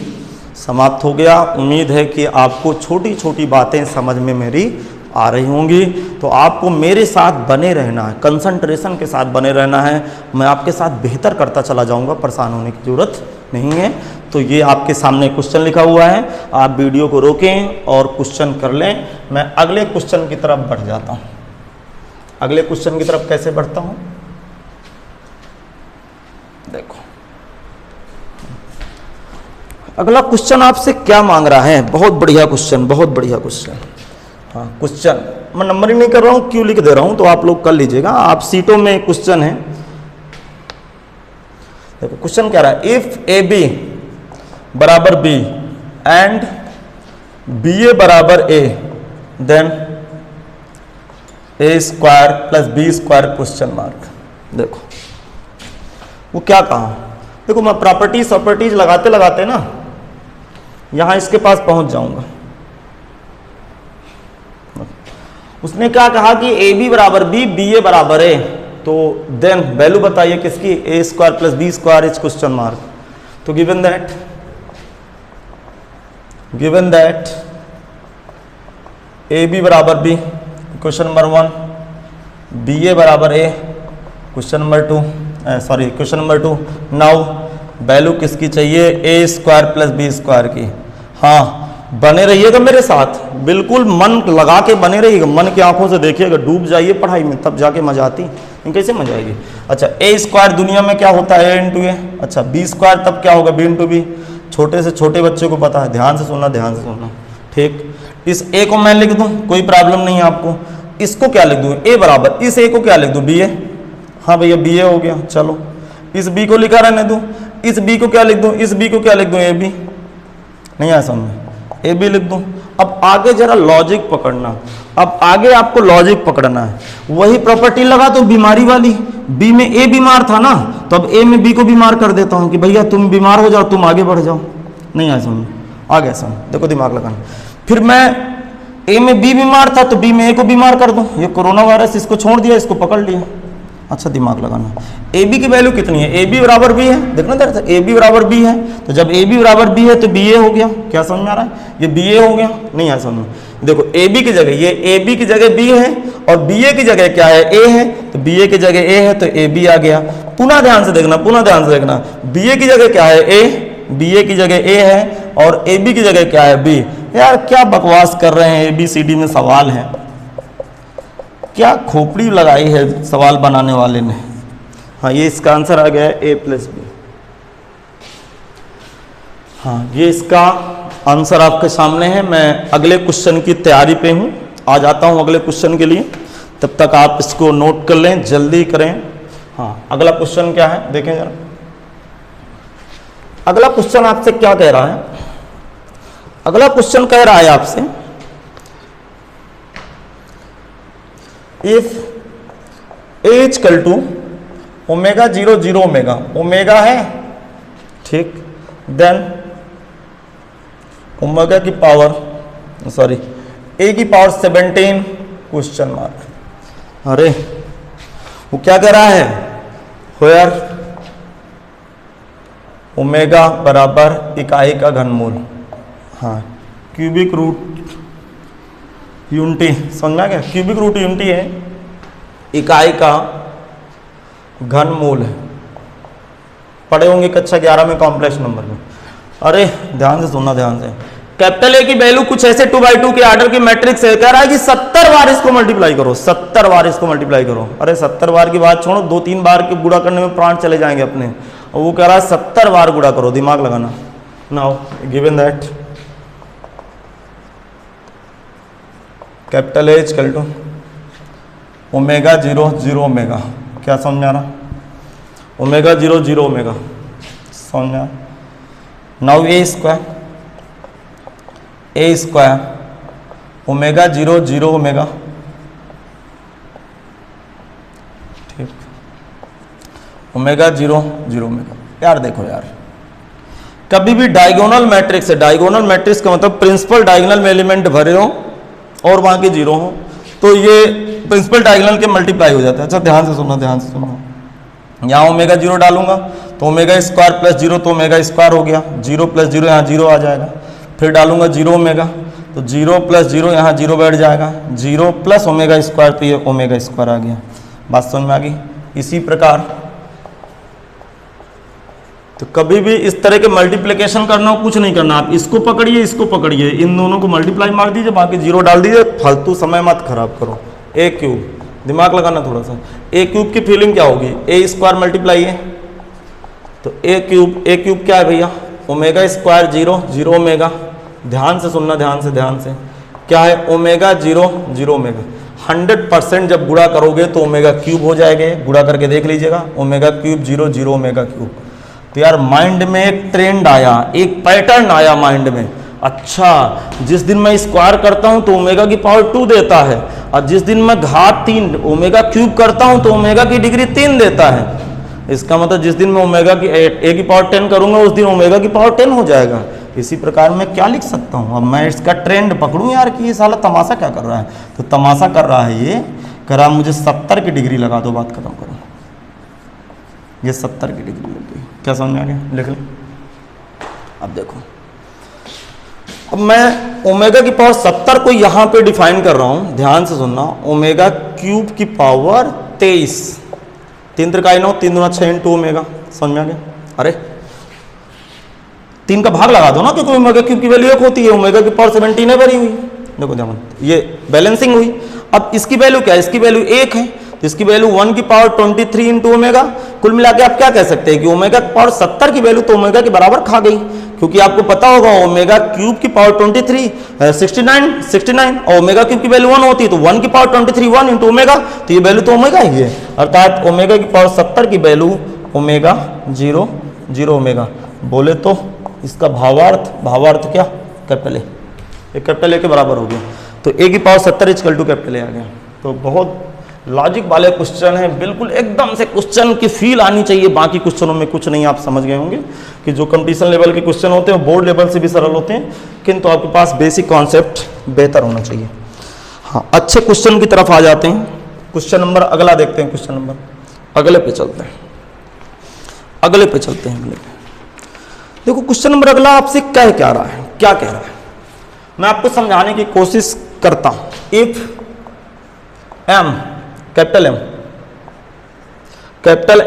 समाप्त हो गया। उम्मीद है कि आपको छोटी छोटी बातें समझ में मेरी आ रही होंगी। तो आपको मेरे साथ बने रहना है, कंसंट्रेशन के साथ बने रहना है। मैं आपके साथ बेहतर करता चला जाऊंगा, परेशान होने की जरूरत नहीं है। तो ये आपके सामने क्वेश्चन लिखा हुआ है, आप वीडियो को रोकें और क्वेश्चन कर लें। मैं अगले क्वेश्चन की तरफ बढ़ जाता हूँ। अगले क्वेश्चन की तरफ कैसे बढ़ता हूँ, देखो अगला क्वेश्चन आपसे क्या मांग रहा है। बहुत बढ़िया क्वेश्चन, बहुत बढ़िया क्वेश्चन। हाँ क्वेश्चन मैं नंबर ही नहीं कर रहा हूँ, क्यों लिख दे रहा हूँ, तो आप लोग कर लीजिएगा। आप सीटों में क्वेश्चन है, देखो क्वेश्चन क्या रहा है। इफ ए बी बराबर बी एंड बी ए बराबर A then A square plus B square question mark. देखो वो क्या कहा, देखो मैं प्रॉपर्टीज लगाते लगाते ना यहां इसके पास पहुंच जाऊंगा। उसने क्या कहा कि ए बी बराबर बी, बी ए बराबर ए, तो देन वैल्यू बताइए किसकी, A square plus B square is question mark. तो गिवन दैट ए बी बराबर B question number 1, B A बराबर A question number 2, now value किसकी चाहिए, A square plus B square की। हाँ बने रहिएगा मेरे साथ, बिल्कुल मन लगा के बने रहिएगा, मन की आंखों से देखिएगा, डूब जाइए पढ़ाई में, तब जाके मजा आती। कैसे मजा आएगी। अच्छा ए स्क्वायर दुनिया में क्या होता है, ए इंटू ए। अच्छा बी स्क्वायर तब क्या होगा, बी इंटू बी। छोटे से छोटे बच्चे को पता है, ध्यान से सुनना। ठीक, इस ए को मैं लिख दूं, कोई प्रॉब्लम नहीं है आपको। इसको क्या लिख दूं, ए बराबर, इस ए को क्या लिख दूं, बी ए। हाँ भैया बी ए हो गया, चलो इस बी को लिखा रहने दूं, इस बी को क्या लिख दूं, इस बी को क्या लिख दूं, ए बी। नहीं आया समझ, ए बी लिख दूं। अब आगे जरा लॉजिक पकड़ना, अब आगे आपको लॉजिक पकड़ना है। वही प्रॉपर्टी लगा तो बीमारी वाली, बी में ए बीमार था ना, तो अब ए में बी को बीमार कर देता हूं कि भैया तुम बीमार हो जाओ, तुम आगे बढ़ जाओ। नहीं आया समझ, आ गया समझ, देखो दिमाग लगाना। फिर मैं ए में बी बीमार था तो बी में ए को बीमार कर दूं, ये कोरोना वायरस इसको छोड़ दिया, इसको पकड़ लिया। अच्छा दिमाग लगाना, ए बी की वैल्यू कितनी है, ए बी बराबर बी है, देखना दरअसल ए बी बराबर बी है, तो जब ए बी बराबर बी है तो बी ए हो गया। क्या समझ में आ रहा है, ये बी ए हो गया। नहीं है समझ में, देखो ए बी की जगह, ये ए बी की जगह बी है और बी ए की जगह क्या है, ए है, तो बी ए की जगह ए है तो ए बी आ गया। पुनः ध्यान से देखना, बी ए की जगह क्या है, ए, बी ए की जगह ए है और ए बी की जगह क्या है, बी। यार क्या बकवास कर रहे हैं, ए बी सी डी में सवाल है, क्या खोपड़ी लगाई है सवाल बनाने वाले ने। हाँ ये इसका आंसर आ गया है ए प्लस बी। हाँ ये इसका आंसर आपके सामने है। मैं अगले क्वेश्चन की तैयारी पे हूँ, आ जाता हूँ अगले क्वेश्चन के लिए, तब तक आप इसको नोट कर लें, जल्दी करें। हाँ अगला क्वेश्चन क्या है देखें जरा, अगला क्वेश्चन आपसे क्या कह रहा है। अगला क्वेश्चन कह रहा है आपसे, if A equal to omega 0 0 omega, omega है ठीक, देन ओमेगा की पावर ए की पावर 17 क्वेश्चन मार्क। अरे वो क्या कह रहा है, वेयर ओमेगा बराबर इकाई का घनमूल। हाँ क्यूबिक रूट यूनिटी, समझ में आ गया, क्यूबिक रूट यूनिटी है, इकाई का घनमूल है। पढ़े होंगे कक्षा 11 में कॉम्प्लेक्स नंबर में। अरे ध्यान से सुनना, ध्यान से। कैपिटल ए की वैल्यू कुछ ऐसे 2/2 के ऑर्डर की मैट्रिक्स है, कह रहा है कि 70 बार इसको मल्टीप्लाई करो, 70 बार इसको मल्टीप्लाई करो। अरे 70 बार की बात छोड़ो, 2-3 बार के गुणा करने में प्राण चले जाएंगे अपने, और वो कह रहा है 70 बार गुणा करो, दिमाग लगाना। Now given that capital A equal to omega 0 0 omega, क्या समझ में आ रहा, ओमेगा 0 0 ओमेगा, समझ में आ रहा। नाउ ए स्क्वायर ओमेगा 0 0 ओमेगा, ठीक, ओमेगा 0 0 ओमेगा। यार देखो यार, कभी भी डायगोनल मैट्रिक्स है, डायगोनल मैट्रिक्स का मतलब प्रिंसिपल डायगोनल में एलिमेंट भरे हो और वहां के 0 हो, तो ये प्रिंसिपल डायगोनल के मल्टीप्लाई हो जाता है। अच्छा ध्यान से सुनना, यहाँ ओमेगा 0 डालूंगा तो ओमेगा स्क्वायर प्लस 0 तो ओमेगा स्क्वायर हो गया, 0 प्लस 0 यहाँ 0 आ जाएगा। फिर डालूंगा 0 ओमेगा तो 0 प्लस 0 यहाँ 0 बैठ जाएगा, 0 प्लस ओमेगा स्क्वायर तो ये ओमेगा स्क्वायर आ गया। बात समझ में आ गई। इसी प्रकार तो कभी भी इस तरह के मल्टीप्लिकेशन करना हो, कुछ नहीं करना, आप इसको पकड़िए, इन दोनों को मल्टीप्लाई मार दीजिए, बाकी 0 डाल दीजिए, फालतू समय मत खराब करो। ए क्यूब, दिमाग लगाना थोड़ा सा। ए क्यूब की फीलिंग क्या होगी, ए स्क्वायर मल्टीप्लाई है तो ए क्यूब क्या है भैया, ओमेगा स्क्वायर 0 0 ओमेगा। ध्यान से सुनना, ध्यान से क्या है, ओमेगा 0 0 ओमेगा। 100% जब गुणा करोगे तो ओमेगा क्यूब हो जाएगा, गुणा करके देख लीजिएगा, ओमेगा क्यूब 0 0 ओमेगा क्यूब। तो यार माइंड में एक ट्रेंड आया, एक पैटर्न आया माइंड में। अच्छा जिस दिन मैं स्क्वायर करता हूं तो ओमेगा की पावर 2 देता है, और जिस दिन मैं घात 3 ओमेगा क्यूब करता हूं तो ओमेगा की डिग्री 3 देता है। इसका मतलब जिस दिन मैं ओमेगा की ए की पावर 10 करूंगा उस दिन ओमेगा की पावर 10 हो जाएगा। इसी प्रकार मैं क्या लिख सकता हूँ, अब मैं इसका ट्रेंड पकड़ूं यार कि ये साला तमाशा क्या कर रहा है। तो तमाशा कर रहा है ये, कह रहा मुझे 70 की डिग्री लगा दो, बात खत्म करो। ये 70 की डिग्री लग गई, क्या समझ में आ गया, लिख लो। अब देखो, अब मैं ओमेगा की पावर 70 को यहां पे डिफाइन कर रहा हूं, ध्यान से सुनना। ओमेगा क्यूब की पावर 23, 3 त्रिकाई 9, 3 दूना 6 इंटू ओमेगा, समझ में आ गया। अरे 3 का भाग लगा दो ना, क्योंकि ओमेगा क्यूब की वैल्यू 1 होती है, ओमेगा की पावर 17 है भरी हुई। देखो ध्यान, ये बैलेंसिंग हुई। अब इसकी वैल्यू क्या है, इसकी वैल्यू 1 है, तो इसकी वैल्यू 1 की पावर 23 इंटू ओमेगा। कुल मिला के आप क्या कह सकते हैं कि ओमेगा की पावर 70 की वैल्यू तो ओमेगा के बराबर खा गई, क्योंकि आपको पता होगा ओमेगा क्यूब की पावर 23 69 और ओमेगा क्यूब की वैल्यू 1 होती है, तो 1 की पावर 23 1 इंटू ओमेगा, तो ये वैल्यू तो ओमेगा ही है। अर्थात ओमेगा की पावर 70 की वैल्यू ओमेगा 0 ओमेगा। बोले तो इसका भावार्थ क्या, कैपिटल ए, कैपिटल ए के बराबर हो गया। तो ए की power 70 equal to capital A आ गया। तो बहुत लॉजिक वाले क्वेश्चन है, बिल्कुल एकदम से क्वेश्चन की फील आनी चाहिए। बाकी क्वेश्चनों में कुछ नहीं, आप समझ गए होंगे कि जो कंपटीशन लेवल के क्वेश्चन होते हैं बोर्ड लेवल से भी सरल होते हैं, किंतु आपके पास बेसिक कॉन्सेप्ट बेहतर होना चाहिए। हाँ, अच्छे क्वेश्चन की तरफ आ जाते हैं। क्वेश्चन नंबर अगला देखते हैं, क्वेश्चन नंबर अगले पे चलते हैं, अगले पे। देखो क्वेश्चन नंबर अगला आपसे क्या रहा है, क्या कह रहा है, मैं आपको समझाने की कोशिश करता हूं। If M, capital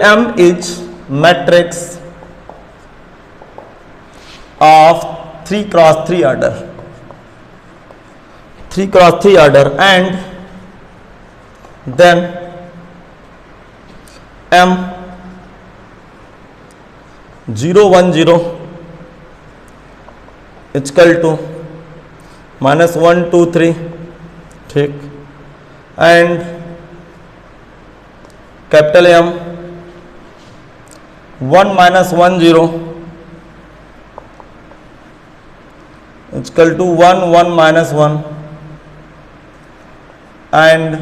M is matrix of 3 cross 3 order, 3 cross 3 order, and then M 0 1 0 is equal to minus 1 2 3, ठीक, and capital M 1 minus 1 0 is equal to 1 1 minus 1, and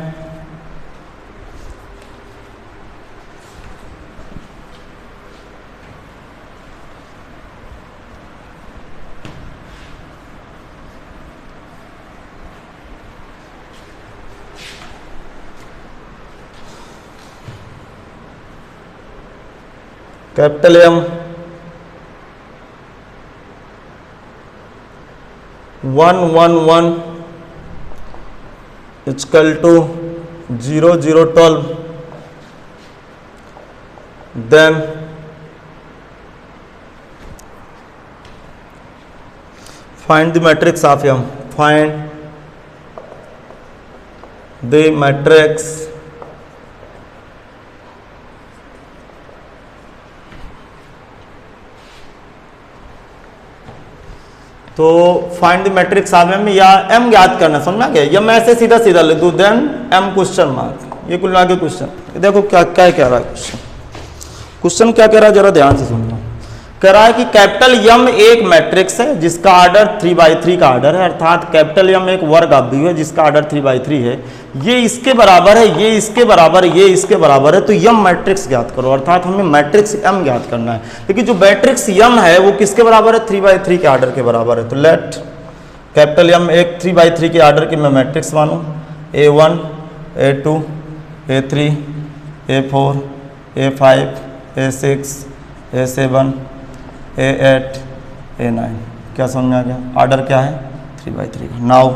capital M 1 1 1 equal to 0 0 12, then find the matrix of M, find the matrix तो find the matrix of M या M ज्ञात करना, समझ में आ गया। या मैं ऐसे सीधा सीधा लिख दूं, देन M क्वेश्चन मार्क, ये कुल आगे क्वेश्चन। देखो क्या क्या कह रहा है क्वेश्चन क्या कह रहा है, जरा ध्यान से सुनना। कह रहा है कि कैपिटल M एक मैट्रिक्स है जिसका ऑर्डर 3/3 का ऑर्डर है, अर्थात कैपिटल M एक वर्ग अवयव है जिसका ऑर्डर 3/3 है। ये इसके बराबर है, ये इसके बराबर है, ये इसके बराबर है, तो M मैट्रिक्स ज्ञात करो। अर्थात हमें मैट्रिक्स M ज्ञात करना है, लेकिन जो मैट्रिक्स M है वो किसके बराबर है, 3/3 के ऑर्डर के बराबर है। तो लेट कैपिटल M एक 3/3 के ऑर्डर की मैं मैट्रिक्स मानूं, A1 A2 A3 A4 A5 A6 A7 A8 A9, क्या समझ में आ गया। ऑर्डर क्या है, 3/3 का। नाउ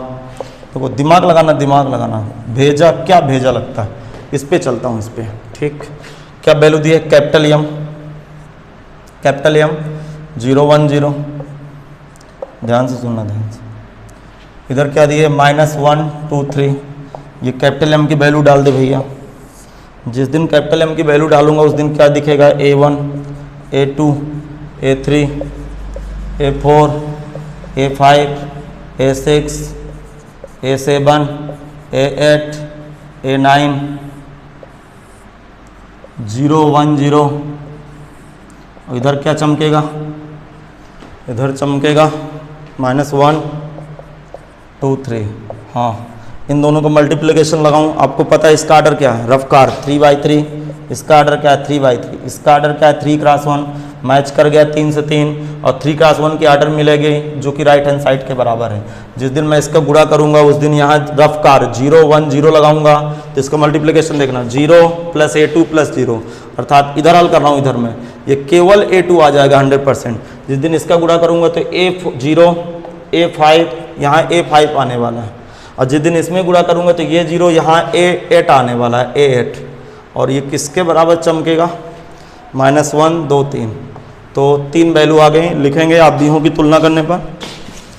देखो दिमाग लगाना, भेजा क्या भेजा लगता है, इस पे चलता हूँ, इस पे, ठीक। क्या वैल्यू दी है, कैपिटल M 0 1 0, ध्यान से सुनना, ध्यान से। इधर क्या दिए, -1 2 3, ये कैपिटल M की वैल्यू डाल दे भैया। जिस दिन कैपिटल M की वैल्यू डालूंगा उस दिन क्या दिखेगा, A1 A2 A3 A4 A5 A6 A7 A8 A9 0 1 0। इधर क्या चमकेगा, इधर चमकेगा -1 2 3। हाँ, इन दोनों को मल्टीप्लिकेशन लगाऊं, आपको पता है इसका ऑर्डर क्या है, रफ कार 3/3 इसका आर्डर क्या है 3/3, इसका आर्डर क्या है 3x1, मैच कर गया 3 से 3 और 3x1 की आर्डर मिलेगी जो कि राइट हैंड साइड के बराबर है। जिस दिन मैं इसका गुणा करूंगा उस दिन यहाँ रफ कार 0 1 0 लगाऊंगा तो इसका मल्टीप्लिकेशन देखना 0 + A2 + 0, अर्थात इधर हल कर रहा हूँ इधर में ये केवल A2 आ जाएगा 100%। जिस दिन इसका गुणा करूंगा तो A0 A5 यहाँ A5 आने वाला है और जिस दिन इसमें गुणा करूंगा तो ये 0 यहाँ A8 आने वाला है A8 और ये किसके बराबर चमकेगा -1 2 3, तो 3 वैल्यू आ गई। लिखेंगे आप दीहों की तुलना करने पर,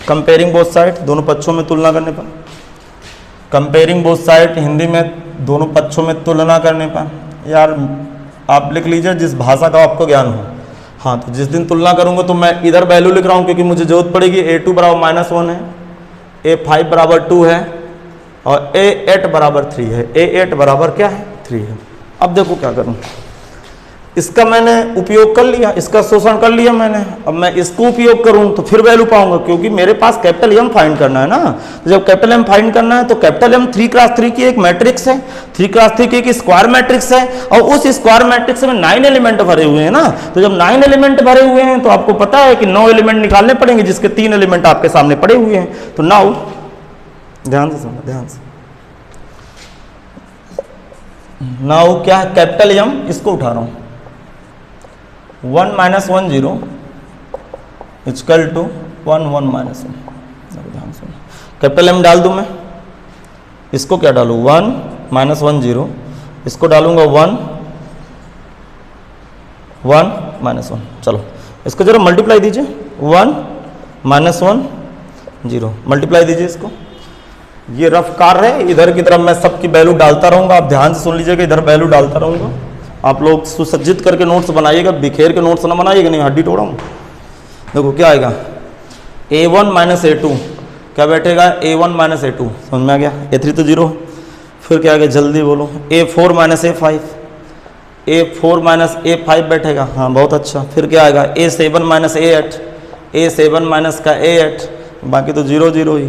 कंपेयरिंग बोथ साइड, दोनों पक्षों में तुलना करने पर, कंपेयरिंग बोथ साइड हिंदी में दोनों पक्षों में तुलना करने पर। यार आप लिख लीजिए जिस भाषा का आपको ज्ञान हो। हाँ, तो जिस दिन तुलना करूंगा तो मैं इधर वैल्यू लिख रहा हूँ क्योंकि मुझे जरूरत पड़ेगी। A2 बराबर -1 है, A5 बराबर 2 है और A8 बराबर 3 है। A8 बराबर क्या है 3 है। अब देखो क्या करूं, इसका मैंने उपयोग कर लिया, इसका शोषण कर लिया मैंने, अब मैं इसको उपयोग करूं तो फिर वैल्यू पाऊंगा क्योंकि मेरे पास कैपिटल M फाइंड करना है ना। तो जब कैपिटल M फाइंड करना है तो कैपिटल M 3x3 की एक मैट्रिक्स है, 3x3 की एक स्क्वायर मैट्रिक्स है और उस स्क्वायर मैट्रिक्स में 9 एलिमेंट भरे हुए हैं ना। तो जब 9 एलिमेंट भरे हुए हैं तो आपको पता है कि 9 एलिमेंट निकालने पड़ेंगे जिसके 3 एलिमेंट आपके सामने पड़े हुए हैं। तो नाउ ध्यान से सुनो, ध्यान से, नाउ क्या है कैपिटल M, इसको उठा रहा हूं 1 - 1 0 = 1 1 - 1। ध्यान से कैपिटल M डाल दूं मैं, इसको क्या डालूं 1 - 1 0, इसको डालूंगा 1 1 - 1। चलो इसको जरा मल्टीप्लाई दीजिए, 1 - 1 0 मल्टीप्लाई दीजिए इसको। ये रफ कार्य है, इधर की तरफ मैं सबकी वैल्यू डालता रहूंगा। आप ध्यान से सुन लीजिएगा, इधर वैल्यू डालता रहूंगा। आप लोग सुसज्जित करके नोट्स बनाइएगा, बिखेर के नोट्स ना बनाइएगा, नहीं हड्डी तोड़ा हूँ। देखो क्या आएगा A1 - A2 क्या बैठेगा A1 - A2, समझ में आ गया। A3 तो 0, फिर क्या आ गया जल्दी बोलो A4 - A5, A4 - A5 बैठेगा, हाँ बहुत अच्छा। फिर क्या आएगा A7 - A8, A7 का A8, बाकी तो 0 0 ही।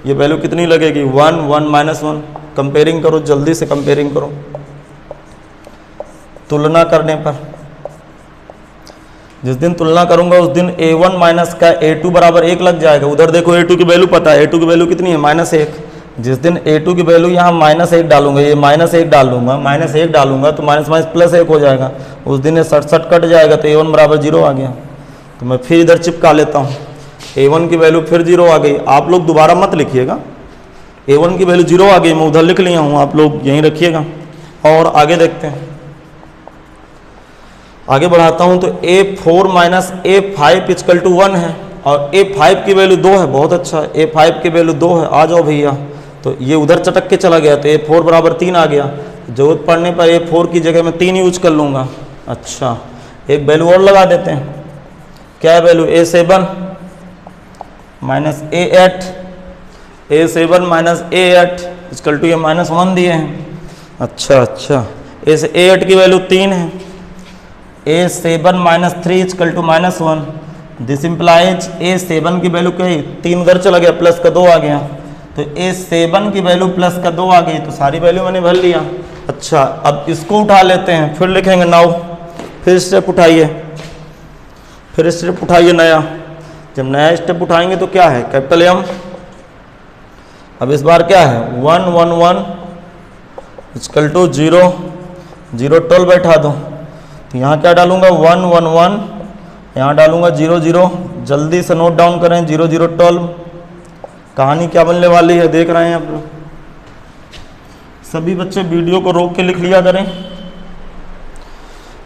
ये वैल्यू कितनी लगेगी 1 1 - 1। कंपेयरिंग करो, जल्दी से कंपेयरिंग करो तुलना करने पर। जिस दिन तुलना करूंगा उस दिन A1 - का A2 बराबर 1 लग जाएगा। उधर देखो A2 की वैल्यू पता है, A2 की वैल्यू कितनी है -1। जिस दिन A2 की वैल्यू यहाँ -1 डालूंगा, ये -1 डालूंगा, -1 डालूंगा तो -1 हो जाएगा। उस दिन ये 67 कट जाएगा तो A1 बराबर 0 आ गया। तो मैं फिर इधर चिपका लेता हूँ, A1 की वैल्यू फिर 0 आ गई। आप लोग दोबारा मत लिखिएगा, A1 की वैल्यू 0 आ गई, मैं उधर लिख लिया हूँ, आप लोग यहीं रखिएगा। और आगे देखते हैं, आगे बढ़ाता हूं तो A4 - A5 = 1 है और A5 की वैल्यू 2 है, बहुत अच्छा। A5 की वैल्यू 2 है, आ जाओ भैया। तो ये उधर चटक के चला गया तो A4 बराबर 3 आ गया। जरूरत पड़ने पर A4 की जगह में 3 यूज कर लूंगा। अच्छा, एक वैल्यू और लगा देते हैं, क्या value A7 - A8, A7 - A8 = ये -1 दिए हैं। अच्छा अच्छा, A8 की वैल्यू 3 है, A7 - 3 = -1। दिस इम्प्लाइज A7 की वैल्यू क्या है 3 उधर चला गया, प्लस का 2 आ गया। तो A7 की वैल्यू प्लस का 2 आ गई, तो सारी वैल्यू मैंने भर लिया। अच्छा, अब इसको उठा लेते हैं, फिर लिखेंगे नाउ, फिर स्टेप उठाइए, फिर स्टेप उठाइए नया। जब नया स्टेप उठाएंगे तो क्या है कैपिटल M। अब इस बार क्या है 1 1 1 = 0 0 12 बैठा दो। तो यहाँ क्या डालूंगा 1 1 1, यहाँ डालूंगा 0 0। जल्दी से नोट डाउन करें 0 0 12। कहानी क्या बनने वाली है देख रहे हैं आप लोग। सभी बच्चे वीडियो को रोक के लिख लिया करें।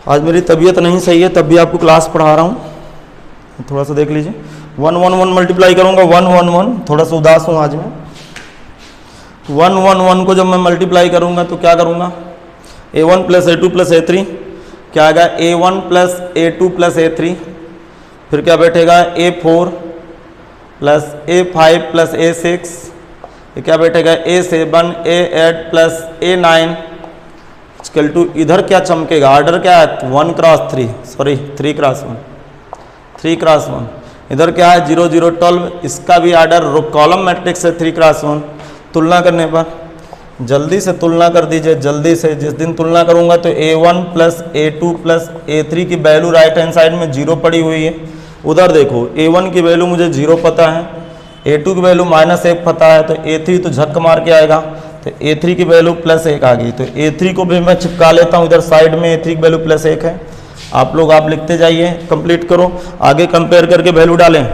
आज मेरी तबीयत नहीं सही है, तब भी आपको क्लास पढ़ा रहा हूँ, थोड़ा सा देख लीजिए। 1 1 1 मल्टीप्लाई करूँगा 1 1 1, थोड़ा सा उदास हूँ आज मैं। 1 1 1 को जब मैं मल्टीप्लाई करूँगा तो क्या करूँगा A1 + A2 + A3 क्या आएगा A1 + A2 + A3। फिर क्या बैठेगा A4 + A5 + A6। ये क्या बैठेगा A7 A8 + A9 = इधर क्या चमकेगा ऑर्डर क्या है 1x3, सॉरी 3x1, 3x1। इधर क्या है 0 0 12, इसका भी ऑर्डर कॉलम मैट्रिक्स है 3x1। तुलना करने पर जल्दी से तुलना कर दीजिए, जल्दी से। जिस दिन तुलना करूंगा तो A1 plus A2 plus A3 की वैल्यू राइट हैंड साइड में 0 पड़ी हुई है। उधर देखो A1 की वैल्यू मुझे 0 पता है, A2 की वैल्यू -1 पता है, तो A3 तो झक मार के आएगा, तो A3 की वैल्यू +1 आ गई। तो A3 को भी मैं चिपका लेता हूँ इधर साइड में, A3 की वैल्यू +1 है। आप लोग आप लिखते जाइए, कंप्लीट करो, आगे कंपेयर करके वैल्यू डालें।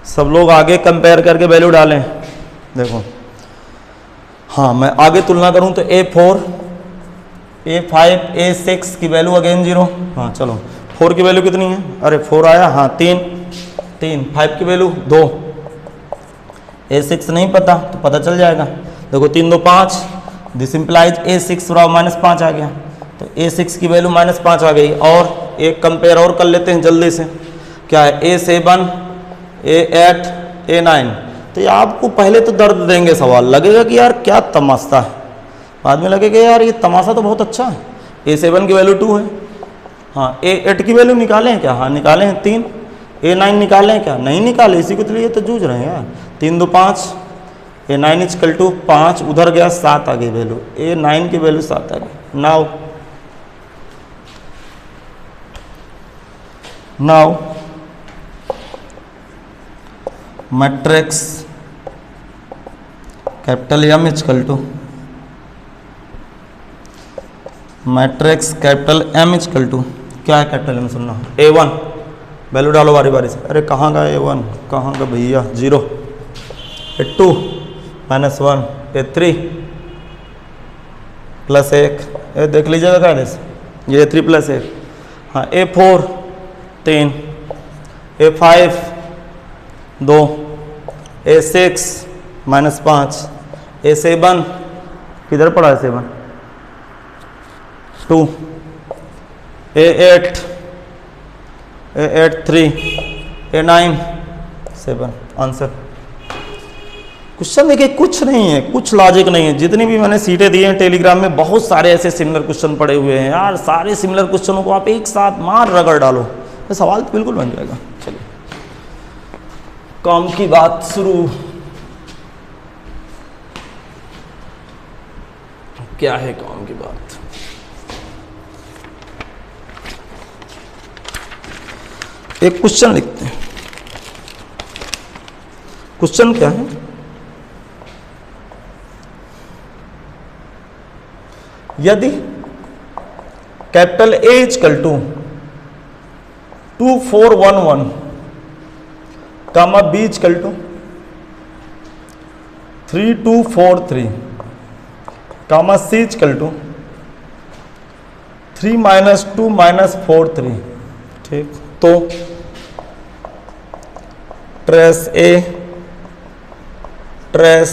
सब लोग आगे कंपेयर करके वैल्यू डालें। देखो हाँ, मैं आगे तुलना करूं तो A4, A5, A6 की वैल्यू अगेन 0। हाँ चलो, 4 की वैल्यू कितनी है? अरे 4 आया, हाँ 3, 5 की वैल्यू 2, A6 नहीं पता तो पता चल जाएगा। देखो 3 2 5, दिस इंप्लाइज A6 -5 आ गया, तो A6 की वैल्यू -5 आ गई। और एक कंपेयर और कर लेते हैं जल्दी से, क्या है? A7, A8, A9। तो ये आपको पहले तो दर्द देंगे सवाल, लगेगा कि यार क्या तमाशा है, बाद में लगेगा यार ये तमाशा तो बहुत अच्छा है। A7 की वैल्यू 2 है, हाँ। A8 की वैल्यू निकालें क्या? हाँ निकालें, 3। A9 निकालें क्या? नहीं निकाले, इसी के लिए तो जूझ रहे हैं यार। 3 2 5, A9 = 5, उधर गया 7 आ गई वैल्यू, A9 की वैल्यू 7 आ गई। Now matrix capital M = matrix capital M = क्या है? कैपिटल M सुनना, A1 वैल्यू डालो बारी बारी से। अरे कहाँ का A1, कहाँ का भैया? 0, A2 -1, A3 +1, ये देख लीजिएगा कायदे से, ये A3 +1, हाँ। A4 3, A5 2, A6 -5, A7 किधर पड़ा है? 7 2, A8 3, A9 7। आंसर क्वेश्चन देखिए, कुछ नहीं है, कुछ लॉजिक नहीं है। जितनी भी मैंने सीटें दी हैं टेलीग्राम में, बहुत सारे ऐसे सिमिलर क्वेश्चन पड़े हुए हैं यार। सारे सिमिलर क्वेश्चनों को आप एक साथ मार रगड़ डालो तो सवाल तो बिल्कुल बन जाएगा। चलिए काम की बात शुरू। क्या है काम की बात? एक क्वेश्चन लिखते हैं। क्वेश्चन क्या है? यदि capital A = 2411, comma B = 3243, comma C = 3 - 2 - 43, ठीक। तो ट्रेस A, ट्रेस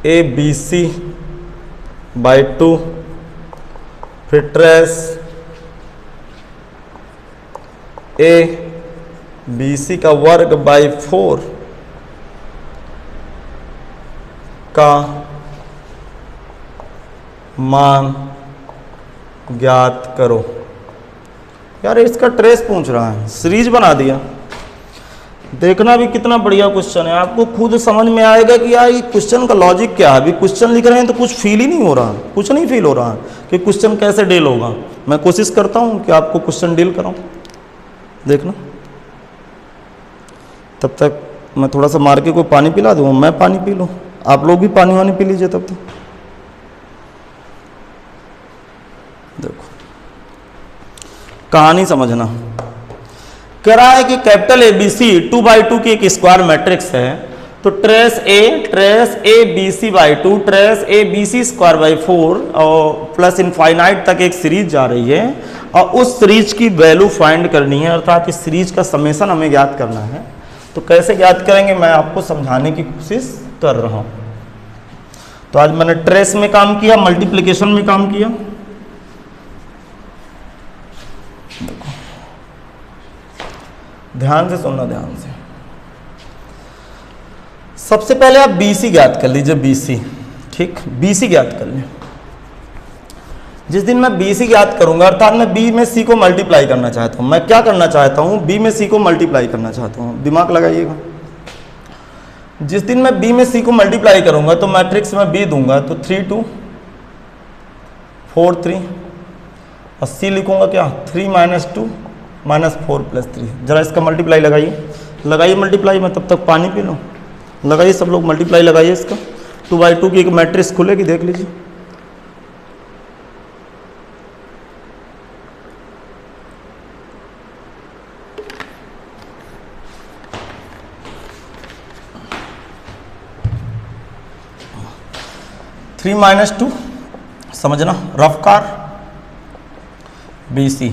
ABC/2, फिर ट्रेस ABC का वर्ग / 4 का मान ज्ञात करो। यार इसका ट्रेस पूछ रहा है, सीरीज बना दिया। देखना भी कितना बढ़िया क्वेश्चन है, आपको खुद समझ में आएगा कि यार ये क्वेश्चन का लॉजिक क्या है। अभी क्वेश्चन लिख रहे हैं तो कुछ फील ही नहीं हो रहा, कुछ नहीं फील हो रहा कि क्वेश्चन कैसे डील होगा। मैं कोशिश करता हूँ कि आपको क्वेश्चन डील कराऊँ, देखना। तब तक मैं थोड़ा सा मार के कोई पानी पिला दूँ, मैं पानी पी लूँ, आप लोग भी पानी वानी पी लीजिए तब तक। देखो कहानी समझना। कह रहा है कि कैपिटल ABC 2/2 की एक स्क्वायर मैट्रिक्स है, तो ट्रेस ABC/2, ट्रेस ABC²/4 और प्लस इनफाइनाइट तक एक सीरीज जा रही है, और उस सीरीज की वैल्यू फाइंड करनी है, अर्थात इस सीरीज का समेशन हमें ज्ञात करना है। तो कैसे ज्ञात करेंगे मैं आपको समझाने की कोशिश कर रहा हूं। तो आज मैंने ट्रेस में काम किया, मल्टीप्लिकेशन में काम किया। ध्यान से सुनना, ध्यान से। सबसे पहले आप BC ज्ञात कर लीजिए, BC, ठीक। BC ज्ञात कर लें। जिस दिन मैं बी सी याद करूंगा, अर्थात मैं बी में सी को मल्टीप्लाई करना चाहता हूं, मैं क्या करना चाहता हूं, बी में सी को मल्टीप्लाई करना चाहता हूं, दिमाग लगाइएगा। जिस दिन मैं बी में सी को मल्टीप्लाई करूंगा तो मैट्रिक्स में बी दूंगा तो 3 2 4 3 और सी लिखूंगा क्या 3 - 2 -4 + 3। जरा इसका मल्टीप्लाई लगाइए, लगाइए मल्टीप्लाई, मैं तब तक पानी पी लूँ। लगाइए सब लोग मल्टीप्लाई लगाइए इसका। 2/2 की एक मैट्रिक्स खुलेगी, देख लीजिए। थ्री -2 समझना, रफ्कार बी सी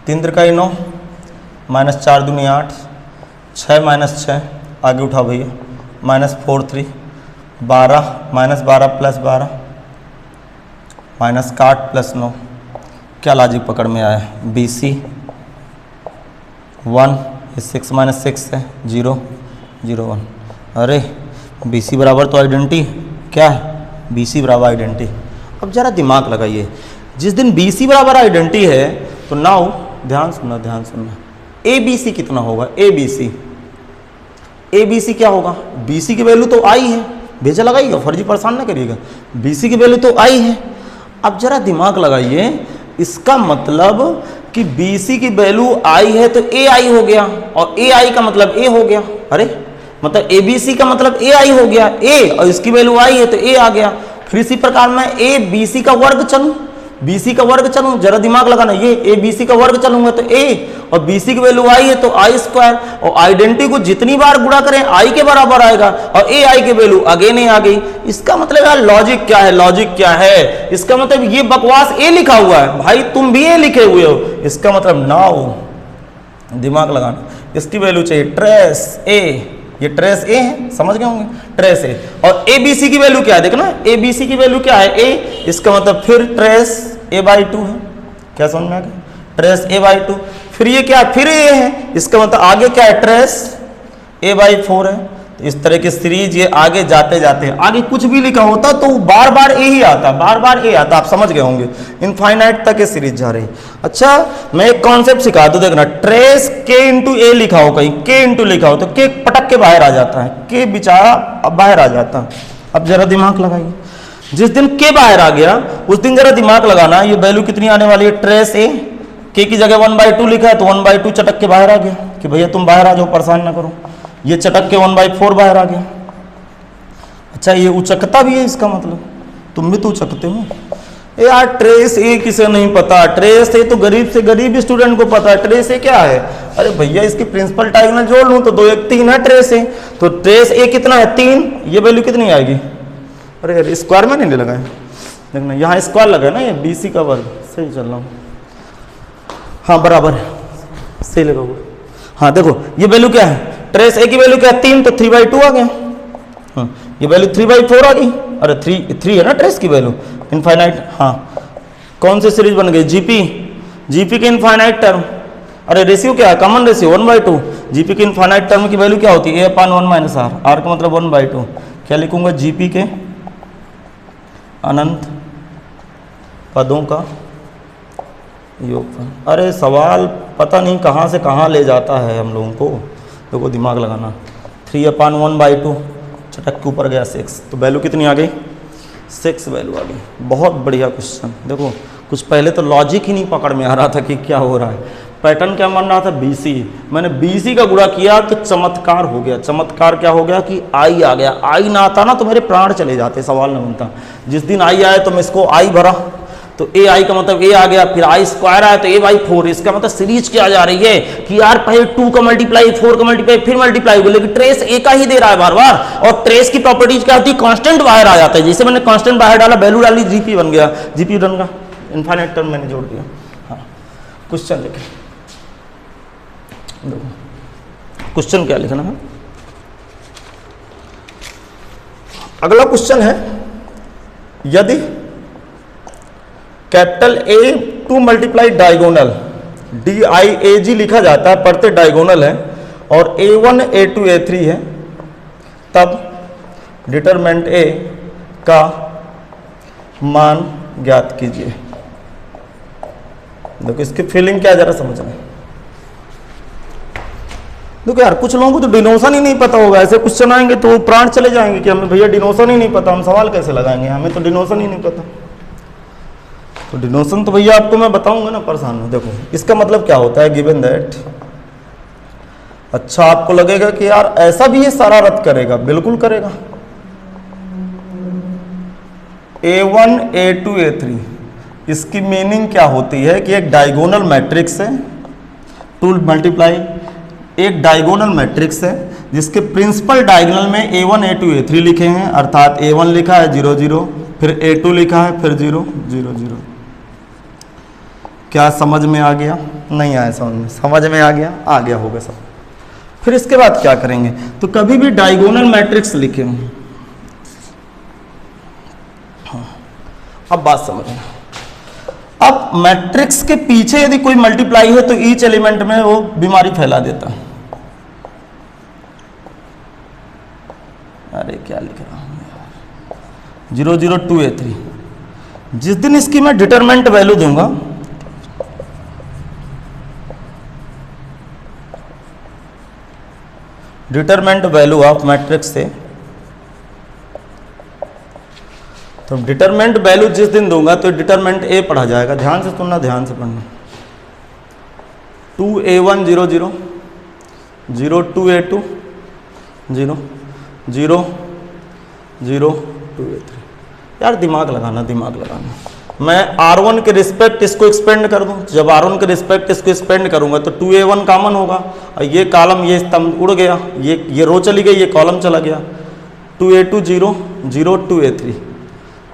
3 त्रिकाई 9 -4 दूनी 8 6 - 6 आगे उठा भैया -4 3 12 -12 + 12 -8 + 9। क्या लॉजिक पकड़ में आया? बी सी 1 6 - 6 है 0 0 1। अरे बी सी बराबर तो आइडेंटिटी क्या है? बी सी बराबर आइडेंटिटी। अब जरा दिमाग लगाइए, जिस दिन बी सी बराबर आइडेंटिटी है तो नाउ ध्यान सुनना, ध्यान सुनना, ए बी सी कितना होगा? ए बी सी क्या होगा? बी सी की वैल्यू तो आई है, भेजा लगाइएगा, फर्जी परेशान ना करिएगा। बी सी की वैल्यू तो आई है। अब जरा दिमाग लगाइए, इसका मतलब कि बी सी की वैल्यू आई है तो ए आई हो गया, और ए आई का मतलब ए हो गया। अरे मतलब ए बी सी का मतलब ए आई हो गया, ए और इसकी वैल्यू आई है तो ए आ गया। फिर इसी प्रकार मैं ए बी सी का वर्ग चलूं, बी सी का वर्ग चलूं, जरा दिमाग लगाना, ये ए बी सी का वर्ग चलूंगा तो ए, और बी सी की वैल्यू आई है तो आई स्क्वायर, और आइडेंटिटी को जितनी बार गुणा करें आई के बराबर आएगा, और ए आई की वैल्यू अगेन ए आ गई। इसका मतलब यार लॉजिक क्या है? लॉजिक क्या है? इसका मतलब ये बकवास ए लिखा हुआ है, भाई तुम भी ए लिखे हुए हो। इसका मतलब नाउ दिमाग लगाना, इसकी वैल्यू चाहिए ट्रेस ए, ये ट्रेस ए है, समझ गए होंगे, ट्रेस ए। और ए बी सी की वैल्यू क्या है? देखना, ए बी सी की वैल्यू क्या है? ए। इसका मतलब फिर ट्रेस a/2 है। क्या समझ में आ गया? Trace a/2। फिर ये क्या? फिर ए है, इसका मतलब आगे क्या है? ट्रेस a/4 है। तो इस तरह की सीरीज ये आगे जाते जाते आगे कुछ भी लिखा होता तो बार बार ए ही आता, बार बार ए आता, आप समझ गए होंगे। इनफाइनाइट तक ये सीरीज जा रही। अच्छा मैं एक कॉन्सेप्ट सिखा दूं, देखना, ट्रेस k × a लिखा हो, कहीं k × लिखा हो तो k पटक के बाहर आ जाता है, k बेचारा अब बाहर आ जाता है। अब जरा दिमाग लगाइए, जिस दिन k बाहर आ गया उस दिन जरा दिमाग लगाना, ये वैल्यू कितनी आने वाली है? ट्रेस a, k की जगह 1/2 लिखा है तो 1/2 चटक के बाहर आ गया कि भैया तुम बाहर आ जाओ, परेशान ना करो। ये चटक के 1/4 बाहर आ गया। अच्छा ये उचकता भी है, इसका मतलब तुम भी तो उचकते हो यार। ट्रेस ए किसे नहीं पता? ट्रेस ए तो गरीब से गरीब स्टूडेंट को पता है। ट्रेस ए क्या है? अरे भैया इसकी प्रिंसिपल डायगोनल जोड़ लूं तो 2 1 3 है ट्रेस ए। तो ट्रेस ए कितना है? 3। ये वैल्यू कितनी आएगी? अरे यार स्क्वायर में नहीं लगाए, देखना यहाँ स्क्वायर लगा है ना, ये बी सी का वर्ग, सही चल रहा हूँ, हाँ बराबर है, सही लगा हुआ। हाँ देखो ये वैल्यू क्या है? ट्रेस ए की वैल्यू क्या है? 3, तो 3/2 आ गया। हाँ ये वैल्यू 3/4 आ गई। अरे 3 है ना ट्रेस की वैल्यू, इनफाइनाइट। हाँ कौन सी सीरीज बन गई? जीपी के इनफाइनाइट टर्म। अरे रेशियो क्या है? Common ratio 1/2। जीपी के इनफाइनाइट टर्म की वैल्यू क्या होती है? a/1 - r, r का मतलब 1/2। क्या लिखूंगा? जीपी के अनंत पदों का योगफल। अरे सवाल पता नहीं कहाँ से कहाँ ले जाता है हम लोगों को, देखो दिमाग लगाना। 3/1/2 चटक के ऊपर गया 6, तो वैल्यू कितनी आ गई? 6 वैल्यू आ गई। बहुत बढ़िया क्वेश्चन। देखो कुछ पहले तो लॉजिक ही नहीं पकड़ में आ रहा था कि क्या हो रहा है। पैटर्न क्या मान रहा था? बीसी। मैंने बीसी का गुणा किया तो चमत्कार हो गया। चमत्कार क्या हो गया कि आई आ गया। आई ना आता ना तो मेरे प्राण चले जाते, सवाल न बनता। जिस दिन आई आए तो मैं इसको आई भरा तो ए आई का मतलब ए आ गया, फिर आई स्क्वायर आया तो a/4। इसका मतलब सीरीज क्या जा रही है कि यार पहले 2 का मल्टीप्लाई, 4 का मल्टीप्लाई, फिर मल्टीप्लाई हो, लेकिन ट्रेस ए का ही दे रहा है बार बार। और ट्रेस की प्रॉपर्टीज क्या होती है? कांस्टेंट बाहर आ जाता है। जैसे मैंने कांस्टेंट बाहर डाला, वैल्यू डाली, जीपी बन गया, जीपी बन गया, इनफाइनाइट टर्म मैंने जोड़ दिया। हाँ क्वेश्चन लिखे, क्वेश्चन क्या लिखना है? अगला क्वेश्चन है, यदि capital A2 multiply diagonal DIAG लिखा जाता है, पढ़ते डायगोनल है, और A1 A2 A3 है, तब डिटरमिनेंट A का मान ज्ञात कीजिए। देखो इसकी फीलिंग क्या जरा समझना। देखो यार कुछ लोगों को तो डिनोशन ही नहीं पता होगा, ऐसे क्वेश्चन आएंगे तो प्राण चले जाएंगे कि हमें भैया डिनोशन ही नहीं पता, हम सवाल कैसे लगाएंगे, हमें तो डिनोशन ही नहीं पता। तो डिनोशन तो भैया आपको मैं बताऊंगा ना, परेशान हो। देखो इसका मतलब क्या होता है, गिवन दैट। अच्छा आपको लगेगा कि यार ऐसा भी ये शरारत करेगा, बिल्कुल करेगा। A1 A2 A3 इसकी मीनिंग क्या होती है कि एक डायगोनल मैट्रिक्स है, 2 मल्टीप्लाई, एक डायगोनल मैट्रिक्स है जिसके प्रिंसिपल डायगोनल में A1 A2 A3 लिखे हैं, अर्थात A1 लिखा है 0 0, फिर A2 लिखा है फिर 0 0 0। क्या समझ में आ गया? नहीं आया समझ में? समझ में आ गया होगा सब। फिर इसके बाद क्या करेंगे, तो कभी भी डायगोनल मैट्रिक्स लिखे हों। अब बात समझना। अब मैट्रिक्स के पीछे यदि कोई मल्टीप्लाई है तो ईच एलिमेंट में वो बीमारी फैला देता है। अरे क्या लिख रहा हूं यार, 0 0 2 A3। जिस दिन इसकी मैं डिटरमिनेंट वैल्यू दूंगा, डिटरमिनेंट वैल्यू ऑफ मैट्रिक्स से, तो डिटरमिनेंट वैल्यू जिस दिन दूंगा तो डिटरमिनेंट ए पढ़ा जाएगा। ध्यान से सुनना, ध्यान से पढ़ना। 2A1 0 0 0 2 A2 0 0 0 2 A3। यार दिमाग लगाना, दिमाग लगाना। मैं R1 के रिस्पेक्ट इसको एक्सपेंड कर दूं, जब R1 के रिस्पेक्ट इसको एक्सपेंड करूंगा तो 2A1 कॉमन होगा, और ये कॉलम, ये स्तंभ उड़ गया, ये रो चली गई, ये कॉलम चला गया। 2A2 0 0 2 A3।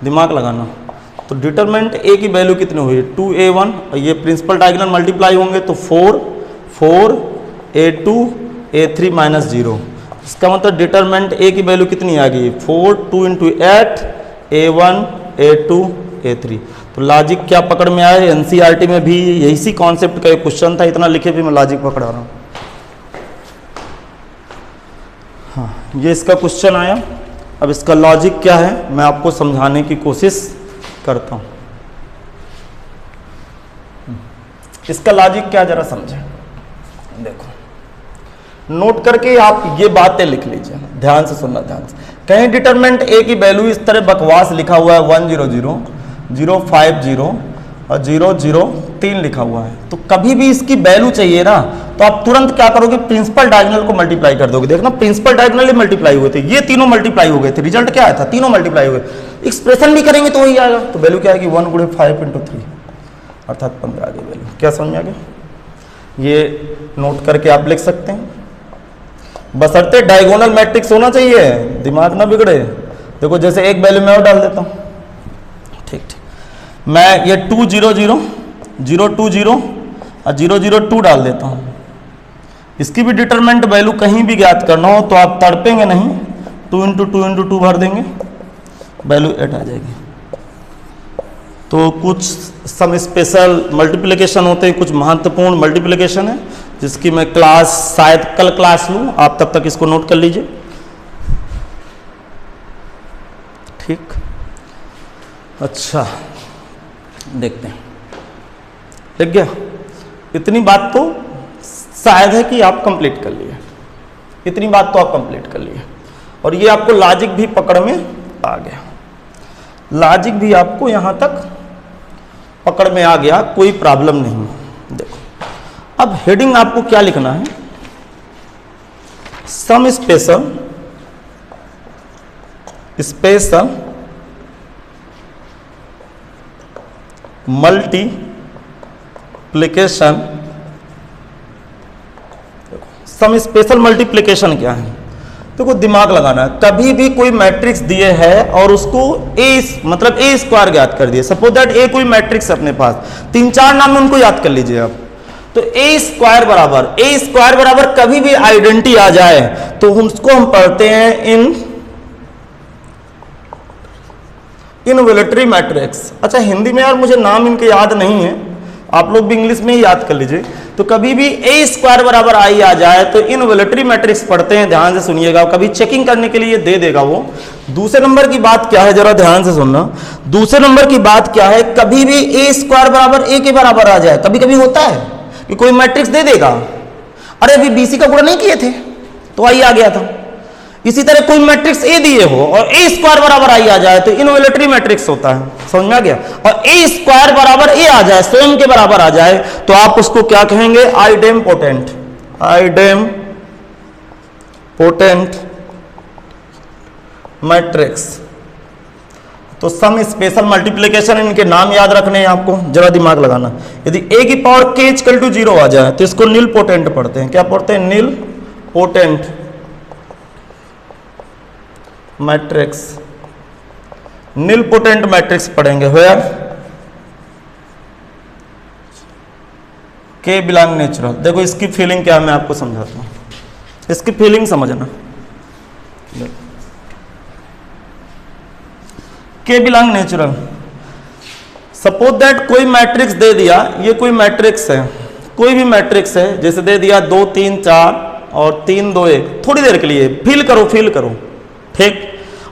दिमाग लगाना। तो डिटरमिनेंट ए की वैल्यू कितनी हुई, 2A1, और ये प्रिंसिपल डायगोनल मल्टीप्लाई होंगे तो 4 4 A2 A3 माइनस 0। इसका मतलब डिटरमिनेंट ए की वैल्यू कितनी आ गई, 4 2 × 8 A1 A2 A3। तो लॉजिक क्या पकड़ में आया? एनसीईआरटी में भी यही कॉन्सेप्ट का एक क्वेश्चन था, इतना लिखे भी मैं लॉजिक पकड़ा रहा हूँ। हाँ, ये इसका क्वेश्चन आया। अब इसका लॉजिक क्या है मैं आपको समझाने की कोशिश करता हूं। इसका लॉजिक क्या जरा समझें। देखो नोट करके आप ये बातें लिख लीजिए, ध्यान से सुनना, ध्यान से। कहीं डिटरमिनेंट ए की वैल्यू इस तरह बकवास लिखा हुआ है 1 0 0 0 5 0 और 0 0 3 लिखा हुआ है, तो कभी भी इसकी वैल्यू चाहिए ना, तो आप तुरंत क्या करोगे, प्रिंसिपल डायगोनल को मल्टीप्लाई कर दोगे। देखना प्रिंसिपल डायगोनल मल्टीप्लाई हुए थे, ये तीनों मल्टीप्लाई हो गए थे, रिजल्ट क्या आया था, तीनों मल्टीप्लाई हुए। एक्सप्रेशन भी करेंगे तो वही आएगा, तो वैल्यू क्या आएगी, 1 × 5 × 3 अर्थात 15 आ गई वैल्यू। क्या समझ में आ गया? ये नोट करके आप लिख सकते हैं, बशर्ते डायगोनल मैट्रिक्स होना चाहिए, दिमाग ना बिगड़े। देखो जैसे एक वैल्यू मैं और डाल देता हूँ, ठीक ठीक, मैं ये 2 0 0 0 2 0 और 0 0 2 डाल देता हूँ। इसकी भी डिटरमिनेंट वैल्यू कहीं भी ज्ञात करना हो तो आप तड़पेंगे नहीं, 2 × 2 × 2 भर देंगे, वैल्यू 8 आ जाएगी। तो कुछ सम स्पेशल मल्टीप्लिकेशन होते हैं, कुछ महत्वपूर्ण मल्टीप्लिकेशन है जिसकी मैं क्लास शायद कल क्लास लूँ, आप तब तक इसको नोट कर लीजिए, ठीक। अच्छा देखते हैं, लिख गया? इतनी बात तो शायद है कि आप कंप्लीट कर लिए, इतनी बात तो आप कंप्लीट कर लिए, और ये आपको लॉजिक भी पकड़ में आ गया, लॉजिक भी आपको यहां तक पकड़ में आ गया, कोई प्रॉब्लम नहीं। देखो अब हेडिंग आपको क्या लिखना है, some special multiplication. Some special multiplication क्या है, देखो दिमाग लगाना है। कभी भी कोई मैट्रिक्स दिए है और उसको ए मतलब ए स्क्वायर ज्ञात कर दिए, सपोज दैट ए कोई मैट्रिक्स अपने पास, 3-4 नाम में उनको याद कर लीजिए आप। तो ए स्क्वायर बराबर कभी भी आइडेंटिटी आ जाए तो उसको हम पढ़ते हैं इनवॉल्यूटरी मैट्रिक्स। अच्छा हिंदी में यार मुझे नाम इनके याद नहीं है, आप लोग भी इंग्लिश में ही याद कर लीजिए। तो कभी भी ए स्क्वायर बराबर आई आ जाए तो इनवॉल्यूटरी मैट्रिक्स पढ़ते हैं, ध्यान से सुनिएगा, कभी चेकिंग करने के लिए दे देगा वो। दूसरे नंबर की बात क्या है, जरा ध्यान से सुनना। दूसरे नंबर की बात क्या है, कभी भी ए स्क्वायर बराबर ए के बराबर आ जाए। कभी कभी होता है कि कोई मैट्रिक्स दे देगा, अरे अभी बीसी का गुणा नहीं किए थे तो आई आ गया था। इसी तरह कोई मैट्रिक्स ए दिए हो और ए स्क्वायर बराबर आई आ जाए तो इनवॉल्यूटरी मैट्रिक्स होता है, समझ में आ गया। और ए स्क्वायर बराबर ए आ जाए, स्वयं के बराबर आ जाए, तो आप उसको क्या कहेंगे, आइडेम्पोटेंट, आइडेम्पोटेंट मैट्रिक्स। तो सम स्पेशल मल्टीप्लिकेशन, इनके नाम याद रखने हैं आपको, जरा दिमाग लगाना। यदि ए की पावर के इक्वल टू 0 आ जाए तो इसको नील पोटेंट पढ़ते हैं। क्या पढ़ते हैं, नील पोटेंट मैट्रिक्स, नील पोटेंट मैट्रिक्स पढ़ेंगे। वेयर के बिलोंग नेचुरल। देखो इसकी फीलिंग क्या है मैं आपको समझाता हूं, इसकी फीलिंग समझना। के बिलोंग नेचुरल, सपोज दैट कोई मैट्रिक्स दे दिया, ये कोई मैट्रिक्स है, कोई भी मैट्रिक्स है, जैसे दे दिया 2 3 4 और 3 2 1, थोड़ी देर के लिए फील करो, ठीक।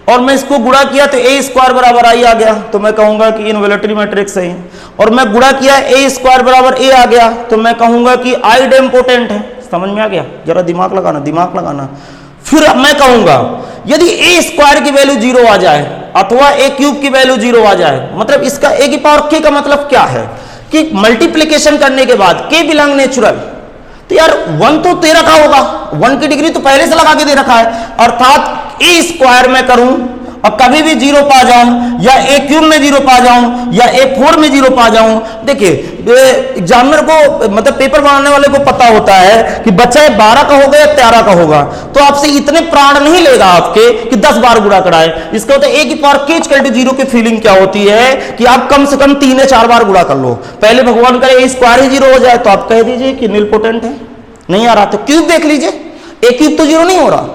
और मैं इसको गुणा किया तो ए स्क्वायर बराबर आई आ गया, तो मैं कहूंगा कि इनवॉल्यूटरी मैट्रिक्स है। और मैं गुणा किया ए स्क्वायर बराबर ए आ गया तो मैं कहूंगा कि आइडेम्पोटेंट है। समझ में आ गया, जरा दिमाग लगाना। फिर मैं कहूंगा यदि ए स्क्वायर की वैल्यू 0 आ जाए अथवा ए क्यूब की वैल्यू 0 आ जाए, मतलब इसका ए की पावर के का मतलब क्या है कि मल्टीप्लीकेशन करने के बाद के बिलोंग नेचुरल, तो यार 1 तो 13 का होगा, 1 की डिग्री तो पहले से लगा के दे रखा है, अर्थात ए स्क्वायर में करूं और कभी भी 0 पा जाऊं, या ए क्यूब में 0 पा जाऊं, या ए 4 में 0 पा जाऊं। देखिए एग्जामिनर को, मतलब पेपर बनाने वाले को पता होता है कि बच्चा 12 का होगा या 13 का होगा, तो आपसे इतने प्राण नहीं लेगा आपके कि 10 बार गुणा कराए। इसका होता है ए की पावर के इक्वल टू 0 की फीलिंग क्या होती है कि आप कम से कम 3 या 4 बार गुणा कर लो। पहले भगवान करे ए स्क्वायर ही 0 हो जाए तो आप कह दीजिए कि नील पोटेंट है। नहीं आ रहा तो क्यूब देख लीजिए, ए क्यूब तो 0 नहीं हो रहा,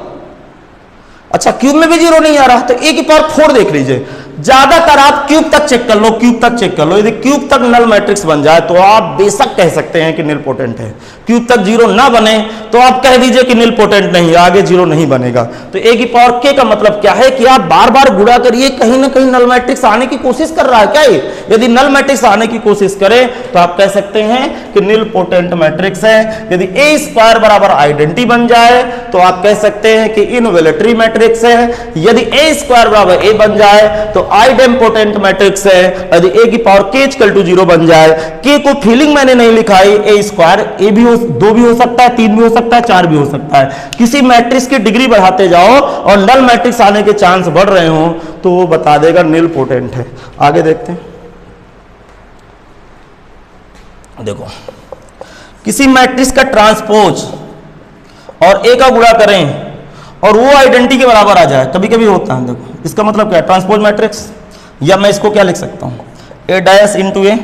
अच्छा क्यूब में भी 0 नहीं आ रहा तो ए की पावर 4 देख लीजिए। ज्यादातर आप क्यूब तक चेक कर लो, यदि क्यूब तक नल मैट्रिक्स बन जाए तो आप बेशक कह सकते हैं कि नील पोटेंट है। क्यूब तक 0 ना बने तो आप कह दीजिए कि नील पोटेंट नहीं, आगे 0 नहीं बनेगा। तो ए की पावर के का मतलब क्या है कि आप बार बार गुणा करिए, कहीं ना कहीं नल मैट्रिक्स आने की कोशिश कर रहा है क्या ये? यदि नल मैट्रिक्स आने की कोशिश करे तो आप कह सकते हैं कि नील पोटेंट मैट्रिक्स है। यदि ए स्क्वायर बराबर आइडेंटिटी बन जाए तो आप कह सकते हैं कि इनवॉल्यूटरी मैट्रिक्स है। यदि ए स्क्वायर बराबर ए बन जाए तो आइडेम्पोटेंट मैट्रिक्स है। यदि ए की पावर के इक्वल टू 0 बन जाए, के को फीलिंग मैंने नहीं लिखाई, ए स्क्वायर ए भी हो, 2 भी हो सकता है, 3 भी हो सकता है, 4 भी हो सकता है। किसी मैट्रिक्स की डिग्री बढ़ाते जाओ और नल मैट्रिक्स आने के चांस बढ़ रहे हो तो वो बता देगा नील पोटेंट है। आगे देखते हैं, देखो किसी मैट्रिक्स का ट्रांसपोज और ए का गुणा करें और वो आइडेंटिटी के बराबर आ जाए, कभी कभी होता है। देखो इसका मतलब क्या है, ट्रांसपोज मैट्रिक्स, या मैं इसको क्या लिख सकता हूं, ए डैश इंटू ए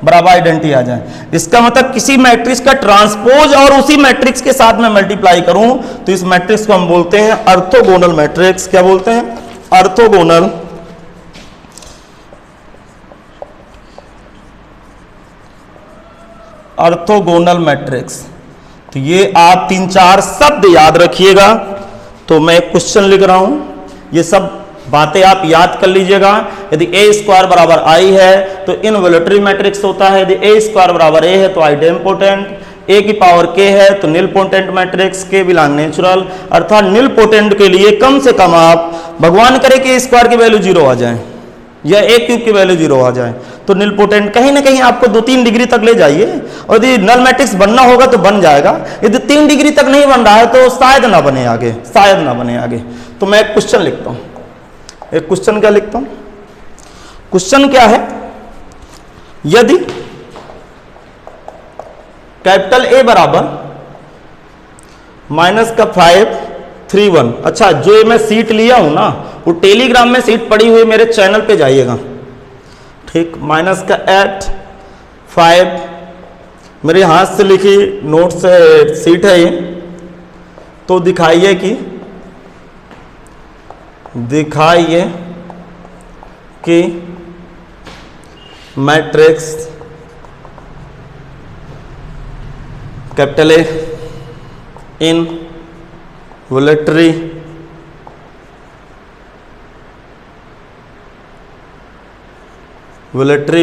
बराबर आइडेंटिटी आ जाए। इसका मतलब किसी मैट्रिक्स का ट्रांसपोज और उसी मैट्रिक्स के साथ में मल्टीप्लाई करूं तो इस मैट्रिक्स को हम बोलते हैं ऑर्थोगोनल मैट्रिक्स। क्या बोलते हैं, ऑर्थोगोनल ऑर्थोगोनल मैट्रिक्स। तो ये आप 3-4 शब्द याद रखिएगा। तो मैं क्वेश्चन लिख रहा हूं, ये सब बातें आप याद कर लीजिएगा। यदि ए स्क्वायर बराबर आई है तो इनवॉल्यूटरी मैट्रिक्स होता है। यदि ए स्क्वायर बराबर ए है तो आइडेम्पोटेंट, ए की पावर के है तो नील पोटेंट मैट्रिक्स, के बिलोंग नेचुरल। अर्थात नील पोटेंट के लिए कम से कम आप भगवान करे कि ए स्क्वायर की वैल्यू 0 आ जाए या ए क्यूब की वैल्यू 0 आ जाए तो नील पोटेंट कहीं ना कहीं आपको 2-3 डिग्री तक ले जाइए। और यदि नल मैट्रिक्स बनना होगा तो बन जाएगा, यदि 3 डिग्री तक नहीं बन रहा है तो शायद ना बने आगे, शायद ना बने आगे। तो मैं एक क्वेश्चन लिखता हूं, एक क्वेश्चन क्या लिखता हूं, क्वेश्चन क्या है, यदि कैपिटल ए बराबर -531, अच्छा जो मैं सीट लिया हूं ना वो टेलीग्राम में सीट पड़ी हुई मेरे चैनल पे जाइएगा, ठीक। -8 मेरे हाथ से लिखी नोट से सीट है ये, तो दिखाइए कि matrix capital A involutory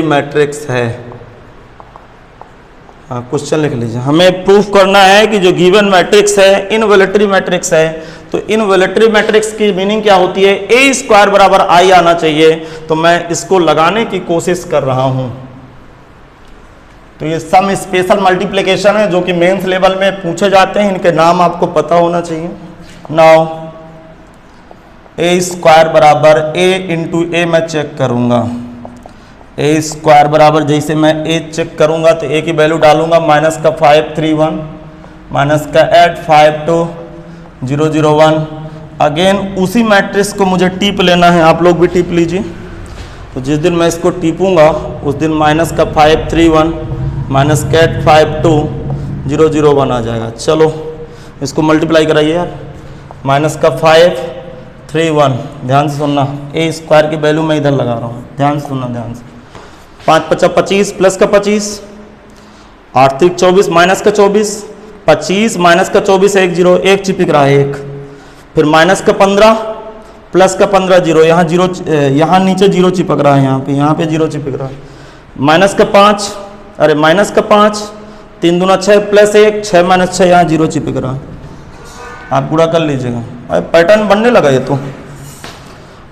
matrix है। हाँ, क्वेश्चन लिख लीजिए। हमें प्रूफ करना है कि जो गिवन मैट्रिक्स है इनवोलेटरी मैट्रिक्स है। तो इनवोलेटरी मैट्रिक्स की मीनिंग क्या होती है? ए स्क्वायर बराबर आई आना चाहिए। तो मैं इसको लगाने की कोशिश कर रहा हूं। तो ये सम स्पेशल मल्टीप्लिकेशन है जो कि मेंस लेवल में पूछे जाते हैं, इनके नाम आपको पता होना चाहिए। नाउ ए स्क्वायर बराबर ए इंटू ए मैं चेक करूंगा। ए स्क्वायर बराबर जैसे मैं ए चेक करूंगा तो ए की वैल्यू डालूंगा माइनस का 531 माइनस का 852001। अगेन उसी मैट्रिक्स को मुझे टीप लेना है, आप लोग भी टीप लीजिए। तो जिस दिन मैं इसको टीपूंगा उस दिन माइनस का 531 माइनस का 852001 आ जाएगा। चलो इसको मल्टीप्लाई कराइए यार। माइनस का 531, ध्यान से सुनना, ए स्क्वायर की वैल्यू मैं इधर लगा रहा हूँ, ध्यान से सुनना ध्यान से। 5 × 25 प्लस का 25, 8 × 24 माइनस का 24, 25 माइनस का 24 1 0 1 चिपक रहा है 1। फिर माइनस का 15 प्लस का 15 0, यहाँ 0 यहाँ नीचे 0 चिपक रहा है, यहाँ पे 0 चिपक रहा है। माइनस का 5, अरे माइनस का 5 3 दूना 6 प्लस 1 6 माइनस 6, यहाँ 0 चिपक रहा है। आप गुणा कर लीजिएगा। अरे पैटर्न बनने लगा ये तो।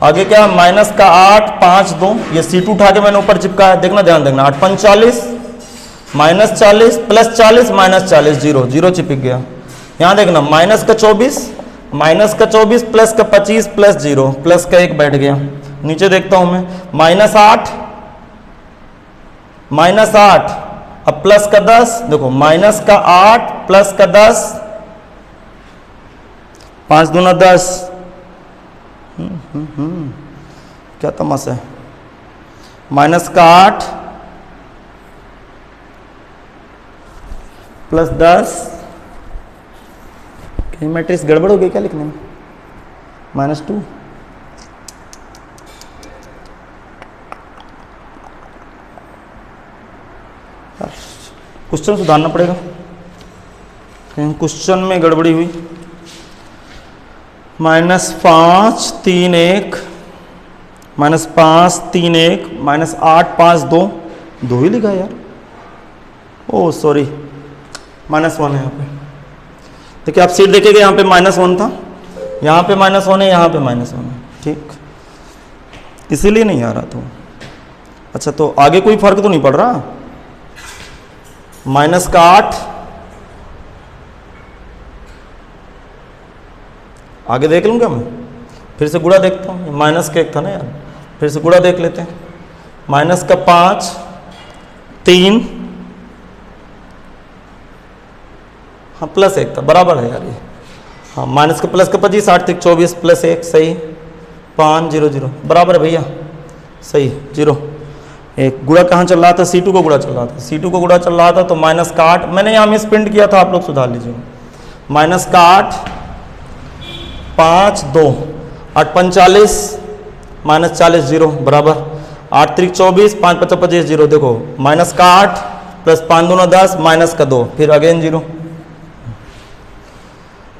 आगे क्या? माइनस का 8 5 2, ये C2 उठा के मैंने ऊपर चिपकाया, देखना ध्यान देखना। 8 5 40 माइनस 40 प्लस 40 माइनस 40 0 0 चिपक गया। यहाँ देखना माइनस का 24 प्लस का 25 प्लस 0 प्लस का 1 बैठ गया। नीचे देखता हूं मैं माइनस 8 अब प्लस का 10, देखो माइनस का 8 प्लस का 10 5 दूना 10। क्या तमाशा है? माइनस का 8 प्लस 10, कहीं मैट्रिक्स गड़बड़ हो गई क्या लिखने में? -2, क्वेश्चन सुधारना पड़ेगा, कहीं क्वेश्चन में गड़बड़ी हुई। -5 3 1 -5 3 1 -8 5 2 2 ही लिखा यार। ओ सॉरी, -1 है यहाँ पे। देखिए आप सीट देखेंगे यहाँ पे -1 था, यहाँ पे -1 है, यहाँ पे -1 है, ठीक, इसीलिए नहीं आ रहा था। अच्छा तो आगे कोई फर्क तो नहीं पड़ रहा? माइनस का 8, आगे देख लूँ क्या मैं? फिर से गुणा देखता हूँ, माइनस का 1 था ना यार, फिर से गुणा देख लेते हैं। माइनस का 5 3, हाँ प्लस 1 था, बराबर है यार ये। हाँ माइनस का प्लस का 25 8 3 24 प्लस 1 सही, 5 0 0 बराबर है भैया, सही 0। एक गुणा कहाँ चल रहा था? C2 को गुणा चल रहा था, C2 को गुणा चल रहा था। तो माइनस का 8 मैंने यहाँ मिस प्रिंट किया था, आप लोग सुधार लीजिए। माइनस का 8 5 2 8 45 माइनस 40 0 बराबर 8 3 24 5 5 25 0। देखो माइनस का 8 प्लस 5 2 10 माइनस का 2 फिर अगेन 0।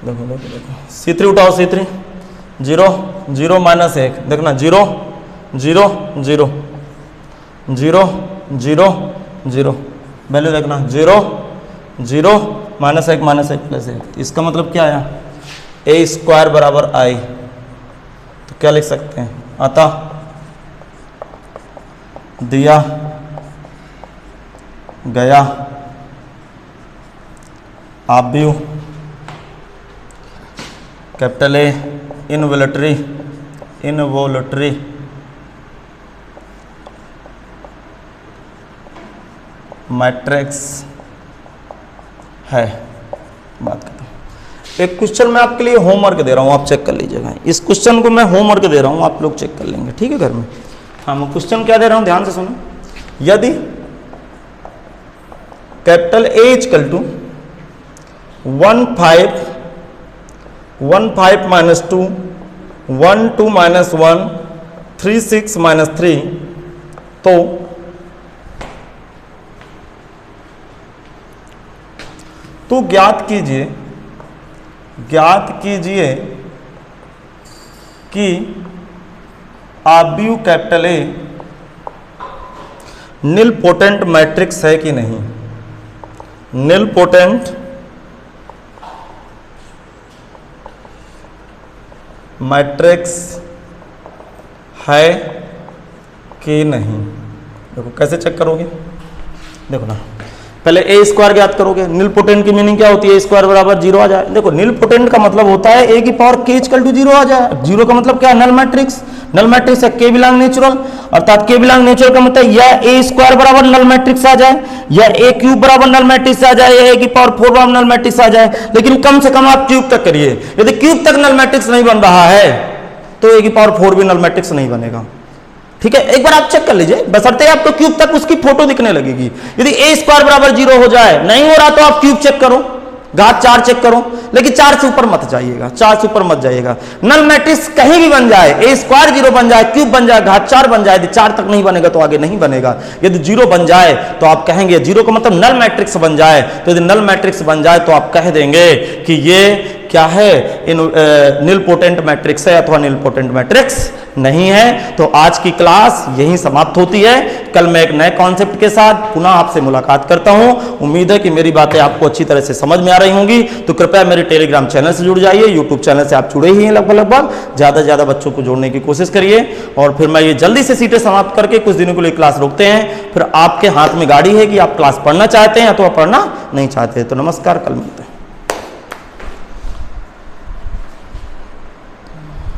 देखो देखो देखो C3 उठाओ, C3 0 0 माइनस 1, देखना 0 0 0 0 0 0 वैल्यू देखना 0 0 माइनस 1 प्लस 1। इसका मतलब क्या आया? ए स्क्वायर बराबर आई। तो क्या लिख सकते हैं? अतः दिया गया आव्यूह कैपिटल ए इनवोल्यूटरी मैट्रिक्स है। बात करता हूँ, एक क्वेश्चन मैं आपके लिए होमवर्क दे रहा हूँ, आप चेक कर लीजिएगा। इस क्वेश्चन को मैं होमवर्क दे रहा हूँ, आप लोग चेक कर लेंगे, ठीक है घर में। हाँ मैं क्वेश्चन क्या दे रहा हूँ, ध्यान से सुनो। यदि कैपिटल ए इक्वल टू 1 5 -2 1 2 -1 3 6 -3, तो ज्ञात कीजिए कि आव्यूह कैपिटल ए निलपोटेंट मैट्रिक्स है कि नहीं। निलपोटेंट मैट्रिक्स है कि नहीं। देखो कैसे चेक करोगे, देखो ना, पहले ए स्क्वायर ज्ञात करोगे। निलपोटेंट की मीनिंग क्या होती है, ए स्क्वायर बराबर 0 आ जाए। देखो निलपोटेंट का मतलब होता है ए की पावर k इक्वल टू 0 आ जाए। 0 का मतलब क्या है, नल मैट्रिक्स। नल मैट्रिक्स है k बिलोंग नेचुरल, अर्थात k बिलोंग नेचुरल का मतलब या ए स्क्वायर बराबर नल मैट्रिक्स आ जाए, या ए क्यूब बराबर नल मैट्रिक्स आ जाए, या ए की पावर 4 बराबर नल मैट्रिक्स आ जाए। लेकिन कम से कम आप क्यूब तक करिए। यदि क्यूब तक नल मैट्रिक्स नहीं बन रहा है तो ए की पावर 4 भी नल मैट्रिक्स नहीं बनेगा। ठीक है, एक बार आप चेक कर लीजिए, बशर्ते आपको क्यूब तक उसकी फोटो दिखने लगेगी। यदि ए स्क्वायर बराबर 0 हो जाए, नहीं हो रहा तो आप क्यूब चेक करो, घात 4 चेक करो, लेकिन 4 से ऊपर मत जाइएगा, 4 से ऊपर मत जाइएगा। नल मैट्रिक्स कहीं भी बन जाए, ए स्क्वायर 0 बन जाए, क्यूब बन जाए, घात 4 बन जाए, यदि 4 तक नहीं बनेगा तो आगे नहीं बनेगा। यदि 0 बन जाए तो आप कहेंगे, 0 का मतलब नल मैट्रिक्स बन जाए, तो यदि नल मैट्रिक्स बन जाए तो आप कह देंगे कि ये क्या है, निलपोटेंट मैट्रिक्स है अथवा निलपोटेंट मैट्रिक्स नहीं है। तो आज की क्लास यहीं समाप्त होती है। कल मैं एक नए कॉन्सेप्ट के साथ पुनः आपसे मुलाकात करता हूं। उम्मीद है कि मेरी बातें आपको अच्छी तरह से समझ में आ रही होंगी। तो कृपया मेरे टेलीग्राम चैनल से जुड़ जाइए, यूट्यूब चैनल से आप जुड़े ही हैं लगभग ज़्यादा से ज़्यादा बच्चों को जोड़ने की कोशिश करिए। और फिर मैं ये जल्दी से सीटें समाप्त करके कुछ दिनों के लिए क्लास रोकते हैं। फिर आपके हाथ में गाड़ी है कि आप क्लास पढ़ना चाहते हैं अथवा पढ़ना नहीं चाहते। तो नमस्कार, कल मिलते हैं।